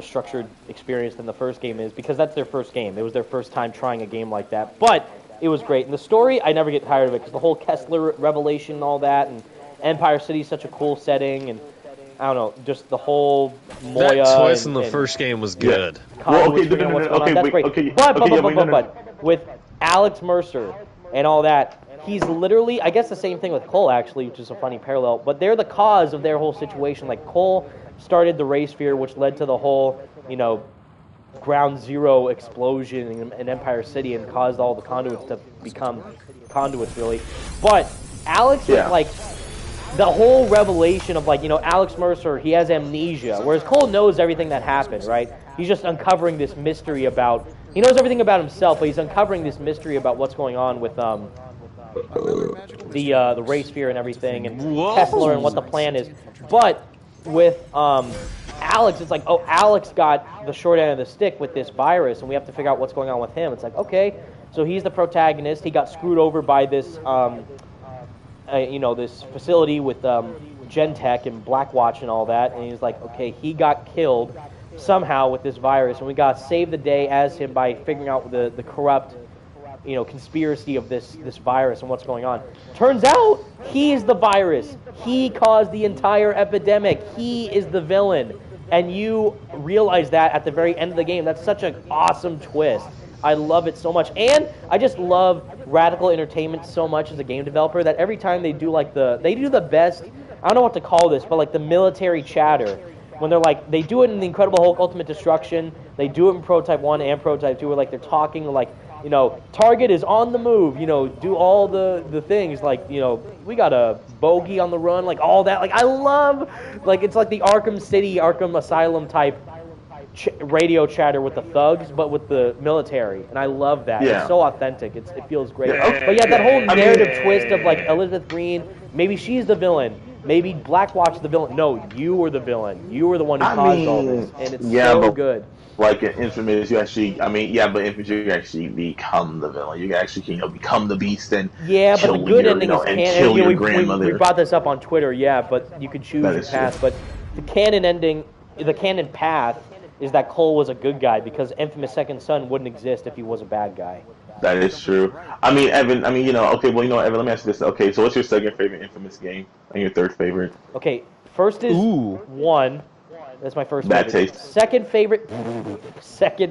structured experience than the first game is, because that's their first game. It was their first time trying a game like that, but it was great. And the story, I never get tired of it, because the whole Kessler revelation and all that, and Empire City is such a cool setting, and I don't know, just the whole Moya. That twist in the first game was good. Well, okay, that's great. But with Alex Mercer and all that, he's literally, I guess the same thing with Cole, actually, which is a funny parallel, but they're the cause of their whole situation. Like, Cole started the race fear, which led to the whole, ground zero explosion in Empire City and caused all the conduits to become conduits, really. But Alex is like the whole revelation of, Alex Mercer, he has amnesia, whereas Cole knows everything that happened, right? He's just uncovering this mystery about, he knows everything about himself, but he's uncovering this mystery about what's going on with the race fear and everything, and Kessler and what the plan is. But with Alex, it's like, oh, Alex got the short end of the stick with this virus, and we have to figure out what's going on with him. It's like, okay, so he's the protagonist. He got screwed over by this, this facility with Gentech and Blackwatch and all that, and he's like, okay, he got killed somehow with this virus, and we got to save the day as him by figuring out the corrupt, conspiracy of this virus and what's going on. Turns out he's the virus. He caused the entire epidemic. He is the villain. And you realize that at the very end of the game. That's such an awesome twist. I love it so much. And I just love Radical Entertainment so much as a game developer that every time they do they do the best, I don't know what to call this, but like the military chatter. When they're like, they do it in the Incredible Hulk Ultimate Destruction, they do it in Prototype 1 and Prototype 2, where like they're talking like, target is on the move, do all the things, like, we got a bogey on the run, like all that. Like, I love, like, it's like the Arkham City, Arkham Asylum type radio chatter with the thugs, but with the military, and I love that. It's so authentic. It feels great. But yeah, that whole narrative twist of like Elizabeth Green, maybe she's the villain, maybe Blackwatch is the villain. No, you were the villain. You were the one who caused all this, and it's so good. Like in Infamous, you actually, but Infamous, you actually become the villain. You actually, become the beast and but the good ending is kill your grandmother. We brought this up on Twitter, but you could choose your path. But the canon ending, the canon path, is that Cole was a good guy, because Infamous Second Son wouldn't exist if he was a bad guy. That is true. Evan, Evan, let me ask you this. Okay, so what's your second favorite Infamous game and your third favorite? Okay, first is 1. That's my first Bad favorite. taste. Second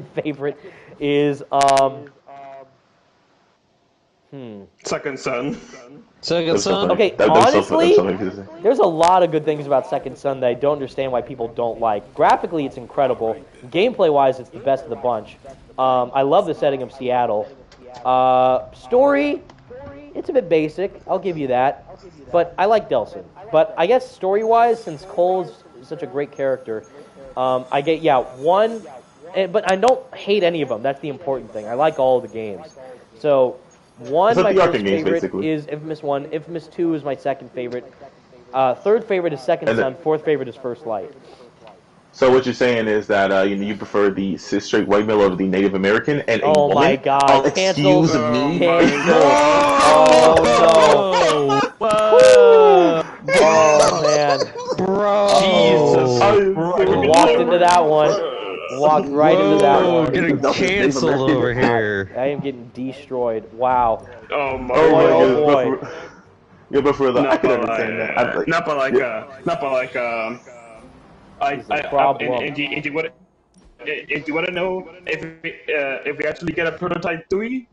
favorite is Second Son. Second Son? Okay, That was honestly, so funny. there's a lot of good things about Second Son that I don't understand why people don't like. Graphically, it's incredible. Gameplay-wise, it's the best of the bunch. I love the setting of Seattle. Story, it's a bit basic. I'll give you that. But I like Delsin. But I guess story-wise, since Cole's such a great character, I get, one... But I don't hate any of them. That's the important thing. I like all of the games. So, one, my first favorite is Infamous 1. Infamous 2 is my second favorite. Third favorite is Second Son. Fourth favorite is First Light. So what you're saying is that you prefer the cis straight white male over the Native American and a woman? Oh my God! Excuse me. Oh no! Whoa! Oh man! Bro! Jesus! Walked into that one. Walked right into that one. Getting canceled over here. I am getting destroyed. Wow. Oh my boy. Yeah, but for the not I could but understand like, that. not but like and do you want to know if we actually get a prototype 3?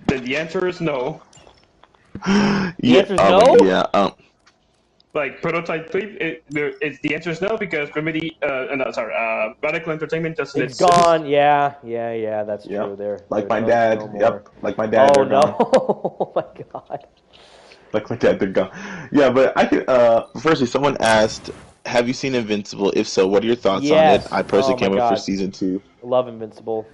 Then the answer is no. The answer is no? Yeah. Like prototype 3, the answer is no because Remedy, Radical Entertainment just it's gone. Yeah, that's true. Yep. There, like my dad. Yep. Like my dad. Oh no! Oh my God. Like my dad, they're gone. Yeah, but I could. Firstly, someone asked, "Have you seen Invincible? If so, what are your thoughts on it?" I personally can't wait for season 2. Love Invincible.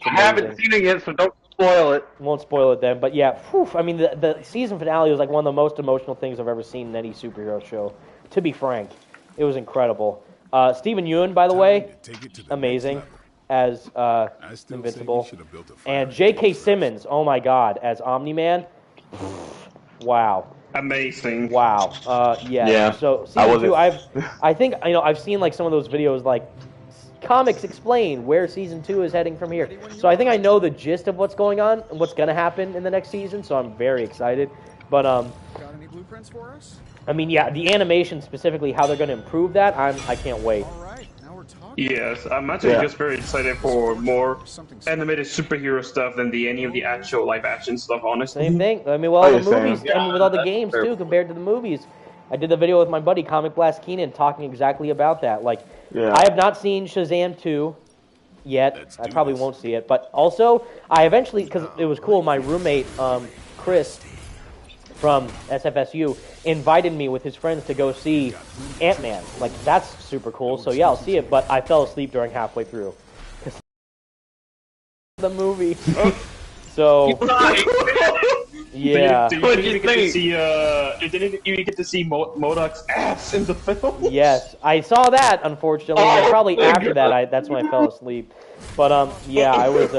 I haven't seen it yet, so don't spoil it. Won't spoil it then, but yeah, I mean, the season finale was like one of the most emotional things I've ever seen in any superhero show. To be frank, it was incredible. Stephen Yeun, by the way, amazing as Invincible, and J.K. Simmons, oh my God, as Omni-Man. Wow. Amazing. Wow. Yeah. So season 2, I think I've seen like some of those videos like comics explain where season 2 is heading from here. So I think I know the gist of what's going on and what's going to happen in the next season. So I'm very excited. But got any blueprints for us? I mean, yeah, the animation specifically, how they're going to improve that, I can't wait. All right, now we're talking. Yes, I'm actually just very excited for more animated superhero stuff than any of the actual live action stuff, honestly. Same thing. I mean, well, the movies, I mean, with all the games too, compared to the movies. I did the video with my buddy Comic Blast Keenan talking exactly about that. Like, I have not seen Shazam 2 yet. I probably won't see it. But also, I eventually, because it was cool, my roommate, Chris, from SFSU, invited me with his friends to go see Ant-Man. Like, that's super cool. So, yeah, I'll see it. But I fell asleep during halfway through. The movie. So... Yeah. You didn't even get to see MODOK's ass in the film? Yes, I saw that, unfortunately. And probably after that, that's when I fell asleep. But, yeah, I was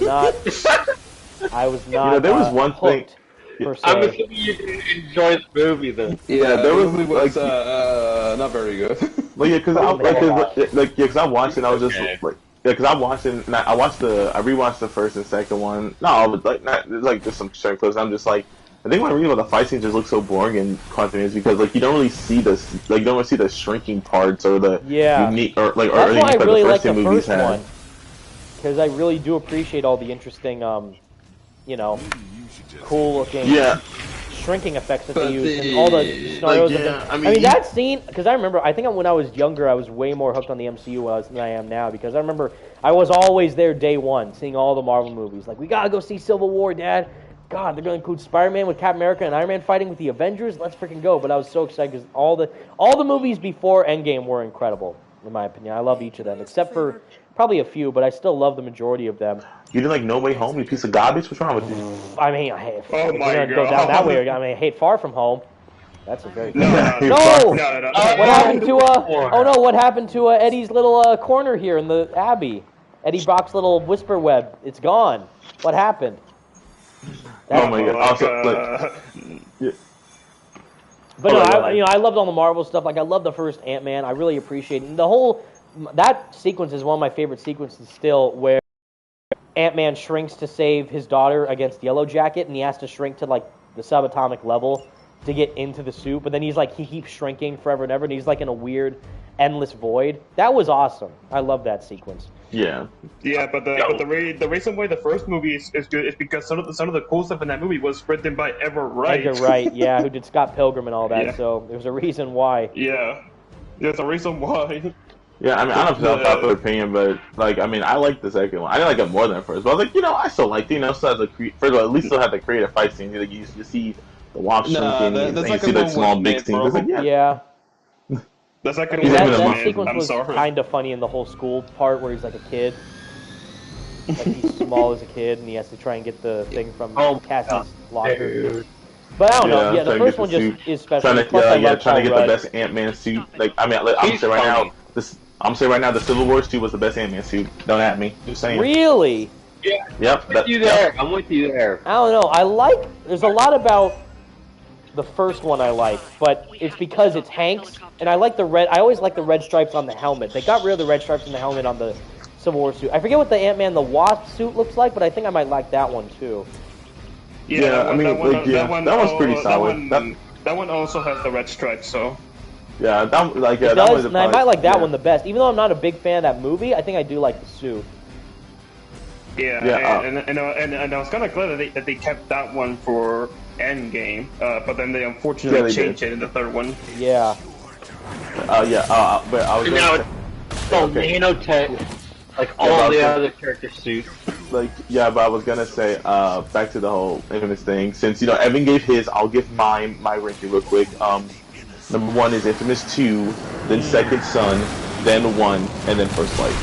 not... there was one thing... I'm assuming you didn't enjoy the movie, then. Yeah, there was not very good. Well, yeah, because I watched it, I was just like... Yeah, because I rewatched the first and second one. No, like just some certain clips. I'm just like, I think when I read about the fight scenes just look so boring in Quantum is because like you don't really see this, like you don't really see the shrinking parts or the unique or like that's or why I really like the first one because I really do appreciate all the interesting, cool looking shrinking effects that they use and all the scenarios. I mean that scene, because I remember, I think when I was younger, I was way more hooked on the MCU than I am now, because I remember I was always there day one, seeing all the Marvel movies. Like, we gotta go see Civil War, Dad. God, they're gonna include Spider-Man with Captain America and Iron Man fighting with the Avengers. Let's freaking go! But I was so excited because all the movies before Endgame were incredible, in my opinion. I love each of them, except for probably a few, but I still love the majority of them. You didn't like No Way Home, you piece of garbage? What's wrong with you? I mean, if we're gonna go down that way, I mean, I hate Far From Home. That's a very no. What happened to what happened to Eddie's little corner here in the Abbey? Eddie Brock's little whisper web. It's gone. What happened? Oh my God! Also, But no, I loved all the Marvel stuff. Like, I love the first Ant-Man. I really appreciate it. And that sequence is one of my favorite sequences still, where Ant-Man shrinks to save his daughter against Yellow Jacket, and he has to shrink to, like, the subatomic level to get into the suit. But then he keeps shrinking forever and ever, and he's, like, in a weird endless void. That was awesome. I love that sequence. Yeah. Yeah, but the reason why the first movie is good is because some of the cool stuff in that movie was written by Edgar Wright. Edgar Wright, yeah, who did Scott Pilgrim and all that. Yeah. So there's a reason why. Yeah, there's a reason why. Yeah, I mean, I don't know if it's a popular opinion, but, like, I mean, I like the second one. I didn't like it more than the first, but I was like, you know, I still liked it, you know, still has first of all, at least still had the creative fight scene. Like, you see the walk shrinking, and you see, like, small, big things. Like, yeah. The second that sequence was kind of funny in the whole school part where he's like a kid. Like, he's small as a kid, and he has to try and get the thing from Cassie's locker. But I don't know. Yeah, the first one just is special. Trying to get the best Ant-Man suit. Like, I mean, I'm saying right now, the Civil War suit was the best Ant-Man suit. Don't at me. Just saying. Really? Yeah. Yep. I'm with you there. I'm with you there. I don't know. There's a lot about the first one I like, but it's because it's Hank's, and I like the red. I always like the red stripes on the helmet. They got rid of the red stripes on the helmet on the Civil War suit. I forget what the Ant-Man the Wasp suit looks like, but I think I might like that one too. Yeah, that one's pretty solid. That one also has the red stripes, so. Yeah, that was. And I might like that one the best, even though I'm not a big fan of that movie. I think I do like the suit. Yeah, and I was kind of glad that they kept that one for Endgame, but then they unfortunately changed it in the third one. Yeah. But I was. Nanotech, like all the other character suits. Like, yeah, but I was gonna say, back to the whole Infamous thing. Since, you know, Evan gave his, I'll give my ranking real quick. Number 1 is Infamous 2, then Second Son, then 1, and then First Light,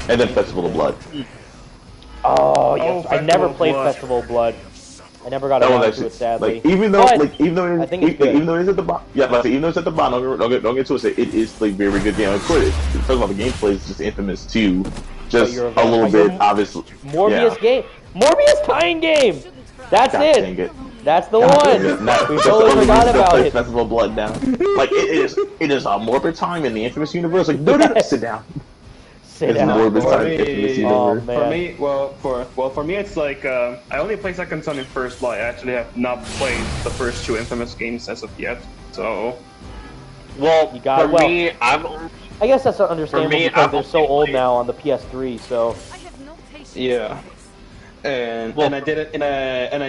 and then Festival of Blood. Oh yes, I never played Festival of Blood. I never got around to it, sadly. Like, even though I think it's good. even though it's at the bottom, even though it's at the bottom, don't get to it. It is like very good game. Of course, first of all, the gameplay is just Infamous 2. Just a little bit, obviously. Morbius game. Morbius pine game. That's God, it. Dang it. That's the one. We totally forgot about it. Festival of Blood down. Like, it is a Morbid time in the Infamous universe. Like, no, sit down. Sit down. Morbid time in the Infamous universe. For me, it's like I only play Second Son and First Light. I actually have not played the first 2 Infamous games as of yet. So, well, me, I guess that's understandable because they're so old now on the PS3. So, yeah. And I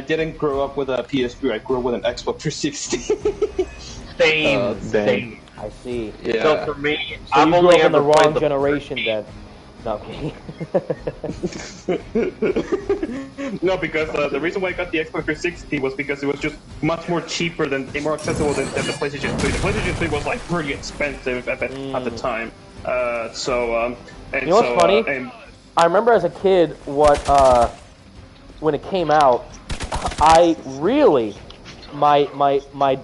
didn't grow up with a PS3. I grew up with an Xbox 360. Same. I see. Yeah. So for me, so you grew up in the wrong generation then. No, okay. No, because the reason why I got the Xbox 360 was because it was just much more cheaper and more accessible than the PlayStation 3. The PlayStation 3 was like pretty expensive at the time. You know what's funny? I remember as a kid when it came out, I really, my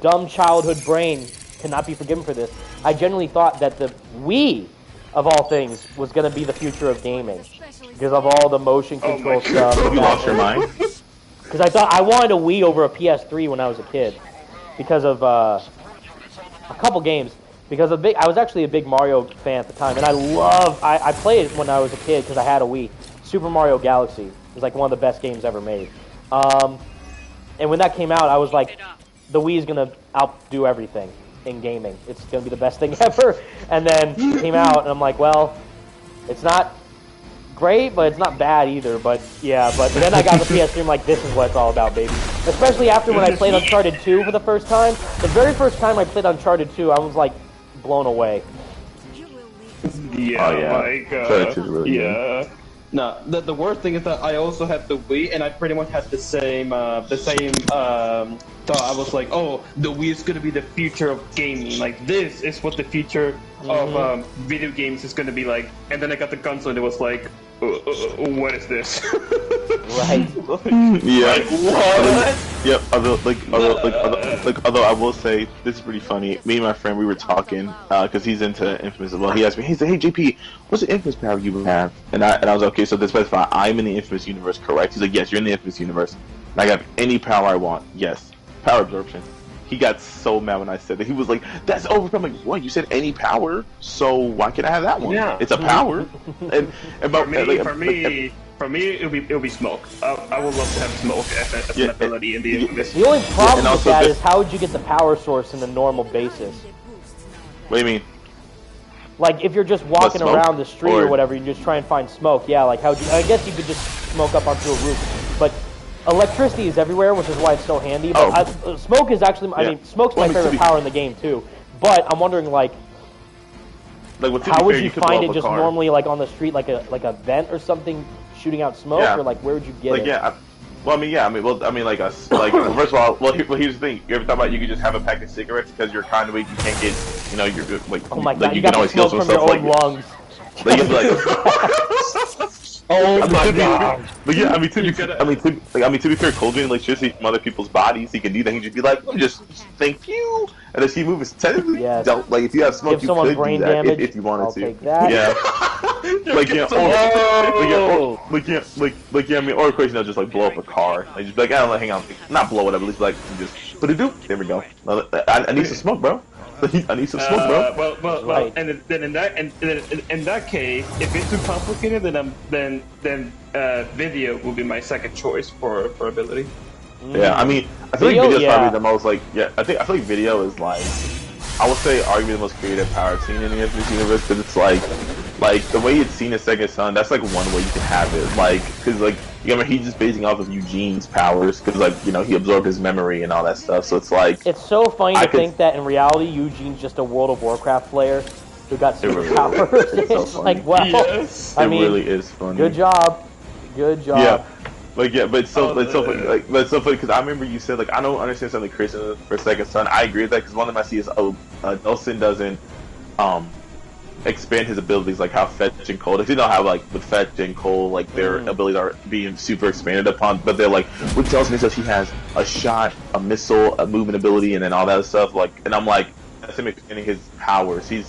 dumb childhood brain cannot be forgiven for this. I genuinely thought that the Wii, of all things, was going to be the future of gaming because of all the motion control stuff. You lost your mind? Because I thought I wanted a Wii over a PS3 when I was a kid because of a couple games. Because I was actually a big Mario fan at the time, and I played it when I was a kid because I had a Wii. Super Mario Galaxy was like one of the best games ever made. And when that came out, I was like, the Wii is gonna outdo everything in gaming. It's gonna be the best thing ever. And then it came out, and I'm like, well, it's not great, but it's not bad either. But yeah, but then I got the PS3. I'm like, this is what it's all about, baby. Especially after when I played Uncharted 2 for the first time. The very first time I played Uncharted 2, I was like blown away. Yeah. No, the worst thing is that I also had the Wii, and I pretty much had the same thought. I was like, oh, the Wii is gonna be the future of gaming. Like, this is what the future of video games is gonna be like. And then I got the console, and it was like, what is this? Right. Yeah. Like, what? Yep. Although I will say this is pretty funny. Me and my friend, we were talking because he's into Infamous as well. He asked me, he said, "Hey JP, what's the Infamous power you have?" And I was like, okay, so to specify, I'm in the Infamous universe, correct? He's like, yes, you're in the Infamous universe. And I got any power I want. Yes. Power absorption. He got so mad when I said that. He was like, "That's over." I'm like, "What? You said any power? So why can't I have that one? Yeah. It's a power." and for me, it'll be smoke. I would love to have smoke as an ability in the Infamous. The only problem with that is how would you get the power source in a normal basis? What do you mean? Like, if you're just walking smoke? around the street or Or- whatever, you just try and find smoke. Yeah, like, I guess you could just smoke up onto a roof. But electricity is everywhere, which is why it's so handy. But smoke is actually, I mean, smoke's my favorite power in the game, too. But I'm wondering, like how would you find it just normally, like, on the street, like a vent or something shooting out smoke? Or, like, where would you get it? Yeah, like first of all, here's the thing. You ever thought about you could just have a pack of cigarettes because you're kind of weak, you can't get, you know, you're like, oh my God, you can always kill from yourself, your own lungs. Like, you'd be like, oh my God. But yeah, to be fair, Cole doing electricity from other people's bodies, he can do that. He'd just be like, just thank you, and if he moves technically, like if you have smoke, you could do that if you wanted to. Take that. Yeah. I mean, or of course, you know, just like blow up a car. Like, just be like, I don't know, hang on, not blow it up, at least like just put it do. There we go. I need some smoke, bro. I need some smoke, bro. Well, and then in that case, if it's too complicated, then video will be my second choice for ability. Yeah, I mean, I feel like video is probably the most like I feel like video is like, I would say arguably the most creative power I've seen in the Infinite universe, because it's like the way it's seen in Second Son, that's like one way you can have it, like, because like, you know, he's just basing off of Eugene's powers, because like, you know, he absorbed his memory and all that stuff, so it's like, it's so funny to think that in reality Eugene's just a World of Warcraft player who got superpowers. It's so like, wow, I mean, it really is funny. Good job. Yeah. Like, yeah, but it's so funny. Like, but it's so funny because I remember you said, like, I don't understand some of the criticism for Second Son. I agree with that, because one of them I see is, Nelson doesn't expand his abilities, like how Fetch and Cole. Like, you know how, like, with Fetch and Cole, like, their abilities are being super expanded upon, but they're like, what Nelson is, he has a shot, a missile, a movement ability, and then all that stuff. Like, and I'm like, that's him expanding his powers. His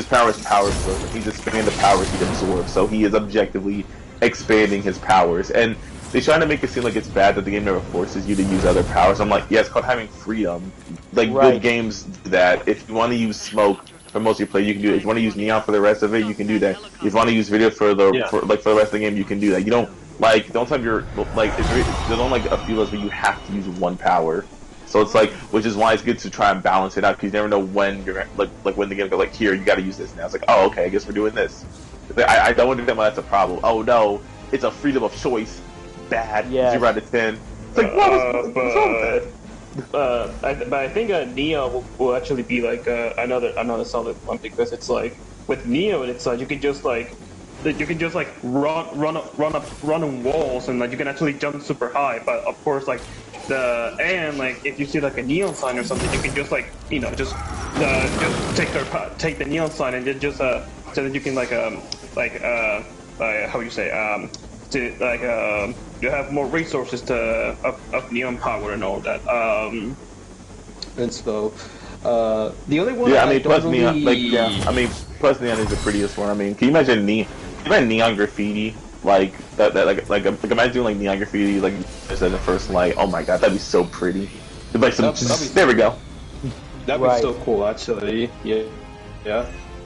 power is power source. He's expanding the powers he absorbs, so he is objectively expanding his powers, and they try to make it seem like it's bad that the game never forces you to use other powers. I'm like, yeah, it's called having freedom. Like, good games do that. If you want to use smoke for most of your play, you can do it. If you want to use neon for the rest of it, you can do that. If you want to use video for the for the rest of the game, you can do that. You don't have your there's only like a few levels where you have to use one power. So it's like, which is why it's good to try and balance it out, because you never know when you're like when the game goes like, here, you got to use this now. It's like, oh, okay, I guess we're doing this. I don't understand why that's a problem. Oh no, it's a freedom of choice. Bad. 0 out of 10. It's like, what's wrong with that? But I think Neo will actually be like another solid one, because it's like with Neo, it's like you can just like run on walls, and like you can actually jump super high. But of course, like like if you see like a neon sign or something, you can just like, you know, just take the neon sign and just so that you can how you say you have more resources of neon power and all that. And so the only one. Yeah, I mean, plus neon. Plus neon is the prettiest one. I mean, can you imagine neon graffiti? Like imagine doing like neon graffiti like just at the first light. Oh my god, that'd be so pretty. Like there we go. That'd be so cool, actually. Yeah.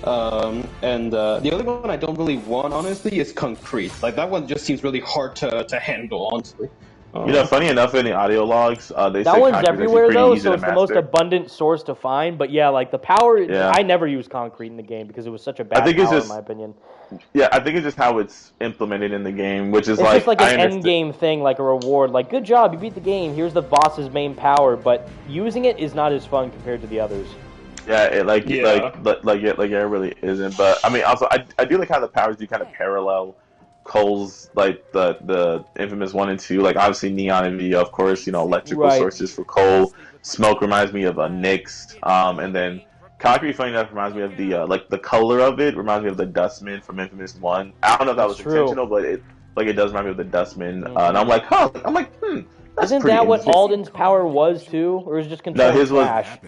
And the other one I don't really want, honestly, is concrete. Like, that one just seems really hard to handle, honestly. You know, funny enough, in the audio logs, they that say one's everywhere though, so it's the most master. Abundant source to find. But yeah, like the power, I never used concrete in the game because it was such a bad power, in my opinion. Yeah, I think it's just how it's implemented in the game, which is it's just like an end game thing, like a reward. Like, good job, you beat the game. Here's the boss's main power, but using it is not as fun compared to the others. Yeah, it really isn't. But I mean, also I do like how the powers do kind of parallel Cole's, like the infamous 1 and 2. Like, obviously Neon and Video, of course, you know, electrical sources for Cole. Smoke reminds me of Nyx, and then concrete, funny enough, reminds me of the like the color of it reminds me of the Dustman from Infamous 1. I don't know if that was intentional, but it does remind me of the Dustman. And I'm like, Isn't that what Alden's power was too, or is it just controlling Flash?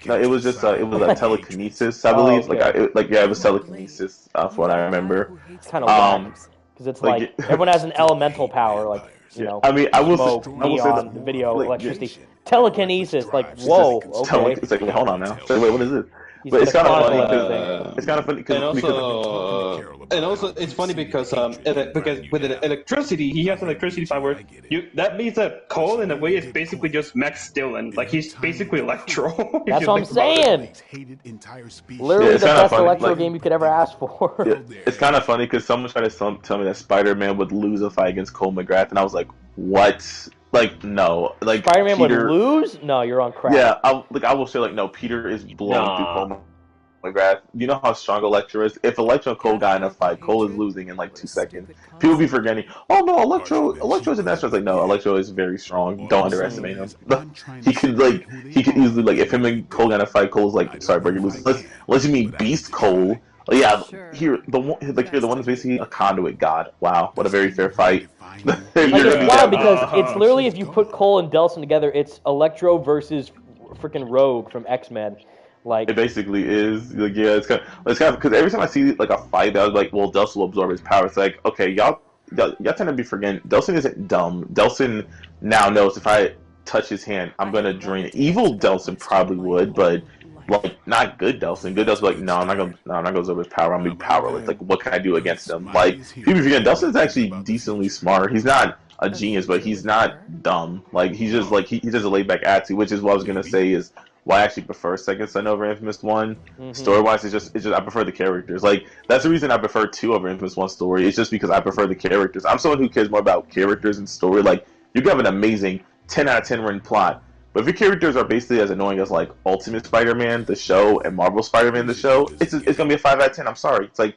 No, it was just it was a telekinesis, I believe. Okay. It was telekinesis, from what I remember. It's kind of because it's like everyone has an elemental power, like, you know. I mean, I will neon, say that, video, electricity, telekinesis. Like, whoa, okay. It's like, hold on now. Wait, what is it? But it's kind of funny and also it's funny because with the electricity, he has electricity power. That means that Cole in a way is basically just Max Dillon. Like he's basically Electro. That's what I'm saying. Literally the best Electro game you could ever ask for. It's kind of funny because someone tried to tell me that Spider-Man would lose a fight against Cole McGrath, and I was like, what? Like, no. Like, Spider-Man would lose? No, you're on crap. Yeah, I will say, like, no, Peter is blowing through Cole McGrath. You know how strong Electro is? If Electro and Cole got in a fight, Cole is losing in, like, 2 seconds. People be forgetting, oh, no, Electro is an extra. It's like, no, Electro is very strong. Don't underestimate him. He could easily, like, if him and Cole got in a fight, Cole's like, sorry, bro, you're losing. Unless you mean Beast Cole. Yeah, here, the one is basically a conduit god. Wow, what a very fair fight. It's wild because it's literally, if you put Cole and Delsin together, it's Electro versus freaking Rogue from X-Men. Like, it basically is. Like, yeah, it's kind of because every time I see like a fight, I was like, well, Delsin will absorb his power. It's like, okay, y'all tend to be forgetting. Delsin isn't dumb. Delsin now knows if I touch his hand, I'm gonna drain it. Evil Delsin probably would, but like not good Delsin. Good Delsin like, no, I'm not gonna absorb his power. I'm gonna be powerless. Like, what can I do against him? Like, people forget Delsin's actually decently smart. He's not a genius, but he's not dumb. Like, he's just like he's just a laid back attitude, which is what I was gonna say is why I actually prefer Second Son over Infamous 1. Story wise, it's just I prefer the characters. Like, that's the reason I prefer 2 over Infamous 1 story. It's just because I prefer the characters. I'm someone who cares more about characters and story. Like, you can have an amazing 10 out of 10 written plot, but if your characters are basically as annoying as like Ultimate Spider-Man the show and Marvel Spider-Man the show, it's gonna be a 5 out of 10. I'm sorry. It's like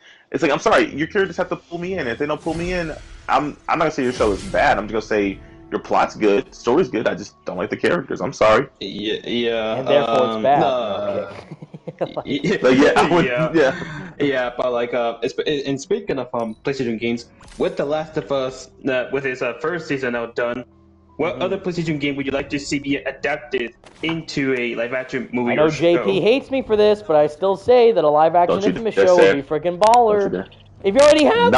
I'm sorry. Your characters have to pull me in. If they don't pull me in, I'm not gonna say your show is bad. I'm just gonna say your plot's good, story's good. I just don't like the characters. I'm sorry. Yeah. And therefore it's bad. But like, and speaking of PlayStation games, with The Last of Us, with its first season now done, what other PlayStation game would you like to see be adapted into a live-action movie? I know JP hates me for this, but I still say that a live-action Infamous show would be freaking baller. If you already have,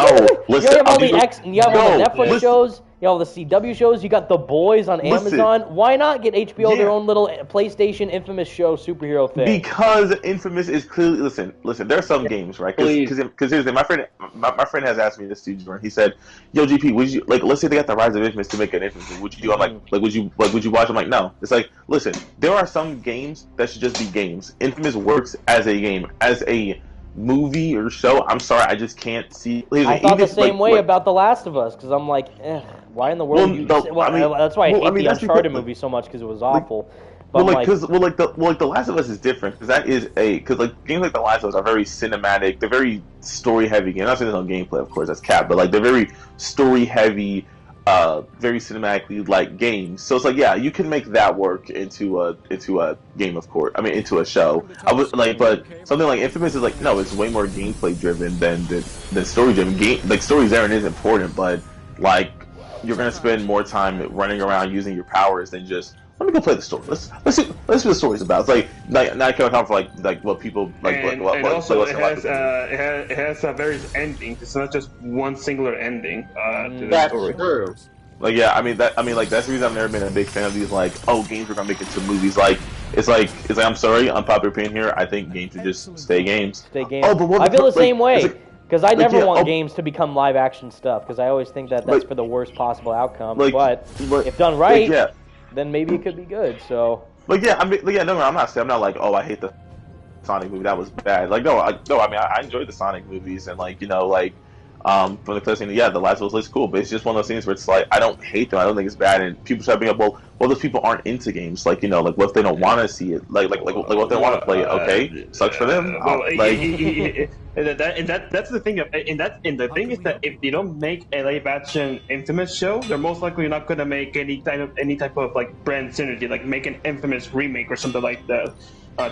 you have all the Netflix shows. You know, the CW shows, you got The Boys on Amazon. Why not get HBO their own little PlayStation Infamous show superhero thing? Because Infamous is clearly... Listen, there are some games, right? Because here's the thing. My friend has asked me this, He said, yo, GP, would you... Like, let's say they got the Rise of Infamous to make an Infamous. Would you do... I'm like, would you watch? I'm like, no. It's like, listen, there are some games that should just be games. Infamous works as a game. As a movie or show, I'm sorry, I just can't see... I thought the same way about The Last of Us, because I'm like, why in the world? That's why I hate the Uncharted movie so much, because it was awful. The Last of Us is different because that is like games like The Last of Us are very cinematic. They're very story heavy. I'm not saying there's no gameplay, of course, that's cap, but like they're very story heavy, very cinematically like games. So it's like, yeah, you can make that work into a game, of course. I mean, into a show. I was like, but something like Infamous is like, no, it's way more gameplay driven than story driven. Like, stories there and is important, but like, you're gonna spend more time running around using your powers than just, let me go play the story. Let's see what the story's about. It's like not coming out for like what people like. And also it has various endings. It's not just one singular ending to the story. True. Like, yeah, I mean that's the reason I've never been a big fan of these like, oh, games are gonna make it to movies. Like it's like I'm sorry, unpopular opinion here. I think games should just stay games. Stay games. Oh, but I feel the same way. Because I never want games to become live-action stuff, because I always think that's for the worst possible outcome. But if done right, then maybe it could be good. So. I'm not like, oh, I hate the Sonic movie. That was bad. Like, no. I mean, I enjoyed the Sonic movies, and like, from the PlayStation, The Last of Us looks cool, but it's just one of those things where it's like, I don't hate them. I don't think it's bad, and people try to bring up, well, those people aren't into games. Like, like, what if they don't want to see it? Like, what if they want to play it? Okay, sucks for them. That's the thing. And the thing is that if they don't make a live action Infamous show, they're most likely not going to make any type of like brand synergy, like make an Infamous remake or something like that.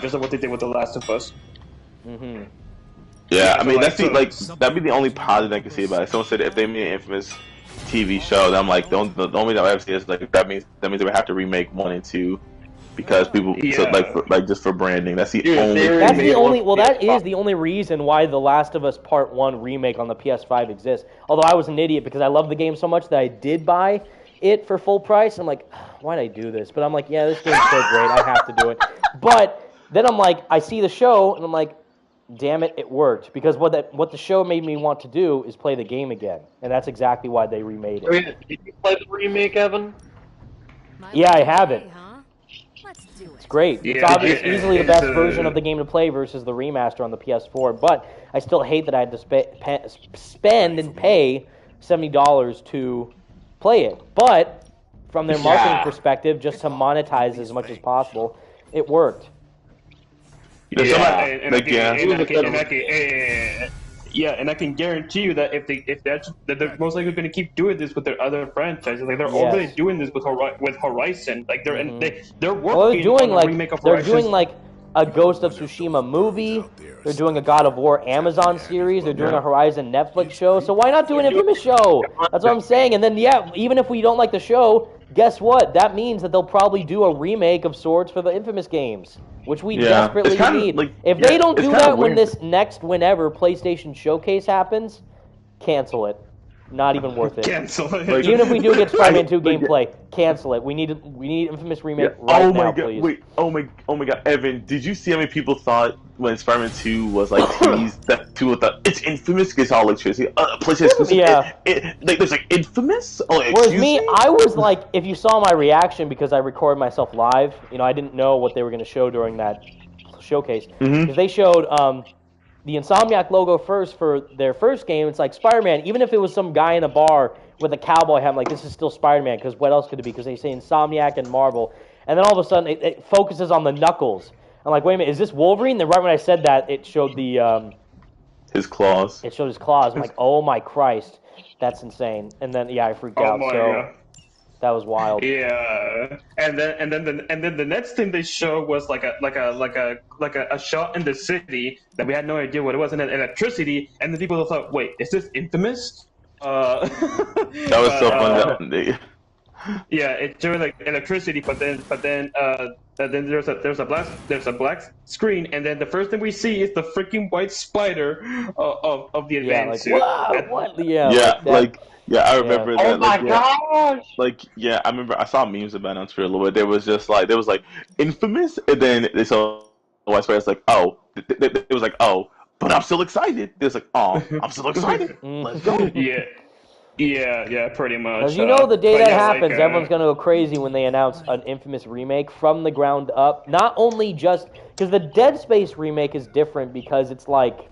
Just like what they did with The Last of Us. Mm-hmm. Yeah, I mean, that'd be the only positive I can see about it. Someone said if they made an Infamous TV show, then I'm like, the only thing I ever see is like that means they would have to remake 1 and 2 because people just for branding. That's the only. That is the only reason why The Last of Us Part 1 remake on the PS5 exists. Although I was an idiot because I love the game so much that I did buy it for full price. I'm like, why'd I do this? But I'm like, yeah, this game's so great, I have to do it. But then I'm like, I see the show, and I'm like, damn it, it worked. Because what the show made me want to do is play the game again. And that's exactly why they remade it. Did you play the remake, Evan? Yeah, I have it. It's great. Yeah, it's obviously easily the best it's, version of the game to play versus the remaster on the PS4. But I still hate that I had to spend and pay $70 to play it. But from their marketing perspective, just to monetize as much as possible, it worked. And I can guarantee you that that they're most likely going to keep doing this with their other franchises. Like they're already doing this with Horizon. Like they're working on a remake of Horizon. They're doing like a Ghost of Tsushima movie. They're doing a God of War Amazon series. They're doing a Horizon Netflix show. So why not do an Infamous show? That's what I'm saying. And then even if we don't like the show, guess what? That means that they'll probably do a remake of sorts for the Infamous games, which we desperately need. If they don't do that when this next whenever PlayStation Showcase happens, cancel it. Not even worth it. Cancel it. Even if we do get Spider-Man 2 gameplay, cancel it. We need Infamous remake right now, please. Wait, oh my god, Evan, did you see how many people thought when Spider-Man 2 was like teased that people thought it's Infamous gets all electricity? PlayStation, there's like Infamous. Whereas me, I was like, if you saw my reaction because I recorded myself live, I didn't know what they were going to show during that showcase because they showed the Insomniac logo first for their first game. It's like Spider-Man, even if it was some guy in a bar with a cowboy hat, I'm like, this is still Spider-Man, because what else could it be? Because they say Insomniac and Marvel. And then all of a sudden, it focuses on the knuckles. I'm like, wait a minute, is this Wolverine? Then right when I said that, it showed his claws. It showed his claws. I'm like, oh my Christ, that's insane. And then, I freaked out. God. That was wild. Yeah, and then the next thing they showed was like a shot in the city that we had no idea what it was, and electricity, and then people thought, wait, is this Infamous? That was so fun. Yeah, it showed like electricity, but then there's a black screen, and then the first thing we see is the freaking white spider of the advanced suit. I remember that. Oh my gosh! I remember I saw memes about it on Twitter a little bit. There was like Infamous, and then they saw White Spider. It's like, oh, it was like, oh, but I'm still excited. It was like, oh, I'm still excited. Let's go. Yeah, pretty much. Because the day that happens, everyone's going to go crazy when they announce an Infamous remake from the ground up. Not only just... Because the Dead Space remake is different because it's like...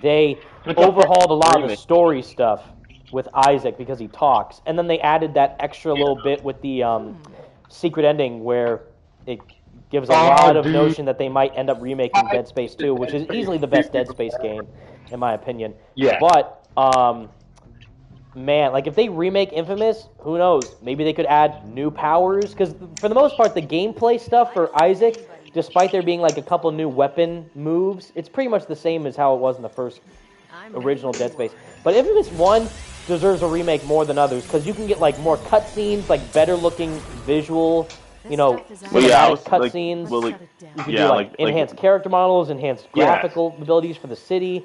They overhauled a lot of the story stuff with Isaac because he talks. And then they added that extra little bit with the secret ending where it gives a lot of notion that they might end up remaking Dead Space 2, which is easily the best Dead Space game, in my opinion. Yeah. But... man, like if they remake Infamous, who knows? Maybe they could add new powers, because for the most part, the gameplay stuff for Isaac, despite there being like a couple new weapon moves, it's pretty much the same as how it was in the first original Dead Space. But Infamous 1 deserves a remake more than others, because you can get like more cutscenes, like better looking visual, cutscenes. You can do enhanced character models, enhanced graphical abilities for the city.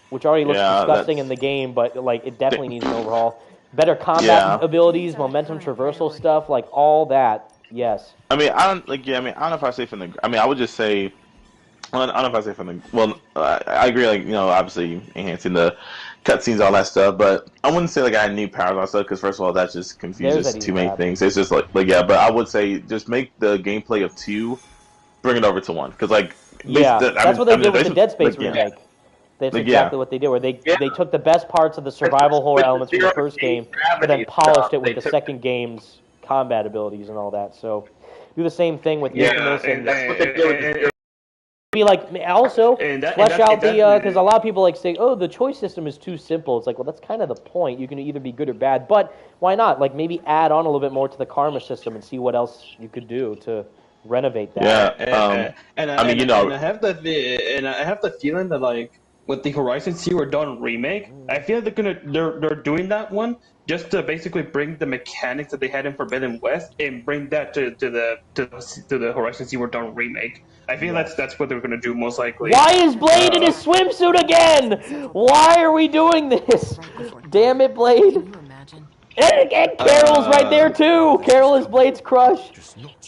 Which already looks disgusting in the game, but like it definitely needs an overhaul. Better combat abilities, momentum traversal stuff, like all that. Yes. I don't know if I say from the. I would just say. Well, I don't know if I say from the. Well, I agree. Obviously enhancing the cutscenes, all that stuff, but I wouldn't say like I had new powers and stuff because first of all, that just confuses too many things. It's just but I would say just make the gameplay of 2, bring it over to 1, because that's what they did with the Dead Space remake. That's exactly what they did, where they took the best parts of the survival horror elements from the first game, but then polished it with the second game's combat abilities and all that. So, do the same thing with Infamous, and that's what they do. Be like also flesh out because a lot of people like say, oh, the choice system is too simple. It's like, well, that's kind of the point. You can either be good or bad, but why not? Like maybe add on a little bit more to the karma system and see what else you could do to renovate that. Yeah, I have the feeling that like. With the Horizon Zero Dawn remake, I feel they're doing that one just to basically bring the mechanics that they had in Forbidden West and bring that to the Horizon Zero Dawn remake. I feel that's what they're gonna do most likely. Why is Blade in his swimsuit again? Why are we doing this? Damn it, Blade! And Carol's right there too. Carol is Blade's crush.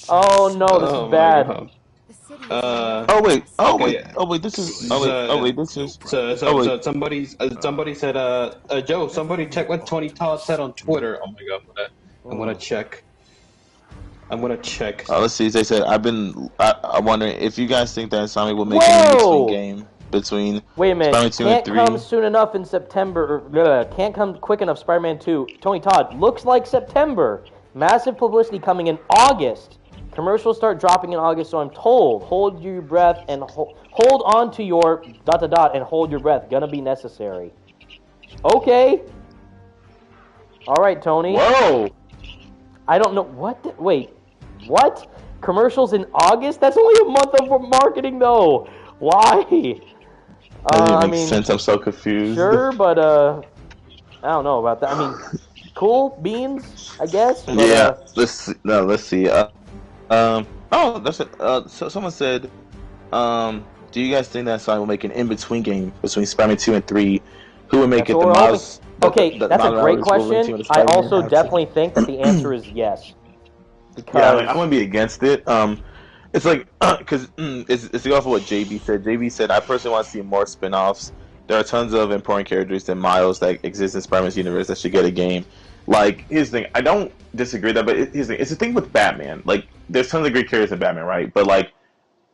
Oh no, this is bad. Oh wait. This is. So somebody said, Joe, somebody check what Tony Todd said on Twitter. Oh my god, I'm gonna check. Let's see. They said I'm wondering if you guys think that Sony will make an in-between game between Wait a minute. Spider-Man 2 can't and 3. come soon enough in September. Can't come quick enough. Spider-Man 2. Tony Todd looks like September. Massive publicity coming in August. Commercials start dropping in August, so I'm told. Hold your breath and hold on to your ... and hold your breath. Gonna be necessary. Okay. All right, Tony. Whoa. I don't know what. Wait. What? Commercials in August? That's only a month of marketing, though. Why? That makes sense. I'm so confused. Sure, but I don't know about that. I mean, cool beans, I guess. But, yeah. Let's see. Oh, that's it. So someone said, do you guys think that Sony will make an in-between game between Spider-Man 2 and 3? Who would make it the Miles? Okay, that's a great question. I also definitely think that the answer is yes. Because... Yeah, I wouldn't be against it. It's like, because it's off of what JB said. JB said, I personally want to see more spin-offs. There are tons of important characters than Miles that exist in Spider-Man's universe that should get a game. Like, here's the thing. I don't disagree with that, but here's the thing. It's the thing with Batman. Like, there's tons of great characters in Batman, right? But, like,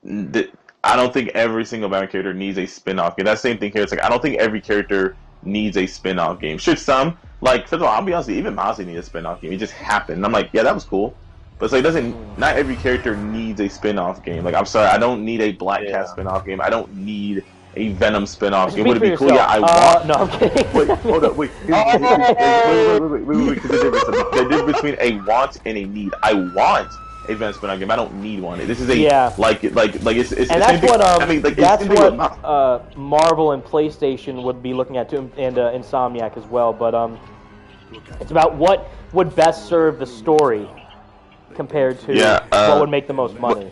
I don't think every single Batman character needs a spin-off game. That same thing here. It's like, I don't think every character needs a spin-off game. Should some? Like, first of all, I'll be honest with you, even Miles didn't need a spin-off game. It just happened. And I'm like, yeah, that was cool. But it's like, not every character needs a spin-off game. Like, I'm sorry, I don't need a Black Cat spin-off game. I don't need a Venom spin-off game. Would it be cool? Yeah, I want. No, I'm kidding. Wait, hold up, wait. Wait. The difference between a want and a need. I want a Venom spin-off game. I don't need one. This is a like it's. And that's what that's what Marvel and PlayStation would be looking at too, and Insomniac as well. But it's about what would best serve the story compared to what would make the most money.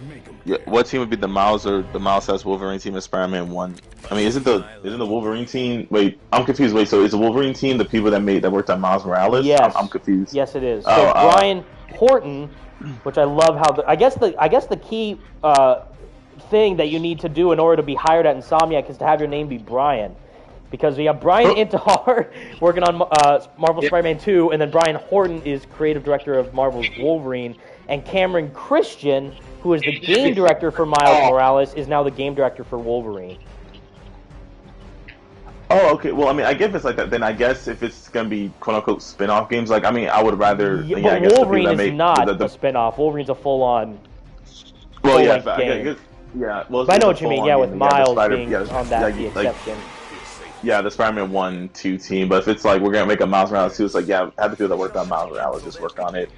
What team would be the Miles or the Miles has Wolverine team of Spider-Man 1? I mean, isn't the Wolverine team? Wait, I'm confused. Wait, so is the Wolverine team the people that worked on Miles Morales? Yes, I'm confused. Yes, it is. So Brian Horton, which I love how I guess the key thing that you need to do in order to be hired at Insomniac is to have your name be Brian. Because we have Brian Intihar working on Marvel Spider-Man 2, and then Brian Horton is creative director of Marvel's Wolverine, and Cameron Christian, who is the game director for Miles Morales, is now the game director for Wolverine. Oh, okay. Well, I mean, I guess if it's like that, then I guess if it's gonna be quote-unquote spin-off games, like, I mean, I would rather. Yeah, but I guess Wolverine is not a spin-off. Wolverine's a full-on. Well, game. Yeah. Well, but I know what you mean. Yeah, with Miles being on that the exception. Yeah, the Spider-Man 1, 2 team. But if it's like we're gonna make a Miles Morales 2, it's like have the people that worked on Miles Morales just work on it.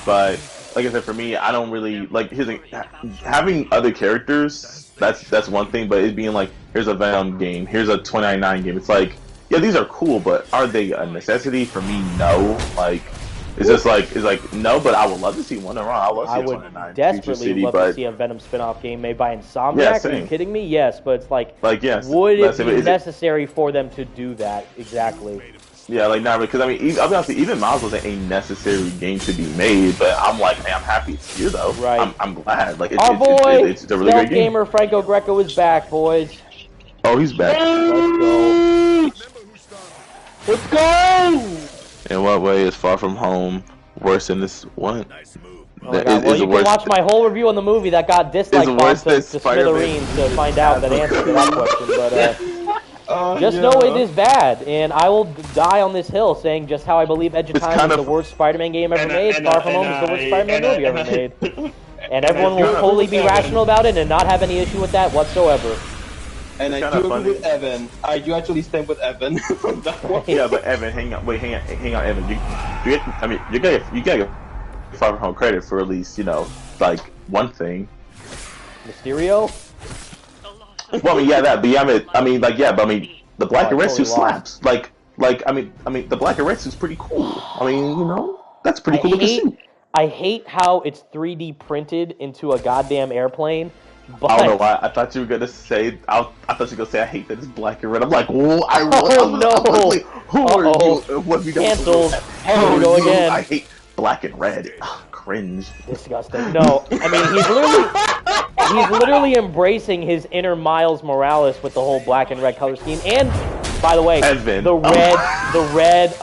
But like I said, for me, I don't really like having other characters. That's one thing, but it being like, here's a Venom game, here's a 2099 game. It's like, yeah, these are cool, but are they a necessity? For me, no. Like, it's just like no, but I would love to see one around. I would desperately love to see a Venom spin-off game made by Insomniac. Are you kidding me? Yes, but it's like yes, would it be necessary for them to do that exactly? Yeah, like not really, because I mean, I'll be honest, even Miles wasn't a necessary game to be made, but I'm like, hey, I'm happy it's here though. Right. I'm glad. Like, our boy, it's a really great game. Gamer Franco Greco is back, boys. Oh, he's back. Let's go. In what way is Far From Home worse than this one? Oh my God. Well, you can watch my whole review on the movie that got dislike bombs to smithereens to find out that answer to that question. But just know it is bad, and I will die on this hill saying just how I believe Edge of Time is the worst Spider-Man game ever made. Far From Home is the worst Spider-Man movie ever made. And everyone will totally be rational about it and not have any issue with that whatsoever. And I do agree with Evan. I do actually stand with Evan on that one. Yeah, but Evan, hang on, Evan. You gotta get Far From Home credit for at least, like one thing. Mysterio. Well, I mean, yeah, that. But I mean, the black and red suit slaps. The black and red suit's pretty cool. I mean, that's pretty cool looking suit. I hate how it's 3D printed into a goddamn airplane. But, I don't know why. I thought you were gonna say. I thought you were gonna say I hate that it's black and red. I'm like, whoa! Who are you? What we canceled. Here we go again. I hate black and red. Ugh, cringe. Disgusting. No, I mean he's literally embracing his inner Miles Morales with the whole black and red color scheme. And by the way, the red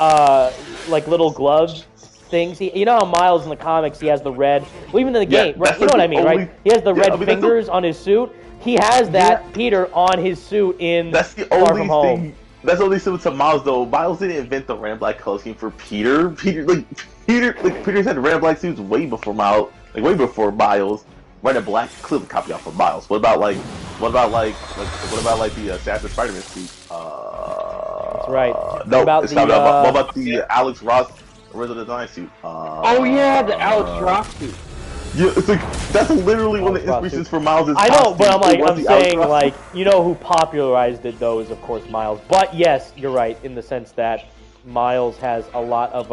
like little glove things. You know how Miles in the comics he has the red. Well, even in the game, right? You know what I mean, right? He has the red fingers on his suit. He has that Peter on his suit in Far From Home. That's the only thing to Miles though. Miles didn't invent the red and black color scheme for Peter. Peter's had red and black suits way before Miles. Way before Miles. Red and black clearly copy out from Miles. What about the Assassin Spiderman suit? That's right. No, what about the Alex Ross original design suit? Oh yeah, the Alex Ross suit. Yeah, it's like that's literally one of the inspirations for Miles'. I know, but I'm saying like you know who popularized it though is of course Miles. But yes, you're right in the sense that Miles has a lot of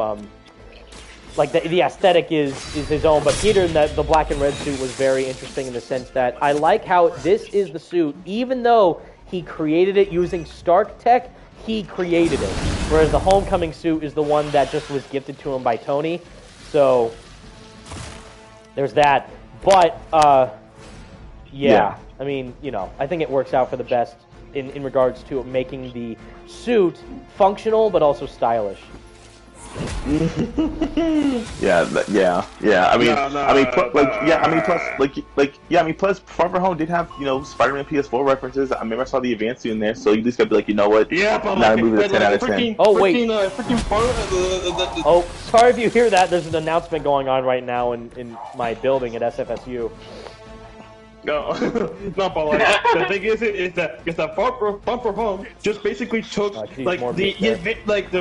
like the aesthetic is his own. But Peter in the black and red suit was very interesting in the sense that I like how this is the suit, even though he created it using Stark tech. He created it, whereas the Homecoming suit is the one that just was gifted to him by Tony. So there's that. But yeah, I mean, you know, I think it works out for the best in regards to making the suit functional but also stylish. Yeah. Plus, Far From Home did have Spider-Man PS4 references. I remember I saw the advanced suit in there, so you just gotta be like, you know what? Yeah, but not a movie that's 10 out of 10. Oh wait. Oh, sorry if you hear that. There's an announcement going on right now in my building at SFSU. No, but like the thing is that Far From Home just basically took the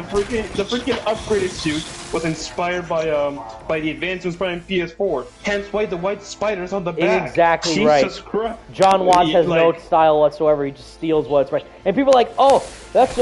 freaking upgraded suit was inspired by the advanced Spider-Man PS4. Hence why the white spiders on the back. Exactly Jesus right. Christ. John Watts has no style whatsoever. He just steals what's right. And people are like, oh, that's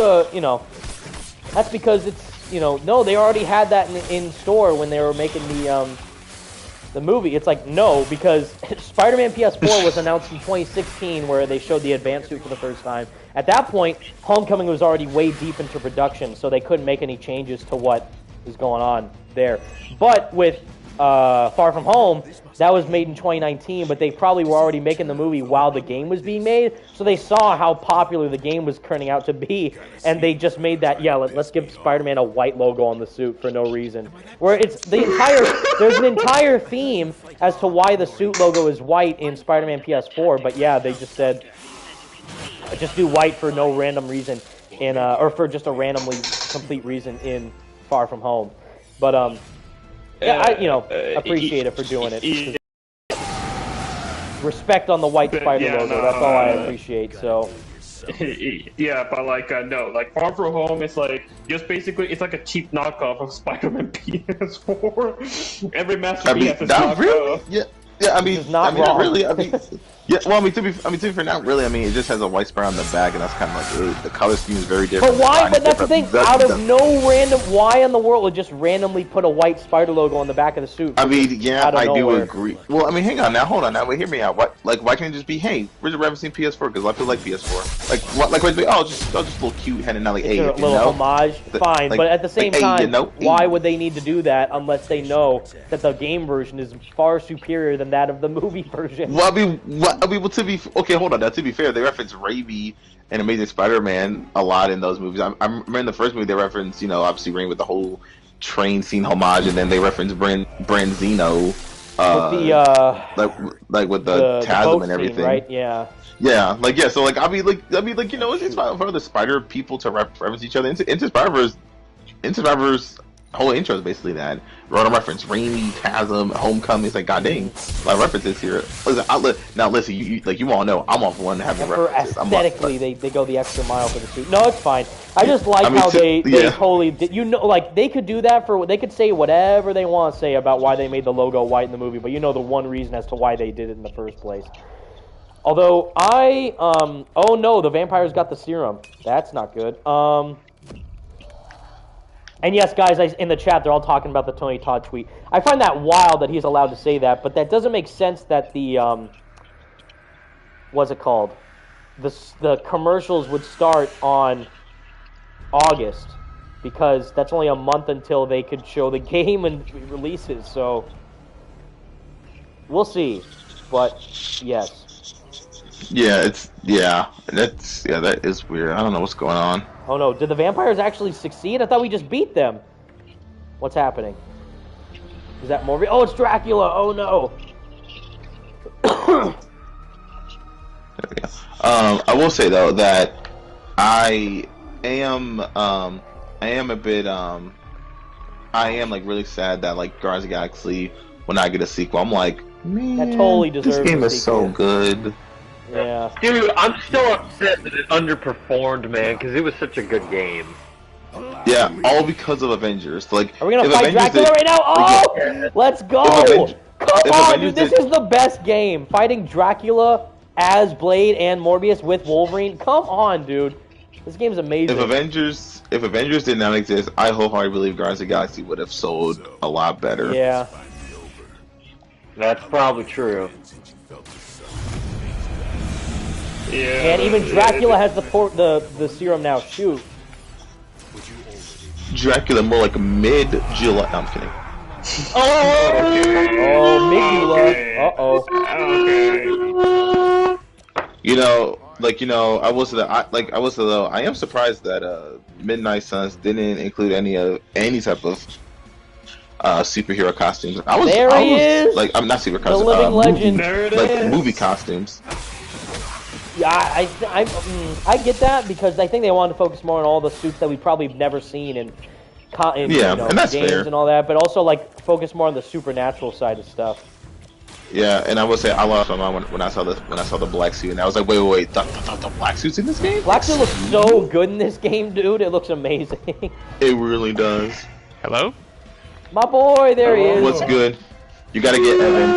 that's because it's no, they already had that in store when they were making the movie. It's like, no, because Spider-Man PS4 was announced in 2016 where they showed the advanced suit for the first time. At that point, Homecoming was already way deep into production, so they couldn't make any changes to what is going on there. But with Far From Home, that was made in 2019, but they probably were already making the movie while the game was being made, so they saw how popular the game was turning out to be, and they just made that, let's give Spider-Man a white logo on the suit for no reason. Where it's there's an entire theme as to why the suit logo is white in Spider-Man PS4, but yeah, they just said, just do white for no random reason, or for just a randomly complete reason in Far From Home. But, yeah, I appreciate it for doing it. Respect on the white spider logo. That's all I appreciate. So. Yeah, but no, Far From Home is just basically it's like a cheap knockoff of Spider-Man PS4. Every Master Chief has not really. Yeah, I mean, not wrong. Really. I mean, yeah. Well, to be fair, not really. I mean, it just has a white spot on the back, and that's kind of the color scheme is very different. But why? But that's the thing. Out of no random, why in the world would just randomly put a white spider logo on the back of the suit? I mean, yeah, I do agree. Well, I mean, hang on now, hold on now. Wait, hear me out. Why can't it just be, hey, where's the referencing PS4? Because I feel like PS4. Just a little cute heading out, hey, a little homage. Fine, but at the same time, why would they need to do that unless they know that the game version is far superior than that of the movie version? Well, to be okay, hold on. Now, to be fair, they reference Raimi and Amazing Spider-Man a lot in those movies. I remember in the first movie they referenced, obviously Raimi with the whole train scene homage, and then they referenced Branzino, with the chasm and everything, scene, right? Yeah. Yeah, So it's fine for the Spider people to reference each other. Into Spider-Verse whole intro is basically that. Wrote a reference, Raimi, Chasm, Homecoming. It's like, god dang, a lot of references here. Listen, you all know I'm off one having references. Aesthetically, they go the extra mile for the suit. No, it's fine. I just like how they totally did. They could do that they could say whatever they want to say about why they made the logo white in the movie, but the one reason as to why they did it in the first place. Although oh no, the vampires got the serum. That's not good. And yes, guys, in the chat, they're all talking about the Tony Todd tweet. I find that wild that he's allowed to say that, but that doesn't make sense that the what's it called? The commercials would start on August because that's only a month until they could show the game and releases. So we'll see, but yes. Yeah, that is weird. I don't know what's going on. Oh no, did the vampires actually succeed? I thought we just beat them. What's happening? Is that Morbius? Oh, it's Dracula. Oh no. There we go. I will say though that I am a bit I am like really sad that like Guardians of the Galaxy will not get a sequel. I'm like, man, that totally deserves this game a is sequel. so good. Yeah. Dude, I'm still upset that it underperformed, man, because it was such a good game. Yeah, all because of Avengers. Like, are we gonna if fight Avengers Dracula right now? Oh, yeah. let's go! Come on, dude, this is the best game. Fighting Dracula as Blade and Morbius with Wolverine. Come on, dude. This game's amazing. If Avengers did not exist, I wholeheartedly believe Guardians of the Galaxy would have sold a lot better. Yeah. That's probably true. Yeah. And even Dracula has the serum now. Shoot. Dracula more like mid-July. No, I'm kidding. Oh, Migula. Uh-oh. Okay. You know, I will say though, I am surprised that Midnight Suns didn't include any type of superhero costumes. He is. Like, I'm not super costumes. The living legend. Movie costumes. Yeah, I get that because I think they wanted to focus more on all the suits that we've probably never seen in and that's games fair. and all that, but also like focus more on the supernatural side of stuff. Yeah, and I will say I lost my mind when I saw the black suit, and I was like, wait, the black suit's in this game? Black suit looks so good in this game, dude. It looks amazing. It really does. Hello? My boy, there he is. What's good? You gotta get Evan.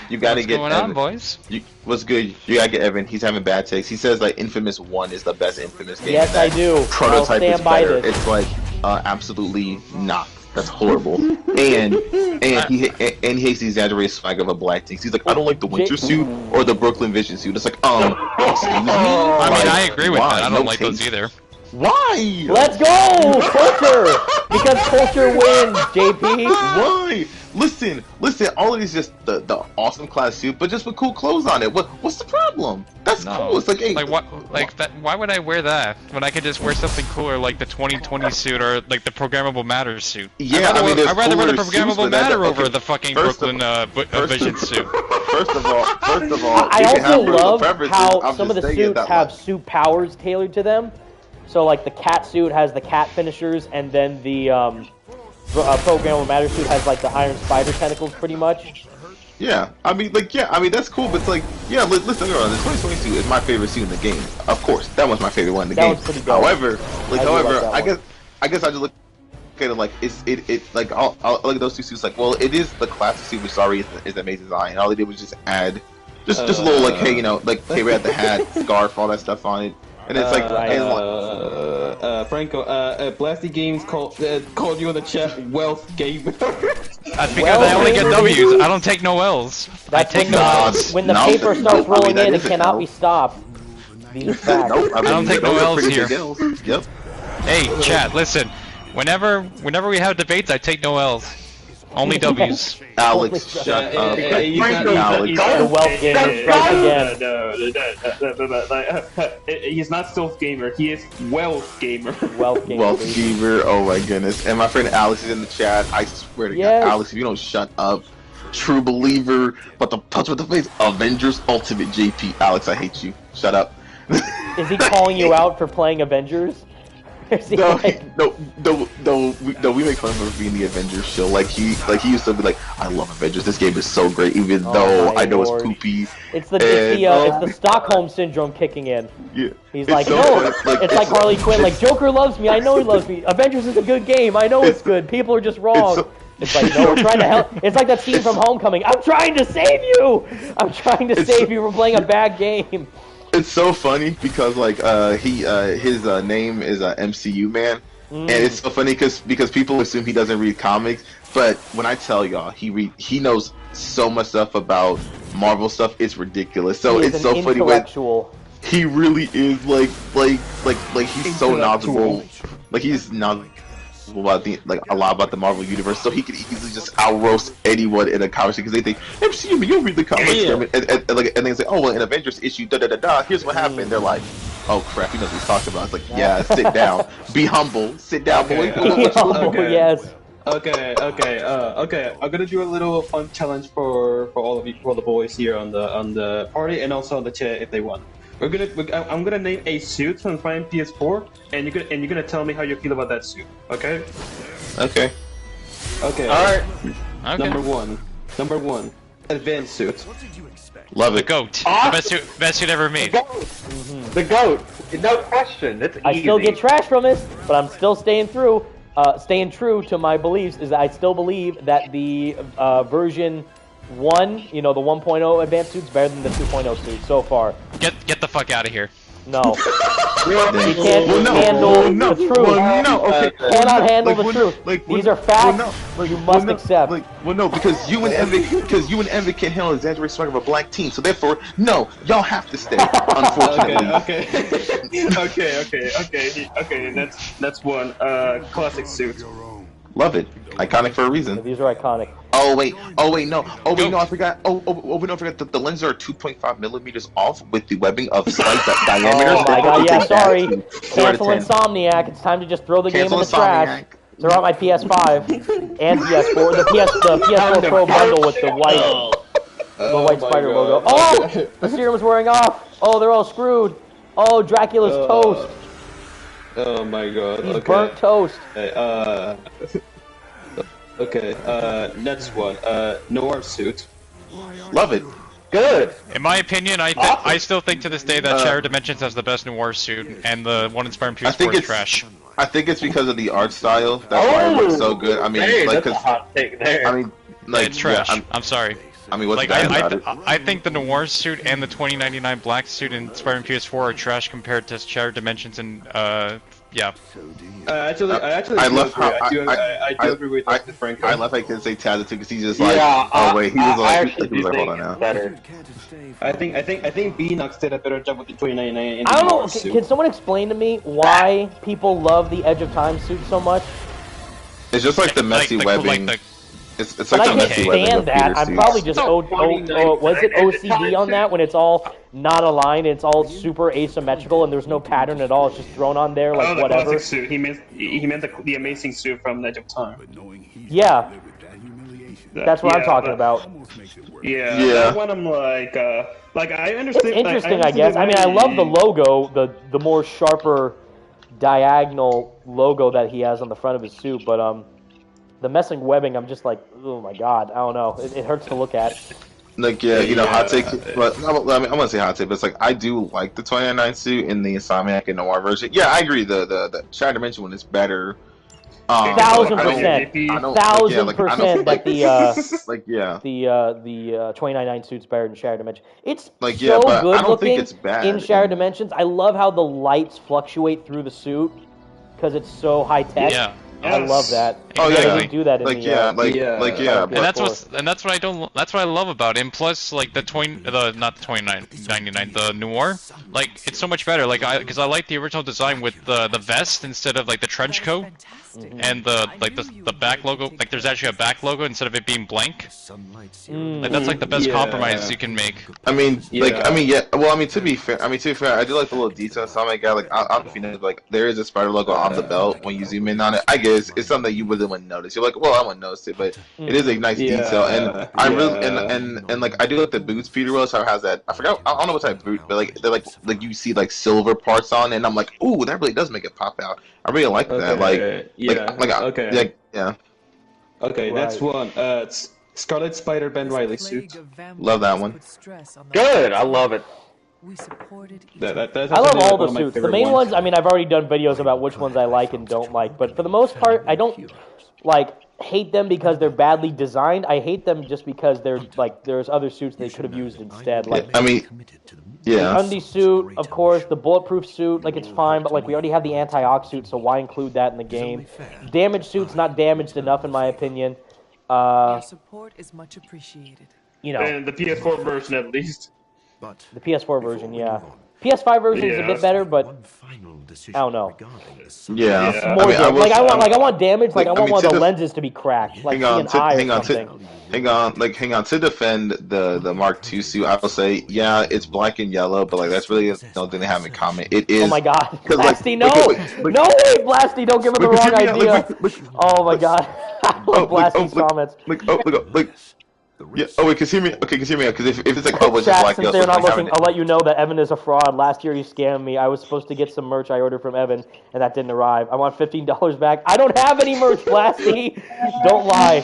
You gotta get What's going on, boys? What's good? You gotta get Evan. He's having bad takes. He says like Infamous 1 is the best Infamous game. Yes, I do. Prototype is better. This. It's like absolutely not. That's horrible. and he hates the exaggerated swag of a black thing. He's like, I don't like the winter suit or the Brooklyn Vision suit. It's like, excuse me. I mean, I agree with that. I don't like those either. Why? Let's go! Culture! Because culture wins, JP. Why? Listen, all of these just the awesome class suit, but just with cool clothes on it. What's the problem? That's cool. It's like, hey, why would I wear that when I could just wear something cooler like the 2020 suit or like the Programmable Matter suit? Yeah, I'd rather wear the Programmable Matter over the fucking Brooklyn Vision suit. First of all, I also love how some of the suits have suit powers tailored to them. So like the cat suit has the cat finishers, and then the Programmable Matter suit has like the Iron Spider tentacles, pretty much. Yeah, I mean, that's cool, but it's like, yeah, listen, the 2020 suit is my favorite suit in the game. Of course, that was my favorite one in the game. However, I guess I just look at it like like I'll look at those two suits like, well, it is the classic suit, which already is an amazing design. All they did was just add just a little like, hey, we had the hat, scarf, all that stuff on it. And it's like, Franco, Blasty Games called you in the chat wealth gamer. That's because I only get W's. I don't take no L's. I take no L's. When the paper starts rolling in, it cannot be stopped. These are facts. I don't take no L's here. Yep. Hey, chat, listen. Whenever we have debates, I take no L's. Only W's. Alex, shut up. The wealth gamer. He's not Stealth Gamer, he is Wealth Gamer. Wealth Gamer, oh my goodness. And my friend Alex is in the chat. I swear to God, Alex, if you don't shut up, true believer, but the punch with the face, Avengers Ultimate JP. Alex, I hate you. Shut up. Is he calling you out for playing Avengers? No, we make fun of him for being the Avengers show. Like he used to be like, I love Avengers. This game is so great, even though I know it's poopy. It's the Stockholm syndrome kicking in. Yeah. He's like, no, it's like Harley Quinn. Like, Joker loves me. I know he loves me. Avengers is a good game. I know it's good. People are just wrong. It's like, no, we're trying to help. It's like that scene from Homecoming. I'm trying to save you. I'm trying to save you from playing a bad game. It's so funny because like his name is MCU man, and it's so funny because people assume he doesn't read comics, but when I tell y'all he knows so much stuff about Marvel stuff, it's ridiculous. So He is it's an so funny when intellectual. he really is like he's so knowledgeable. Like he's knowledgeable about a lot about the Marvel universe, so he could easily just out roast anyone in a conversation because they think, MCU, you'll read the comics, and they say, oh well, in Avengers issue here's what happened. They're like, oh crap, he knows what he's talking about. It's like, yeah, sit down, be humble, sit down, boy. Yes. Okay. I'm gonna do a little fun challenge for all of you, for the boys here on the party and also on the chat if they want. I'm gonna name a suit from Final PS4, and you're gonna tell me how you feel about that suit. Okay. Okay. All right. Okay. Number one, advanced suit. Love it. The GOAT. Awesome. The best suit ever made. The GOAT. No question. It's easy. I still get trash from this, but I'm still staying true to my beliefs. Is that I still believe that the version 1, the 1.0 advanced suit's better than the 2.0 suit so far. Get the fuck out of here. No. You can't handle the truth. Okay. Cannot handle the truth. These are facts you must accept. Because you and Envy can't handle exaggerated swag of a black team, so therefore, no, y'all have to stay. Unfortunately. Okay. That's one. Classic suit. Love it. Iconic for a reason. These are iconic. Oh wait, no, I forgot. We don't forget that the lenses are 2.5 millimeters off with the webbing of slight diameters. Oh my god, yeah, sorry. Cancel Insomniac. It's time to just throw the game in the trash. Throw out my PS5 and PS4. The PS4 Pro bundle with the white spider logo. Oh, the serum's wearing off. Oh, they're all screwed. Oh, Dracula's toast. Oh my god. He's burnt toast. Okay, next one. Noir suit. Love it. Good. In my opinion, I still think to this day that Shattered Dimensions has the best Noir suit, and the one inspired PS4 is trash. I think it's because of the art style. That's why it looks so good. I mean, that's a hot take there. I mean, it's trash. I'm sorry. I mean, what's I think the Noir suit and the 2099 black suit in Spider-Man PS4 are trash compared to Shattered Dimensions and yeah. I do agree with Frank. I love how I can say Taz too because he's just like, oh wait, he was like, hold on now. Better. I think B-Nox did a better job with the 2099. I don't know. Can someone explain to me why people love the Edge of Time suit so much? It's just like the messy webbing. It's like I can't stand that. I'm probably just OCD on that when it's all not aligned, it's all super asymmetrical, and there's no pattern at all. It's just thrown on there like whatever. Classic suit. He meant the amazing suit from Edge of Time. Yeah, that's what I'm talking about. Yeah. That one I'm like I understand. It's interesting, I guess. I mean, I love the logo, the more sharper diagonal logo that he has on the front of his suit, but the messing webbing, I'm just like, oh my god, I don't know. It hurts to look at. Like, hot take. But I mean, I want to say hot take, but it's like I do like the 2099 suit in the Insomniac and Noir version. Yeah, I agree. The Shattered Dimension one is better. 1000%. 1000%. But the 2099 suit's better than Shattered Dimension. It's but so good I don't looking think it's bad in Shattered Dimensions. I love how the lights fluctuate through the suit because it's so high tech. Yeah. I love that. Oh yeah, they do that in and that's what I don't. That's what I love about it. And plus, like the 2099, the Noir, like it's so much better. Like because I like the original design with the vest instead of like the trench coat, and the back logo. Like there's actually a back logo instead of it being blank. Like that's like the best compromise you can make. Well, to be fair, I do like the little details. So I don't know if you know, like there is a spider logo on the belt when you zoom in on it. I guess it's something that you really wouldn't notice. You're like, well, I wouldn't notice it, but it is a nice detail, and I really and like I do like the boots. Peter Willis has that. I forgot. I don't know what type of boot, but like they're like you see like silver parts on, it, and I'm like, ooh, that really does make it pop out. I really like that. Okay, that's one. Scarlet Spider Ben Reilly suit. Love that one. Good, I love it. I love all the suits. The main ones, I mean, I've already done videos about which ones I like and don't like, but for the most part, I don't hate them because they're badly designed. I hate them just because there's other suits they could have used instead. The undie suit, of course, the bulletproof suit, it's fine, but we already have the anti-ox suit, so why include that in the game? Damage suit's not damaged enough in my opinion. Your support is much appreciated. you know, and the PS4 version at least. The PS4 version, yeah. PS5 version is a bit better, but I don't know. Yeah, It's more like I want damage. Like I want one of the lenses to be cracked, like see an eye or something. Hang on. To defend the Mark II suit, I will say, yeah, it's black and yellow, but like that's really the only thing they have in common. It is. Oh my God, Blasty, like, no, no way, Blasty, don't give him the wrong idea. Oh my God, I love Blasty's comments. Yeah. Oh wait, cause hear me. Okay, cause hear me. Because if it's like, oh, it's just black. Since they're not looking, I'll let you know that Evan is a fraud. Last year he scammed me. I was supposed to get some merch I ordered from Evan, and that didn't arrive. I want $15 back. I don't have any merch, Blasty. Don't lie.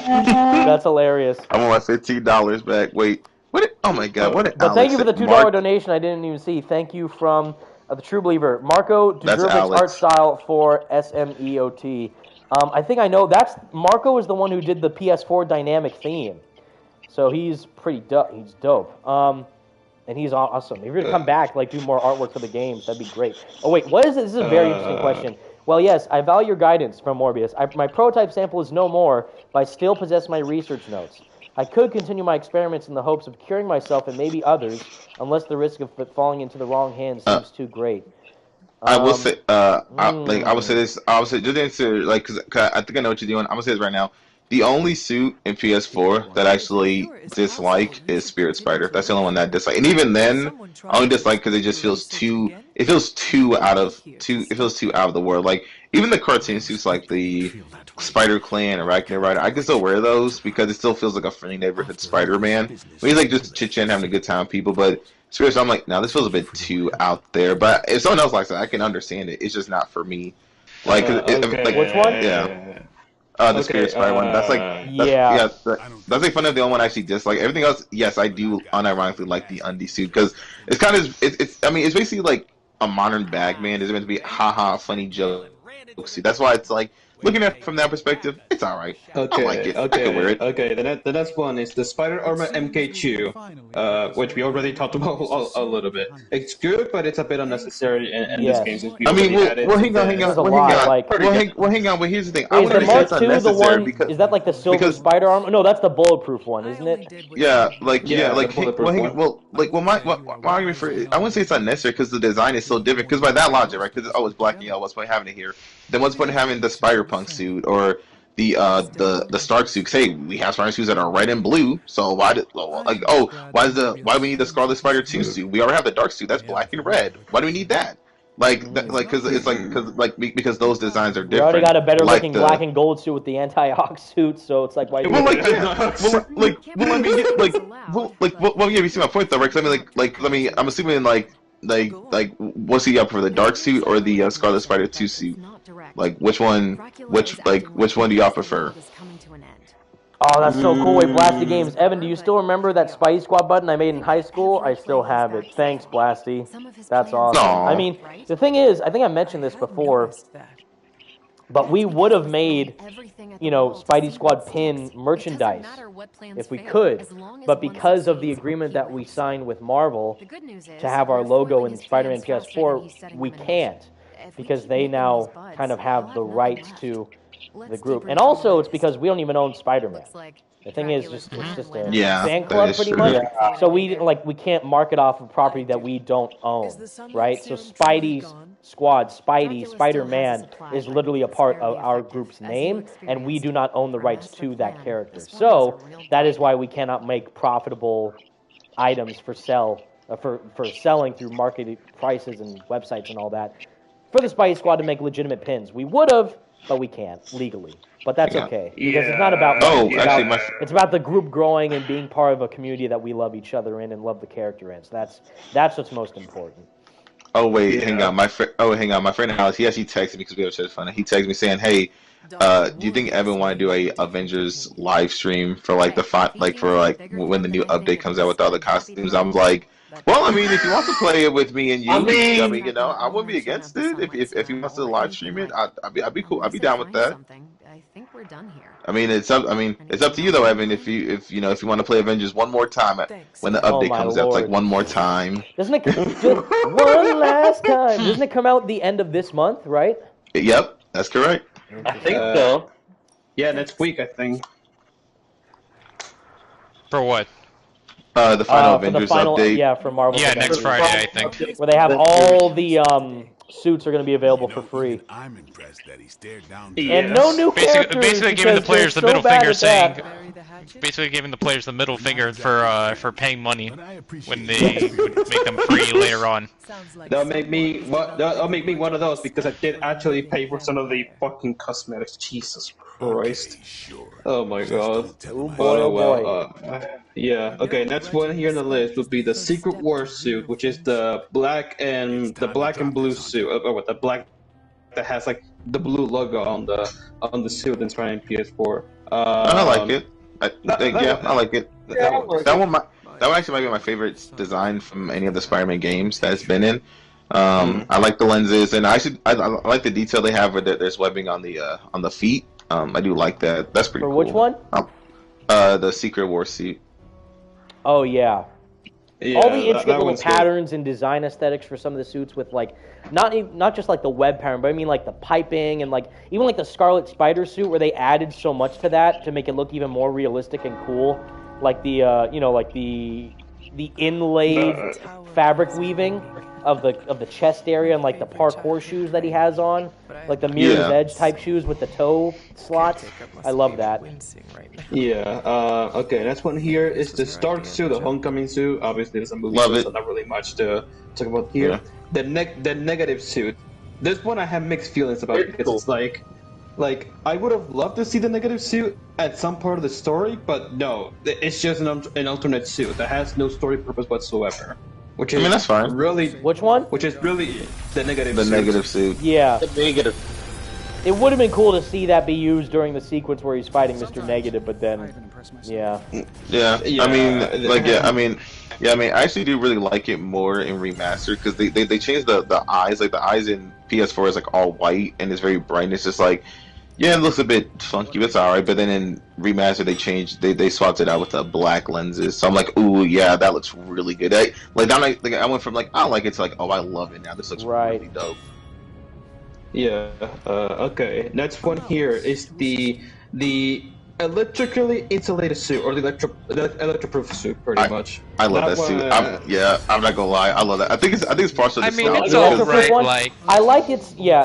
That's hilarious. I want my $15 back. Wait. What? Oh my God. What? But thank you for the $2 donation. I didn't even see. Thank you from the True Believer, Marco Djuric's art style for SMEOT. I think I know. Marco is the one who did the PS4 dynamic theme. So he's pretty dope. He's dope. And he's awesome. If you're gonna come back, like do more artwork for the games, that'd be great. Oh wait, what is this? This is a very interesting question. Well, yes, I value your guidance from Morbius. My prototype sample is no more, but I still possess my research notes. I could continue my experiments in the hopes of curing myself and maybe others, unless the risk of falling into the wrong hands seems too great. I will say, I would say this. I would say just answer because I think I know what you're doing. I'm gonna say this right now. The only suit in PS4 that I actually dislike is Spirit Spider. That's the only one that I dislike, and even then, I only dislike because it just feels too. It feels too out of the world. Like even the cartoon suits, like the Spider Clan or Arachne Rider, I can still wear those because it still feels like a friendly neighborhood Spider-Man. He's like just chit-chatting, having a good time with people, but. Seriously, I'm like, now this feels a bit too out there. But if someone else likes it, I can understand it. It's just not for me. Like, which one? Yeah. The Spirit Spider one. That's like, that's like fun of the only one I actually dislike. Everything else, yes, I do unironically like the undie suit because it's kind of, I mean, it's basically like a modern Bagman. It's meant to be haha funny joke suit. That's why it's like. Looking at it from that perspective, it's alright. Okay, I like it. okay, I can wear it. okay. The next one is the Spider Armor MK2, which we already talked about a little bit. It's good, but it's a bit unnecessary in this game. Since we hang on. But here's the thing. Wait, is the Mark II the one? Is that like the silver Spider Armor? No, that's the bulletproof one, isn't it? Yeah, my argument for it, I wouldn't say it's unnecessary because the design is so different. Because by that logic, right? Because it's black and yellow. What's the point of having it here? Then what's the point of having the Spider-Punk suit or the Stark suit? Hey, we have Spider suits that are red and blue, so why do we need the Scarlet Spider 2 suit? We already have the Dark suit that's black and red. Why do we need that? Because those designs are different. We already got a better looking black and gold suit with the anti-Ox suit, so it's like why? You see my point though, right? Because I'm assuming what's he up for, the Dark suit or the Scarlet Spider 2 suit? Like which one do y'all prefer? Oh, that's so cool. Wait, Blasty Games. Evan, do you still remember that Spidey Squad button I made in high school? I still have it. Thanks, Blasty. That's awesome. Aww. I mean, the thing is, I think I mentioned this before, but we would have made, Spidey Squad pin merchandise if we could. But because of the agreement that we signed with Marvel to have our logo in Spider-Man PS4, we can't. Because they now kind of have the rights to the group. And also, it's because we don't even own Spider-Man. The thing is, it's just a fan club pretty much. Yeah. So we can't market off a property that we don't own, right? So Spidey's Squad, Spider-Man is literally a part of our group's name, and we do not own the rights to that character. So that is why we cannot make profitable items for selling through marketed prices and websites and all that. For the Spidey Squad to make legitimate pins. We would have, but we can't legally. But that's okay. Because it's not about it's about the group growing and being part of a community that we love each other in and love the character in. So that's what's most important. Oh wait, hang on. My friend Alex, he actually texted me because we have such fun. He texted me saying, "Hey, do you think Evan want to do a Avengers live stream for when the new update comes out with all the costumes?" I was like, well, I mean, if you want to play it with me and you, I wouldn't be against it. If you want to live stream it, I'd be cool. I'd be down with that. I think we're done here. I mean, it's up to you though, Evan. If you want to play Avengers one more time when the update comes out, like one more time. Doesn't it just one last time? Doesn't it come out the end of this month, right? Yep, that's correct. I think so. Yeah, next week I think. For what? The final for Avengers the final, update. yeah, for Marvel. Yeah, Avengers. next Friday, I think. Where they have all the suits are going to be available for free. I'm impressed that he stared down. And no new characters. Basically giving the because players the they're middle so bad finger, at saying, that. basically giving the players the middle finger for paying money when they would make them free later on. That'll make me one of those because I did actually pay for some of the fucking cosmetics. Jesus Christ! Oh my god! Oh boy! Oh boy! Yeah. Okay. Next one here on the list would be the Secret War suit, which is the black and blue suit. The black that has like the blue logo on the suit that's running PS4. I like it. I like it. That one actually might be my favorite design from any of the Spider-Man games that it's been in. I like the lenses, and I like the detail they have where there's webbing on the feet. I do like that. That's pretty cool. For which one? The Secret War suit. Oh yeah. Yeah, all the intricate little one's patterns and design aesthetics for some of the suits with like not just like the web pattern, but I mean like the piping and like even like the Scarlet Spider suit where they added so much to that to make it look even more realistic and cool. Like the like the inlaid fabric weaving of the chest area and like the parkour shoes that he has on, like the mirror's edge type shoes with the toe slots. I love that. Yeah. Okay. Next one here is the Stark suit, the Homecoming suit. Obviously, there's a movie, so not really much to talk about here. Yeah. The Negative suit. This one I have mixed feelings about because it's like I would have loved to see the Negative suit at some part of the story, but no, it's just an alternate suit that has no story purpose whatsoever. Which is that's fine. Really, which one? Which is really the Negative. The suit. Negative suit. Yeah. The Negative. It would have been cool to see that be used during the sequence where he's fighting Mr. Negative, but then, yeah. Yeah. I mean, I actually do really like it more in remastered because they changed the eyes. Like the eyes in PS4 is like all white and it's very bright. And it's just like, yeah, it looks a bit funky, but it's alright. But then in remastered, they swapped it out with the black lenses. So I'm like, ooh, yeah, that looks really good. I went from like I don't like it to like, oh, I love it now. This looks really dope. Yeah. Okay. Next one here is the electrically insulated suit or the electroproof suit, pretty much. I love that suit. I'm not gonna lie, I love that. I think it's partially. I mean, it's all right. Like I like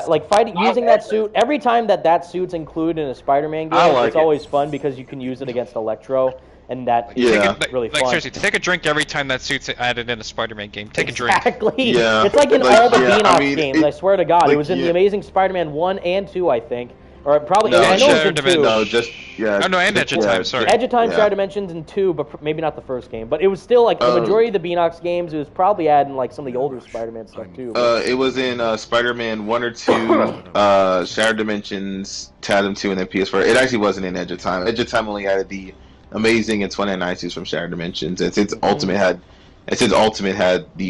like fighting using that suit every time that suit's included in a Spider-Man game. It's always fun because you can use it against Electro. And that really fun. Like seriously, take a drink every time that suit's added in a Spider-Man game. Take a drink. Exactly. Yeah. It's like in all the Beanox games. I swear to God, like, it was in the Amazing Spider-Man 1 and 2, I think, or probably. I know it was in 2. No, just Oh no, and Edge of Time. Sorry. Edge of Time, Shattered Dimensions in 2, but maybe not the first game. But it was still like the majority of the Beanox games. It was probably adding like some of the older Spider-Man stuff too. It was in Spider-Man 1 or 2, Shattered Dimensions, TADM 2, and then PS4. It actually wasn't in Edge of Time. Edge of Time only added the Amazing and 29 suits from Shattered Dimensions, and since Ultimate had the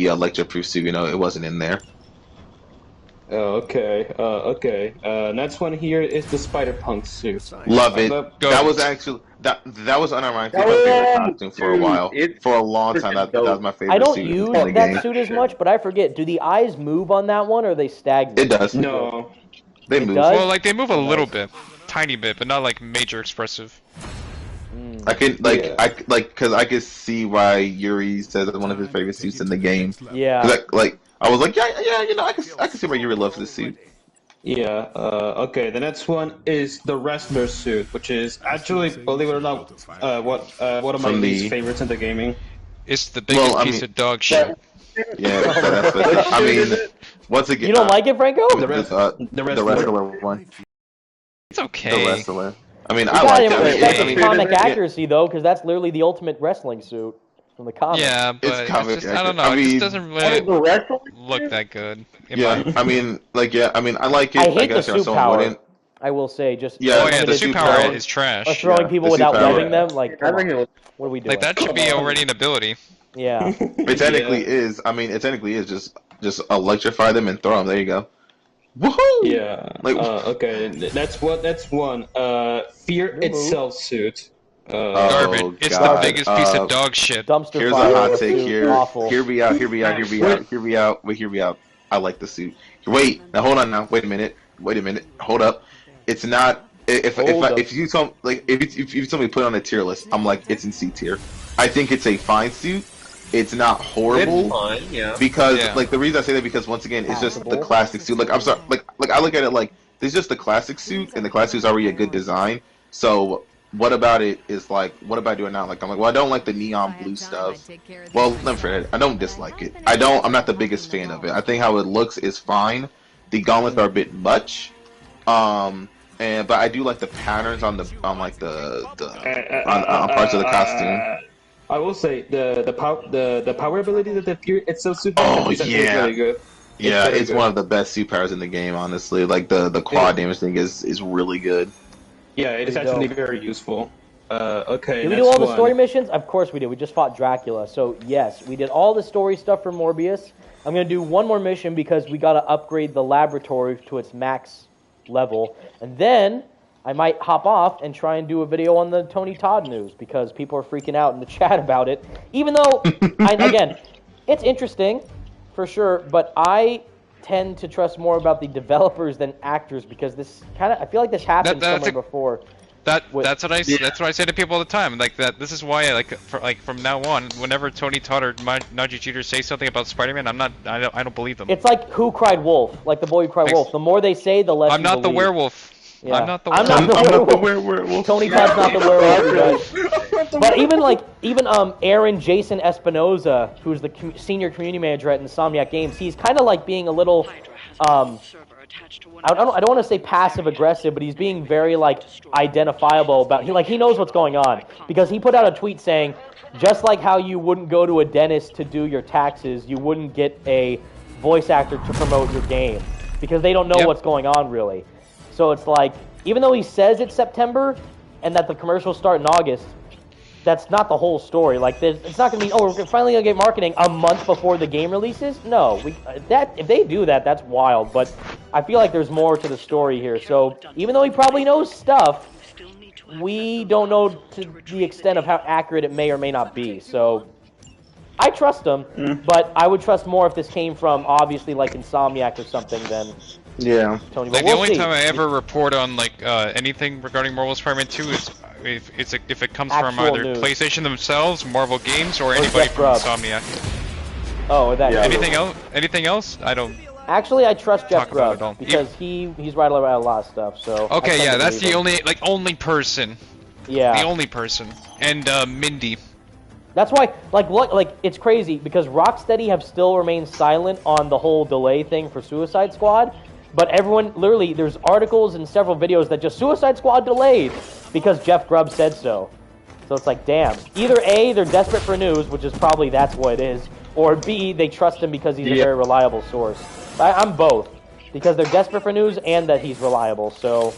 electroproof suit, it wasn't in there. Okay. Next one here is the Spider-Punk suit. Love it. That was actually that was unironically my favorite costume for a while. For a long time, that was my favorite. I don't suit use in the that game. suit as much, but I forget. Do the eyes move on that one, or are they stagnant? It does. No, they move. Well, like they move a little bit, tiny bit, but not like major expressive. I can because I could see why Yuri says it's one of his favorite suits in the game. Yeah. I was like, I can see why Yuri loves this suit. Yeah. Okay. The next one is the Wrestler suit, which is actually, believe it or not, one of my least favorites in the gaming. It's the biggest piece of dog shit. Yeah. I mean, once again, you don't like it, Franco? The Wrestler one. It's okay. The Wrestler. I mean, I like it. Comic accuracy though, because that's literally the ultimate wrestling suit from the comic. Yeah, but it's just, I don't know. It just doesn't really look that good. I mean, I like it. I hate the suit power. I will say, just the suit power is trash. Or throwing people without webbing them, like, what are we doing? Like that should be already an ability. Yeah. It technically is. I mean, it technically is just electrify them and throw them. There you go. Woohoo! Yeah. Okay. That's one. Fear Itself suit. Garbage. It's the biggest piece of dog shit. Dumpster Here's fire. a hot take here. Awful. Hear me out. I like the suit. Wait. Now hold on. Now wait a minute. Hold up. It's not. If you told me put it on a tier list, I'm like it's in C tier. I think it's a fine suit. It's not horrible. It's fine, yeah. Because like the reason I say that because once again it's just the classic suit. Like I'm sorry, like I look at it like there's just the classic suit, and the classic suit's already a good design. So what about it is like what about doing now? Like I'm like, well, I don't like the neon blue stuff. Well, let me forget it. I don't dislike it. I'm not the biggest fan of it. I think how it looks is fine. The gauntlets are a bit much. But I do like the patterns on parts of the costume. I will say the power ability that the Fury itself super is really good. Yeah, it's one of the best suit powers in the game, honestly. Like the quad damage thing is really good. Yeah, it is actually very useful. Okay. Did we do all the story missions? Of course we did. We just fought Dracula, so yes, we did all the story stuff for Morbius. I'm gonna do one more mission because we gotta upgrade the laboratory to its max level, and then I might hop off and try and do a video on the Tony Todd news because people are freaking out in the chat about it. Even though, again, it's interesting for sure, but I tend to trust more about the developers than actors because this I feel like this happened somewhere before. That's what I say to people all the time. Like that. This is why from now on, whenever Tony Todd or Naji Cheater say something about Spider-Man, I don't believe them. It's like Who Cried Wolf, like the boy who cried wolf. The more they say, the less. I'm not the werewolf. Yeah. I'm not the werewolf. Tony Todd's not the werewolf, you guys. But even Aaron Jason Espinoza, who's the senior community manager at Insomniac Games, he's kind of like being a little I don't want to say passive aggressive, but he's being very like identifiable about he knows what's going on because he put out a tweet saying just like how you wouldn't go to a dentist to do your taxes, you wouldn't get a voice actor to promote your game because they don't know what's going on really. So it's like even though he says it's September and that the commercials start in August, that's not the whole story. Like, it's not going to be, oh, we're finally going to get marketing a month before the game releases. No, if they do that, that's wild. But I feel like there's more to the story here. So even though he probably knows stuff, we don't know to the extent of how accurate it may or may not be. So I trust him, but I would trust more if this came from, obviously, like Insomniac or something than Tony. Like, the only time I ever report on, like, anything regarding Marvel Spider-Man 2 is if it comes from either PlayStation themselves, Marvel Games, or anybody from Insomniac. Oh, that. Yeah. Anything else? I don't. Actually, I trust Jeff Grubb because he's right about a lot of stuff. So. Okay, yeah, that's the only person. Yeah. The only person, and Mindy. That's why, like it's crazy because Rocksteady have still remained silent on the whole delay thing for Suicide Squad. But everyone, literally, there's articles and several videos that just Suicide Squad delayed because Jeff Grubb said so. So it's like, damn. Either A, they're desperate for news, which is probably that's what it is, or B, they trust him because he's a very reliable source. I'm both. Because they're desperate for news and that he's reliable, so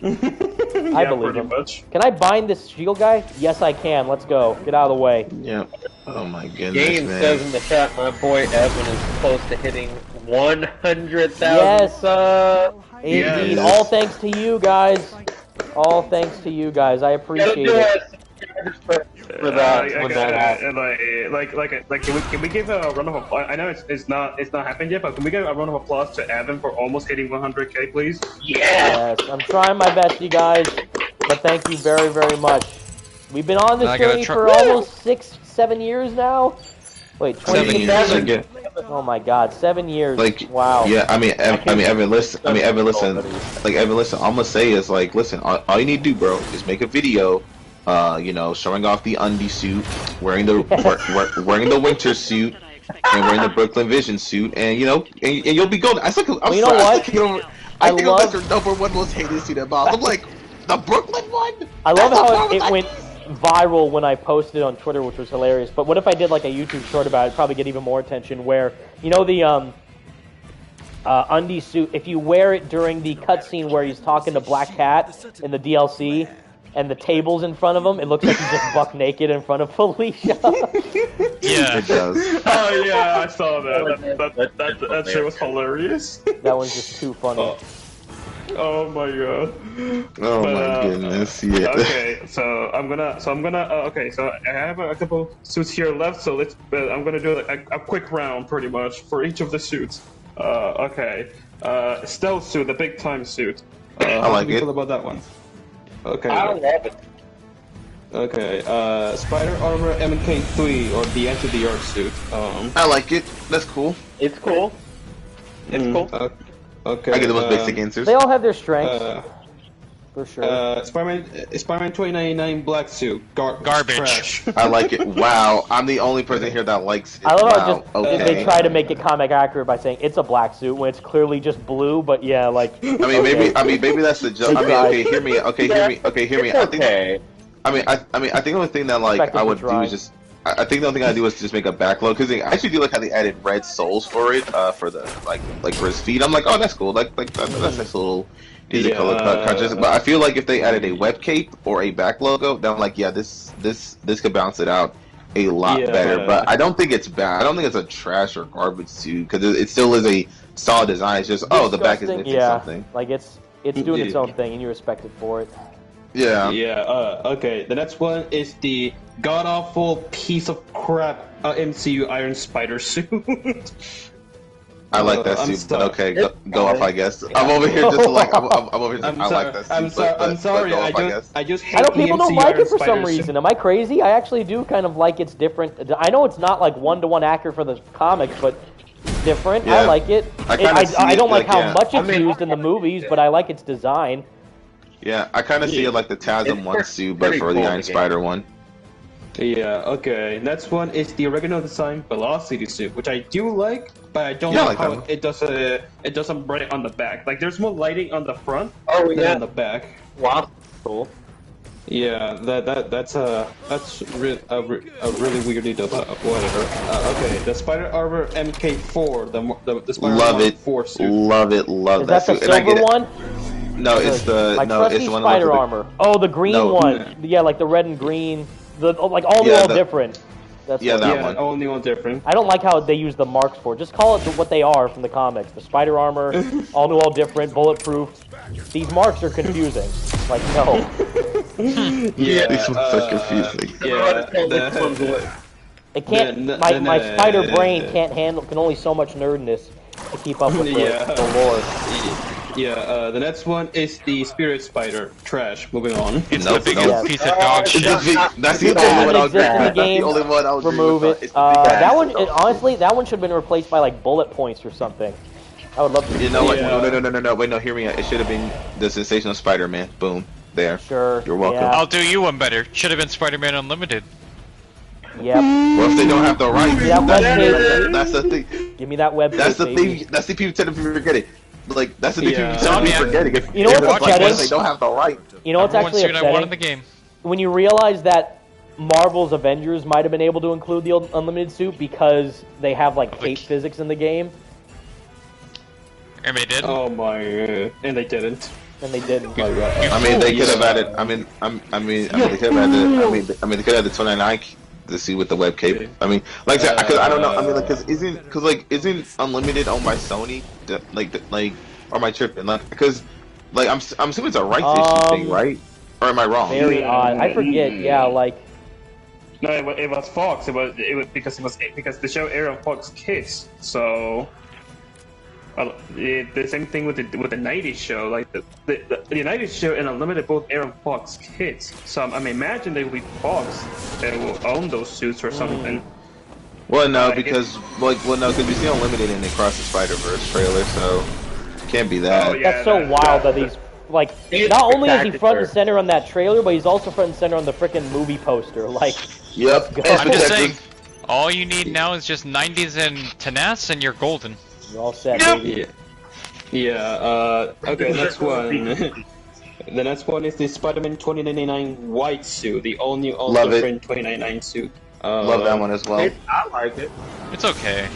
I believe him. Can I bind this shield guy? Yes, I can. Let's go. Get out of the way. Yeah. Oh my goodness, Game man. says in the chat, my boy Evan is close to hitting 100,000 Yes. subs. Indeed. All thanks to you guys. All thanks to you guys. I appreciate it. For that, when that happens. Can we give a round of applause? I know it's not happened yet, but can we give a round of applause to Evan for almost hitting 100K, please? Yes, I'm trying my best, you guys, but thank you very, very much. We've been on this journey for almost 6-7 years now. Wait, 7 years. Oh my God, 7 years. Like, wow. Yeah, Evan, listen. Like, Evan, listen. All I'm gonna say is, like, listen. All you need to do, bro, is make a video. Showing off the undie suit, wearing the wearing the winter suit, and wearing the Brooklyn Vision suit, and and you'll be golden. I think that's their #1 most hated suit at Bob. I'm like, the Brooklyn one. I love how it went viral when I posted on Twitter, which was hilarious. But what if I did like a YouTube short about it? It'd probably get even more attention. Where the undie suit, if you wear it during the cutscene where he's talking to Black Cat in the DLC. And the table's in front of him, it looks like he's just buck naked in front of Felicia. Yeah, it does. Oh yeah, I saw that. That shit was hilarious. That one's just too funny. Oh my God. Oh my goodness, yeah. Okay, so I'm gonna. Okay, so I have a couple suits here left. So I'm gonna do a quick round, pretty much, for each of the suits. Okay. Stealth suit, the big time suit. I like it. How do you feel about that one? Okay. I love it. Okay, Spider Armor MK3 or the Enter the Earth suit. I like it. That's cool. It's cool. It's cool. Okay. I get the most basic answers. They all have their strengths. For sure. Spider-Man 2099 black suit. Garbage. Trash. I like it. Wow, I'm the only person here that likes it. I love how Wow. Okay. they try to make it comic accurate by saying it's a black suit when it's clearly just blue. But yeah, like. I mean, maybe that's the joke. I mean, okay, hear me. Okay, hear me. Okay, hear me. I think. I mean, I think the only thing that like I would do is just. I think the only thing I do is just make a backlog because I actually do like how they added red soles for it, for the like for his feet. I'm like, oh, that's cool. Like that's nice little. These are color contrast, but I feel like if they added a web cape or a back logo, then I'm like, yeah, this could balance it out a lot better. But I don't think it's bad. I don't think it's a trash or garbage suit because it still is a solid design. It's just the back is missing something. Like it's doing its own thing, and you respect it for it. Yeah. Yeah. Okay. The next one is the god awful piece of crap MCU Iron Spider suit. I like that suit, but okay, go off, I guess. I'm over here just like I'm over here. I like that suit. I'm sorry. I just hate I know people don't like it for some suit. reason. Am I crazy? I actually do kind of like it's different. I know it's not like one-to-one accurate for the comics, but it's different. Yeah. I like it. I don't like how much it's used in the movies, but I like its design. Yeah, I kind of see it like the TASM one suit, but for the Iron Spider one. Yeah, okay. Next one is the original design Velocity suit, which I do like, but I don't like how it doesn't bright on the back. Like there's more lighting on the front than on the back. Wow, cool. Yeah, that's a really weirdly done. Whatever. Okay, the Spider Armor MK4, the Spider Armor 4 suit. Love it. Is that the silver one? No, it's the trusty it's the one Spider Armor. Oh, the green one. Yeah, like the red and green. All different. That's that one. All new and different. I don't like how they use the marks for it. Just call it what they are from the comics. The Spider Armor, all new, all different, bulletproof. These marks are confusing. Like, no. Yeah, these ones are confusing. It can't. My spider brain can't handle. Can only so much nerdness to keep up with the lore. Yeah, the next one is the Spirit Spider. Trash. Moving on. It's the biggest piece of dog shit. That's the only one I'll agree with. That's the only one I'll agree remove with. It. That one, honestly, that one should have been replaced by like bullet points or something. I would love to. You know what? No. Wait, no. Hear me out. It should have been the Sensational Spider-Man. Boom. There. Sure. You're welcome. Yeah. I'll do you one better. Should have been Spider-Man Unlimited. Yep. Well, if they don't have the rights, that's the thing. Give me that web. That's the thing. That's the people tend to forget it. Like that's the thing people tend to forget it. You know what's upsetting? They don't have the right. You know what's actually upsetting? I wanted the game. When you realize that Marvel's Avengers might have been able to include the Unlimited suit because they have like cape physics in the game. And they did. Oh my god. And they didn't. And they didn't. I mean, they could have added. I mean, they could have added. I mean, they could have added the 29 to see with the web cape. I mean, like I said, because I don't know. I mean, like, isn't Unlimited owned by Sony? Like, or am I tripping? Like, because, like, I'm assuming it's a rights issue thing, right? Or am I wrong? Very odd. I forget. Yeah, like. No, it was Fox. It was because the show aired on Fox Kids. So. The same thing with the 90s show, like the 90s show and Unlimited both air on Fox Kids. So I mean, imagine they will be Fox that will own those suits or something. Well, no, because we see Unlimited in the Across the Spider-Verse trailer, so it can't be that. Oh, yeah, that's so wild that he's like not only is he front and center on that trailer, but he's also front and center on the freaking movie poster. Like, yep. I'm just saying, all you need now is just 90s and Tenace, and you're golden. You're all set, baby. Yeah. Okay. Next one. The next one is the Spider-Man 2099 white suit, the all new, all different 2099 suit. Love that one as well. I like it. It's okay.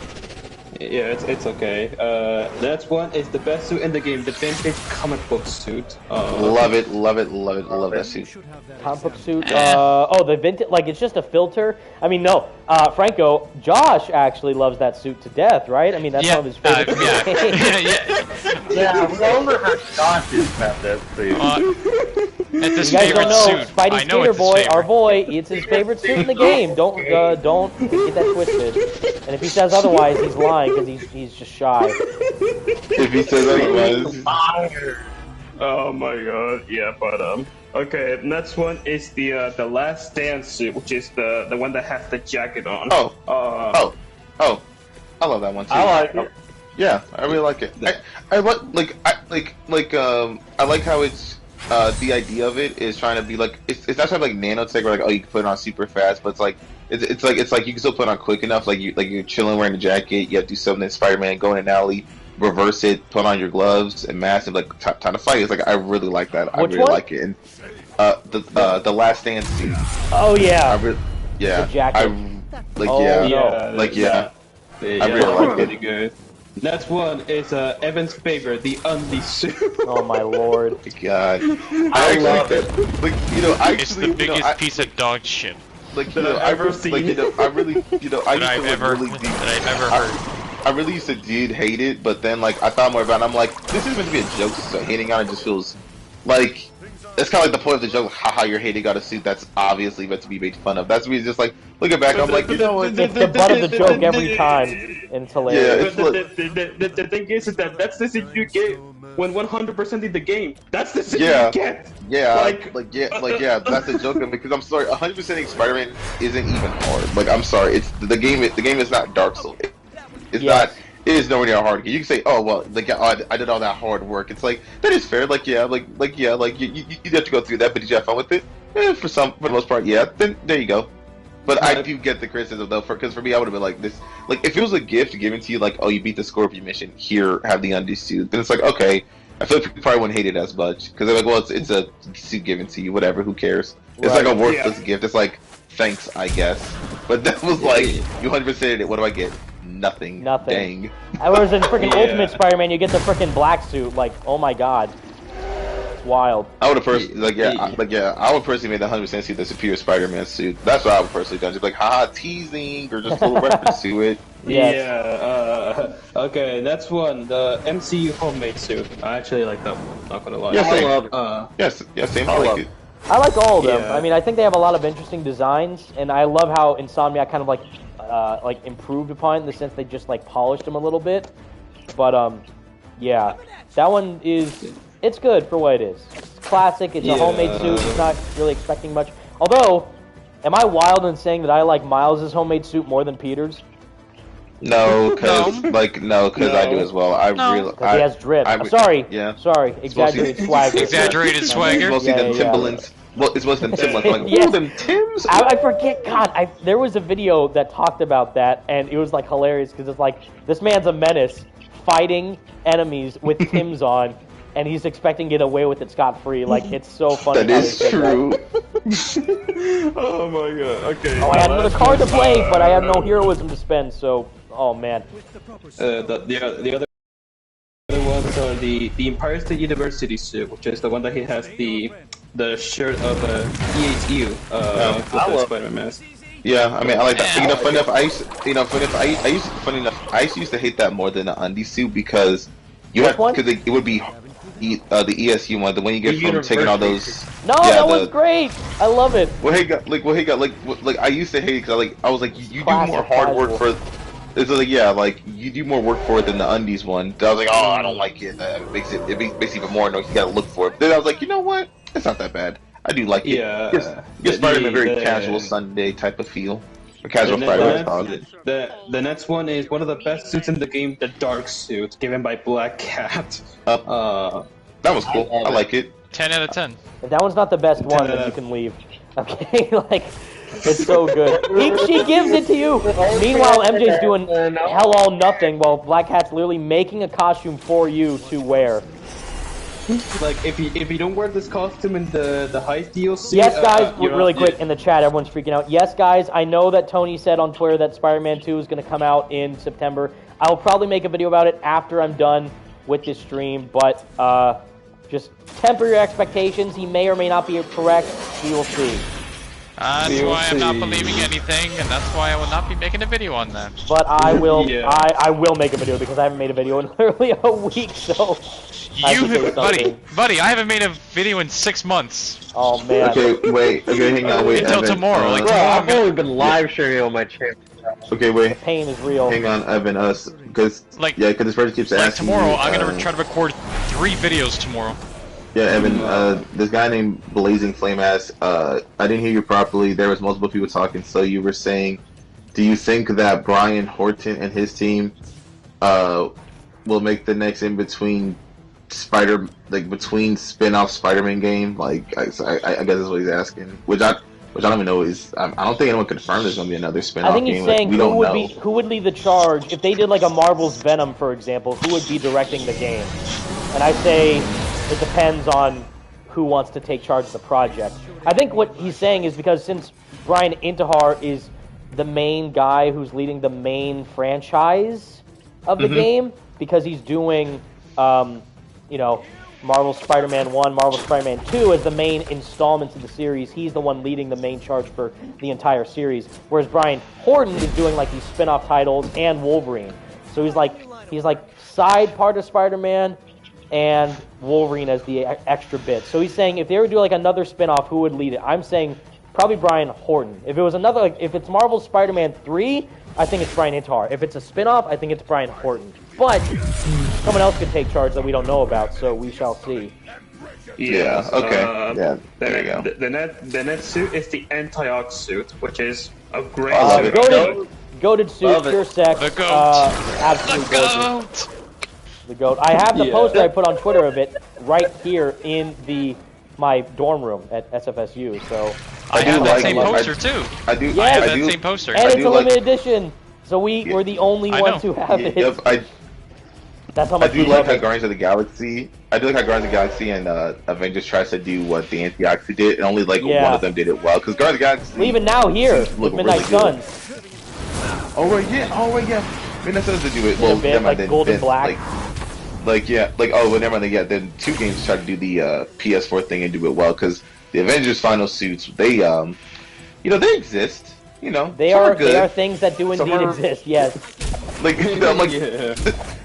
Yeah, it's okay. The next one is the best suit in the game, the vintage comic book suit. Love it. Love that suit. Comic book suit. The vintage, like it's just a filter. I mean, no. Franco, Josh actually loves that suit to death, right? I mean, that's one of his favorites. Yeah, we all know how Josh is about that suit. It's his you guys favorite don't know, suit. Spidey Skater Boy, our boy, it's his favorite suit in the game. Don't get that twisted. And if he says otherwise, he's lying because he's just shy. If he says otherwise. Oh my god, yeah, but Okay, next one is the Last Stand suit, which is the one that has the jacket on. Oh, I love that one too. I like it. Yeah, I really like it. I like how it's the idea of it is trying to be like it's not trying to be like nanotech where like oh you can put it on super fast, but it's like you can still put it on quick enough. Like you're chilling wearing a jacket, you have to do something in Spider-Man, go in an alley, reverse it, put on your gloves and mask, and like time to fight. It's like I really like that. I really like it. And the Last Stand suit. Oh yeah. Yeah. The jacket. I really like it. Pretty good. Next one is Evan's favorite, the undie suit. Oh my lord. God. I love it. Like, you know, It's the biggest piece of dog shit. Like, you know, I've ever seen. Like, you know, I really, you know, I used to I've ever heard. I really used to hate it, but then like I thought more about it. And I'm like, this is meant to be a joke, so hating on it just feels like it's kind of like the point of the joke. Haha, you're hating on a suit that's obviously meant to be made fun of. That's me just like looking back. I'm like, you know what? It's the butt of the joke every time. And it's hilarious. Yeah, the thing is that that's the suit you get when 100% in the game. That's the suit you get. Yeah, that's the joke of it. Because I'm sorry, 100%ing Spider-Man isn't even hard. Like, I'm sorry, it's the game. The game is not Dark Souls. It's not. It is nowhere near hard. You can say, "Oh well, like I did all that hard work." It's like that is fair. Like you have to go through that, but did you have fun with it? For the most part, yeah. Then there you go. But I do get the criticism though, because for me, I would have been like this. Like if it was a gift given to you, like oh you beat the Scorpion mission, here have the undie suit. Then it's like okay, I feel like people probably wouldn't hate it as much because they're like, well, it's a suit given to you, whatever. Who cares? It's like a worthless gift. It's like thanks, I guess. But that was like you 100%ed it. What do I get? Nothing. Dang. Whereas in freaking Ultimate Spider-Man, you get the freaking black suit. Like, oh my god, it's wild. I would have personally, I would personally made the 100% suit the superior Spider-Man suit. That's what I would personally done. Just like, haha, teasing, or just a little reference to it. Yeah. Okay, that's one. The MCU homemade suit. I actually like that one. Not gonna lie. Yeah, same. I love it. Same. I like it. I like all of them. I mean, I think they have a lot of interesting designs, and I love how Insomniac kind of like improved upon it in the sense they just like polished them a little bit. But yeah, that one it's good for what it is. It's classic. It's a homemade suit. It's not really expecting much. Although, am I wild in saying that I like Miles' homemade suit more than Peter's? No, because I do as well. Because he has drip. Sorry. Exaggerated swagger. Exaggerated swagger. It's mostly them Timberlands. Well, it's mostly them Timberlands. Like, them Tims. I forget. God, there was a video that talked about that, and it was like hilarious because it's like this man's a menace fighting enemies with Tims on, and he's expecting to get away with it scot-free. Like it's so funny. That is true. Oh my god. Okay. Oh, I had another card to play, but I have no heroism to spend. So, oh man. The other ones are the Empire State University suit, which is the one that he has the shirt of EHU with the Spider-Man mask. Yeah, I mean, I like that. You know, funny enough, I used to hate that more than the undie suit because it would be the ESU one, the one you get from taking all those. No, that was great. I love it. I used to hate it because I was like, you do more hard work for. It's like you do more work for it than the undies one. I was like, oh, I don't like it. It makes it even more annoying. You gotta look for it. But then I was like, you know what? It's not that bad. I do like it. Yeah. Gives Spider-Man a very casual Sunday type of feel. A casual Friday dog. The next one is one of the best suits in the game, the Dark suit, given by Black Cat. That was cool. I like it. 10 out of 10. If that one's not the best one, then you can leave. Okay, like, it's so good. She gives it to you! Meanwhile, MJ's doing hell all nothing while Black Cat's literally making a costume for you to wear. Like, if you don't wear this costume in the Heist DLC... Yes, guys, really quick, in the chat, everyone's freaking out. Yes, guys, I know that Tony said on Twitter that Spider-Man 2 is going to come out in September. I'll probably make a video about it after I'm done with this stream, but just temper your expectations. He may or may not be correct. We will see. That's why I'm not believing anything, and that's why I will not be making a video on that. But I will, I will make a video because I haven't made a video in literally a week, so... Buddy, I haven't made a video in 6 months. Oh man. Okay, hang on, wait. Until tomorrow, I've only been live streaming on my channel. Okay, wait. The pain is real. Hang on, Evan, because this person keeps asking. Tomorrow, I'm gonna try to record 3 videos tomorrow. Yeah, Evan, this guy named Blazing Flame asked, I didn't hear you properly. There was multiple people talking, so you were saying, do you think that Brian Horton and his team will make the next in-between between spin-off Spider-Man game? Like, I guess that's what he's asking. Which I don't even know is, I don't think anyone confirmed there's going to be another spin-off game. I think he's saying who would lead the charge if they did like a Marvel's Venom, for example. Who would be directing the game? And I say it depends on who wants to take charge of the project. I think what he's saying is because since Brian Intihar is the main guy who's leading the main franchise of the game, because he's doing, Marvel Spider-Man 1, Marvel Spider-Man 2 as the main installments of the series. He's the one leading the main charge for the entire series. Whereas Brian Horton is doing like these spin-off titles and Wolverine. So he's like side part of Spider-Man and Wolverine as the extra bit. So he's saying if they were to do like another spin-off, who would lead it? I'm saying probably Brian Horton. If it was another, if it's Marvel Spider-Man 3, I think it's Brian Intihar. If it's a spin-off, I think it's Brian Horton. But someone else could take charge that we don't know about, so we shall see. Yeah, okay. There you go. The net suit is the anti-ox suit, which is a great suit. Goated suit, pure sex. The goat. Absolutely gorgeous. The goat. I have the poster I put on Twitter of it right here in my dorm room at SFSU, so... I have that same poster too. I have that same poster. And it's a limited edition, so we're the only ones who have it. That's how much I do like how Guardians of the Galaxy. I do like how Guardians of the Galaxy and Avengers tries to do what the Antioxy did, and only one of them did it well. Because Guardians of the Galaxy. Well, even now here with Midnight Suns. Oh right, yeah. Midnight Suns did do it. Well, never mind. Like Golden Black. Never mind. Yeah, then two games tried to do the PS4 thing and do it well because the Avengers final suits they exist. They are things that do indeed exist. Yes.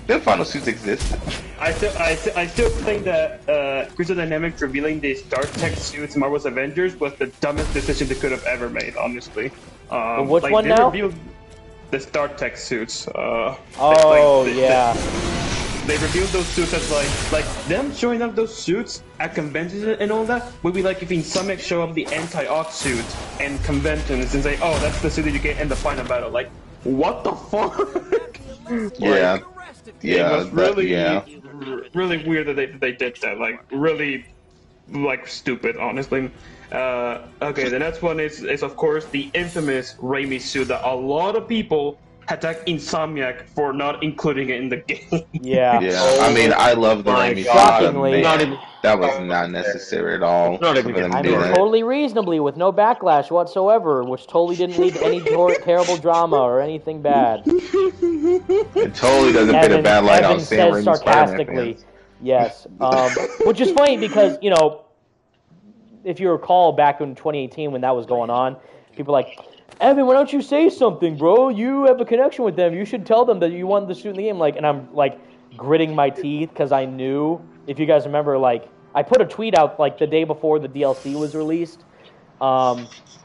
Their final suits exist. I still think that Crystal Dynamics revealing the Star Tech suits in Marvel's Avengers was the dumbest decision they could have ever made, honestly. Which one now? Revealed the Star Tech suits. They revealed those suits as like them showing up those suits at conventions and all that would be like if Insomniac show up the anti-ox suit and conventions and say, oh, that's the suit that you get in the final battle. Like, what the fuck? It was really weird that they did that. Like, really, like, stupid, honestly. Okay, the next one is of course the infamous Raimi suit that a lot of people attack Insomniac for not including it in the game. Yeah. I mean, I love the Raimi suit. That was not necessary at all. Totally reasonably, with no backlash whatsoever, which totally didn't lead to any terrible drama or anything bad. It totally doesn't put a bad light on Sam Raimi's sarcastically, yes. Which is funny because, if you recall back in 2018 when that was going on, people were like, Evan, why don't you say something, bro? You have a connection with them. You should tell them that you wanted the suit in the game. And I'm gritting my teeth because I knew. If you guys remember, I put a tweet out the day before the DLC was released,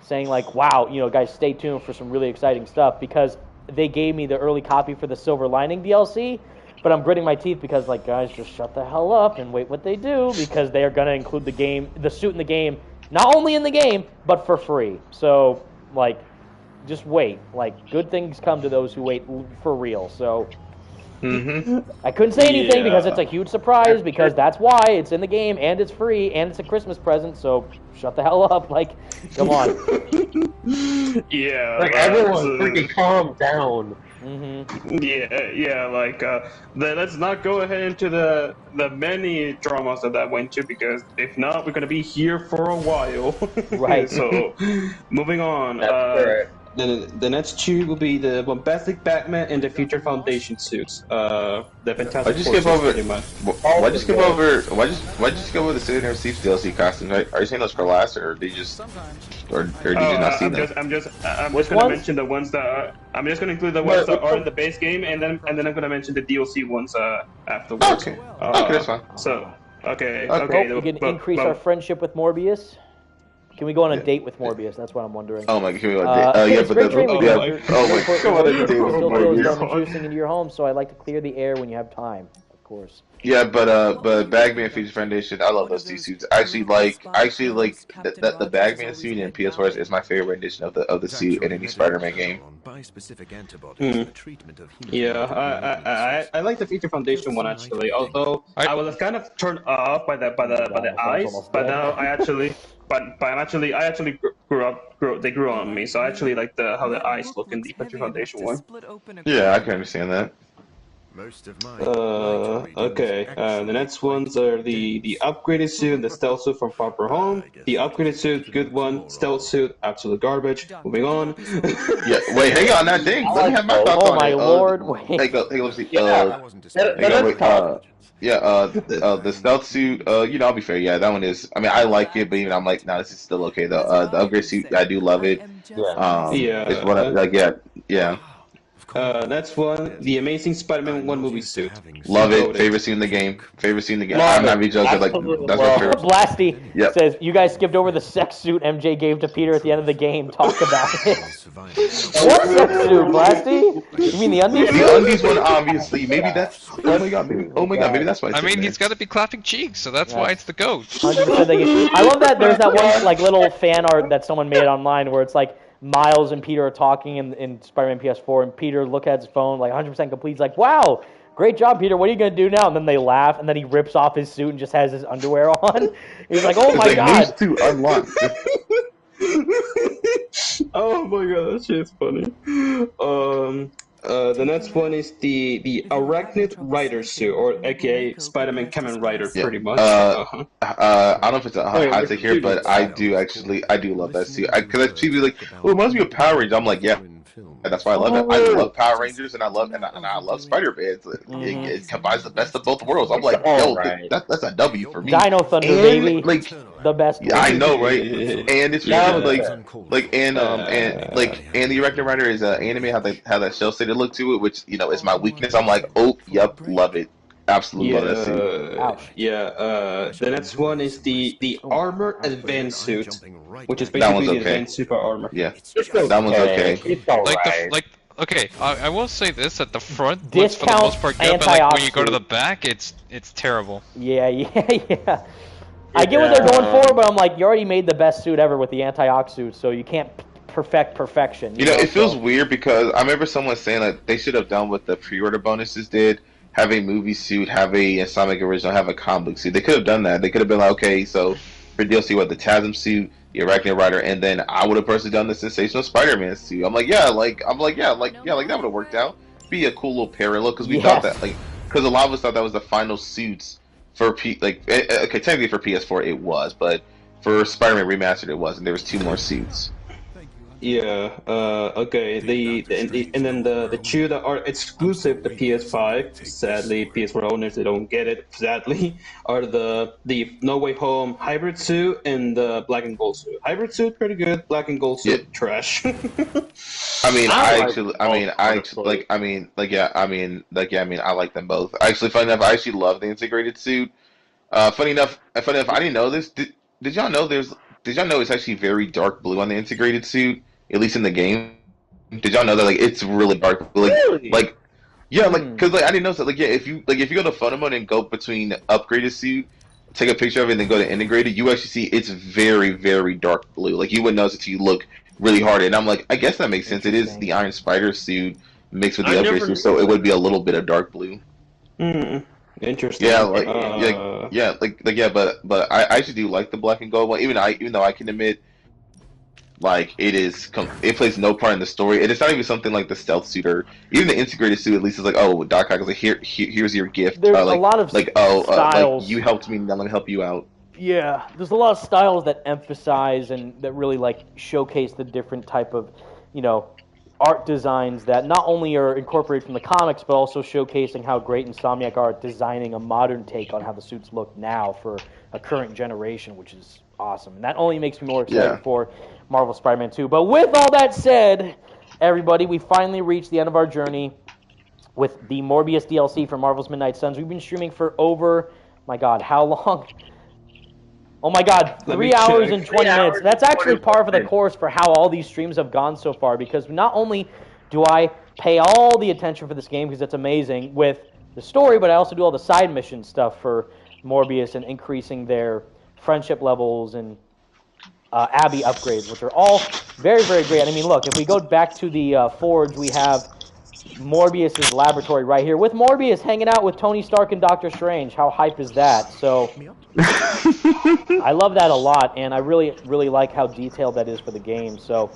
saying wow, guys, stay tuned for some really exciting stuff because they gave me the early copy for the Silver Lining DLC. But I'm gritting my teeth because guys, just shut the hell up and wait what they do because they are gonna include the suit in the game, not only in the game but for free. So just wait. Good things come to those who wait for real. So I couldn't say anything because it's a huge surprise because that's why it's in the game and it's free and it's a Christmas present. So shut the hell up. Come on. Everyone freaking calm down. Let's not go ahead into the many dramas that went to because if not, we're gonna be here for a while. Right. So, moving on. The next two will be the bombastic Batman and the Future Foundation suits. The Fantastic Four suits, pretty much. Why'd you skip over the Citizen Thieves DLC costumes? Are you saying those for last, or did you just, or did you not see them? I'm just gonna mention the ones that I'm just gonna include the ones that are in the base game, and then I'm gonna mention the DLC ones afterwards. Okay, that's fine. So, okay. We can increase our friendship with Morbius. Can we go on a date with Morbius? That's what I'm wondering. Oh my god, can we go on a date? It's spring training. Oh my god, Still feels introducing into your home, so I like to clear the air when you have time. Of course. Yeah, but Bagman Feature Foundation, I love those two suits. I actually like the Bagman suit in PS4 is my favorite rendition of the suit in any Spider-Man game. I like the Feature Foundation one actually. Although I was kind of turned off by the eyes, but now I actually they grew on me. So I actually like how the eyes look in the Feature Foundation one. Yeah, I can understand that. Okay. The next ones are the upgraded suit and the stealth suit from Far From Home. The upgraded suit, good one. Stealth suit, absolute garbage. Moving on. Yeah, wait, hang on, that thing. Let me have my thoughts on it. Oh my lord! Wait. Hey, let's see. The stealth suit. I'll be fair. Yeah, that one is. I mean, I like it, but even I'm like, nah, this is still okay though. The upgrade suit, I do love it. It's one of like, yeah. Next one, the Amazing Spider-Man 1 movie suit. Love it. Favorite scene in the game. I'm not even joking. Like, that's my favorite. Blasty says, you guys skipped over the sex suit MJ gave to Peter at the end of the game. Talk about it. What sex suit, Blasty? You mean the undies? The undies one, obviously. Maybe that's. Oh my god, maybe that's why. I mean, he's got to be clapping cheeks, so that's why it's the GOAT. 100% I love that there's that one like little fan art that someone made online where it's like, Miles and Peter are talking in Spider-Man PS4, and Peter looks at his phone, like 100% complete. He's like, wow, great job, Peter. What are you going to do now? And then they laugh, and then he rips off his suit and just has his underwear on. He's like, oh my god. To unlock. Oh my god, that shit's funny. The next one is the Arachnid Rider suit, or aka Spider-Man Kamen Rider, pretty much. I don't know if it's a hot take here, but I do love that suit. Because people be like, oh, it reminds me of Power Rangers. I'm like, yeah, that's why I love it. I love Power Rangers, and I love Spider-Man. It combines the best of both worlds. I'm like, yo, that's a W for me. Dino Thunder, baby. Like, the best. Yeah, I know, right? And it's really and the Arachnid Rider is an anime how that shell shaded look to it, which is my weakness. I'm like, oh, yep, love it. Absolutely love that suit. The next one is the Armor Advanced suit, which is basically the Advanced Super Armor. Yeah, that one's okay. Okay, I will say this: at the front, looks for the most part good, but like when you go to the back, it's terrible. Yeah. I get what they're going for, but I'm like, you already made the best suit ever with the anti-ox suit, so you can't perfect perfection. You know, it feels weird because I remember someone saying that they should have done what the pre-order bonuses did. Have a movie suit, have a Insomniac original, have a comic book suit. They could have done that. They could have been like, okay, so for DLC, what, the TASM suit, the Arachnid Rider, and then I would have personally done the Sensational Spider-Man suit. I'm like, that would have worked out. Be a cool little parallel because we thought that, because a lot of us thought that was the final suits for technically for PS4 it was, but for Spider-Man Remastered it wasn't. There was 2 more suits. Yeah. Okay. And then the 2 that are exclusive to PS5. Sadly, PS4 owners they don't get it. Sadly, are the No Way Home hybrid suit and the black and gold suit. Hybrid suit pretty good. Black and gold suit trash. I like them both. Actually, funny enough, I actually love the integrated suit. Funny enough, I didn't know this. Did y'all know it's actually very dark blue on the integrated suit? At least in the game. Did y'all know that it's really dark blue? Because I didn't know that. If you go to photo mode and go between upgraded suit, take a picture of it, and then go to integrated, you actually see it's very, very dark blue. You wouldn't notice if you look really hard. And I'm like, I guess that makes sense. It is the Iron Spider suit mixed with the upgrade suit, so it would be a little bit of dark blue. Interesting. But I actually do like the black and gold one. Even though I can admit, it plays no part in the story. And it's not even something like the stealth suit or even the integrated suit. At least it's like, oh, Doc Ock is like, here's your gift. There's a lot of styles. You helped me, now let me help you out. Yeah, there's a lot of styles that emphasize and that really showcase the different type of, art designs that not only are incorporated from the comics, but also showcasing how great Insomniac are at designing a modern take on how the suits look now for a current generation, which is awesome. And that only makes me more excited for Marvel Spider-Man 2. But with all that said, everybody, we finally reached the end of our journey with the Morbius DLC for Marvel's Midnight Suns. We've been streaming for over, my God, how long? Oh my God, 3 hours and 20 minutes. That's actually par for the course for how all these streams have gone so far, because not only do I pay all the attention for this game, because it's amazing, with the story, but I also do all the side mission stuff for Morbius and increasing their friendship levels and Abby upgrades, which are all very, very great. I mean, look, if we go back to the Forge, we have Morbius's laboratory right here, with Morbius hanging out with Tony Stark and Doctor Strange. How hype is that? So I love that a lot, and I really, really like how detailed that is for the game. So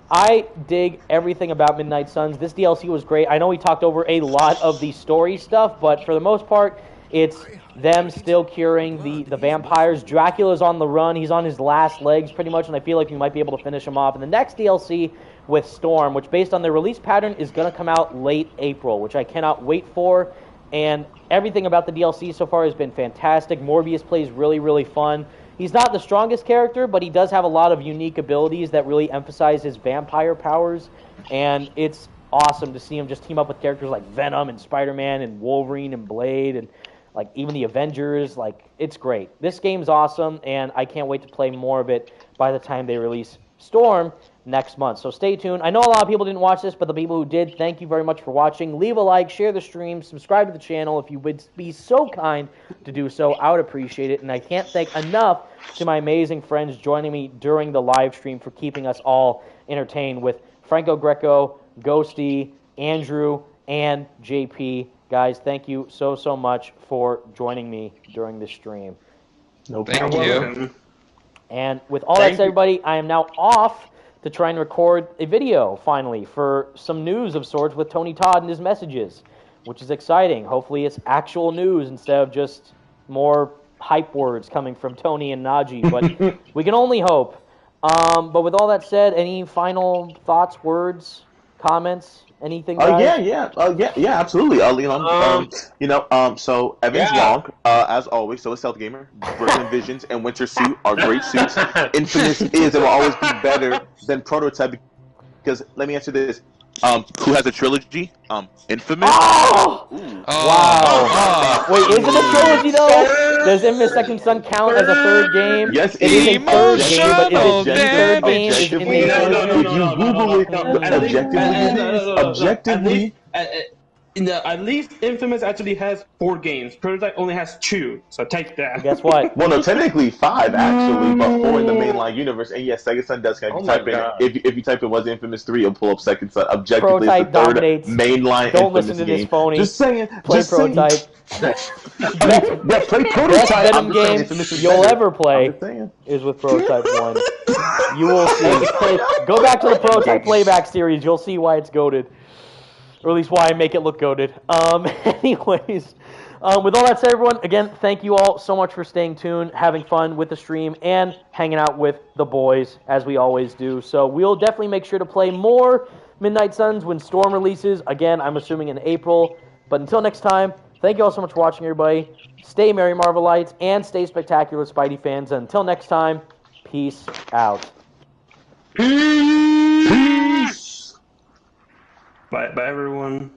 I dig everything about Midnight Suns. This DLC was great. I know we talked over a lot of the story stuff, but for the most part, it's them still curing the vampires. Dracula's on the run. He's on his last legs pretty much, and I feel like we might be able to finish him off. And the next DLC with Storm, which based on their release pattern is going to come out late April, which I cannot wait for. And everything about the DLC so far has been fantastic. Morbius plays really, really fun. He's not the strongest character, but he does have a lot of unique abilities that really emphasize his vampire powers. And it's awesome to see him just team up with characters like Venom and Spiderman and Wolverine and Blade and like even the Avengers. Like, it's great. This game's awesome, and I can't wait to play more of it by the time they release Storm next month. So stay tuned. I know a lot of people didn't watch this, but the people who did, thank you very much for watching. Leave a like, share the stream, subscribe to the channel if you would be so kind to do so. I would appreciate it, and I can't thank enough to my amazing friends joining me during the live stream for keeping us all entertained with Franco Greco, Ghosty, Andrew, and JP. Guys, thank you so, so much for joining me during this stream. No problem. Thank you. And with all that said, everybody, I am now off to try and record a video, finally, for some news of sorts with Tony Todd and his messages, which is exciting. Hopefully it's actual news instead of just more hype words coming from Tony and Najee, but we can only hope. But with all that said, any final thoughts, words, comments? Anything? Yeah, absolutely. So Evan's wrong, as always. So is Stealth Gamer. Brooklyn Visions and Winter Suit are great suits. Infamous is and will always be better than Prototype, because let me answer this. Who has a trilogy? Infamous. Oh! Wow. Wait, is it a trilogy though? Does Infamous Second Son count as a third game? Yes, it is a third game, but is it the third game? If you Google it, objectively, at least Infamous actually has 4 games. Prototype only has 2, so take that. Guess what? Well, no, technically 5 actually, but 4 in the mainline universe. And yes, Second Son does count. If you type in "was Infamous 3," it'll pull up Second Son. Objectively, Prototype it's the third dominates. mainline Don't Infamous listen to game. this phony. Just saying. Play just Prototype. Play Prototype. Best Venom game you'll ever play is with Prototype 1. You will see. Go back to the Prototype playback series. You'll see why it's goated. Or at least why I make it look goated. Anyways, with all that said, everyone, again, thank you all so much for staying tuned, having fun with the stream, and hanging out with the boys, as we always do. So we'll definitely make sure to play more Midnight Suns when Storm releases. Again, I'm assuming in April. But until next time, thank you all so much for watching, everybody. Stay merry, Marvelites, and stay spectacular, Spidey fans. And until next time, peace out. Peace. Bye, everyone.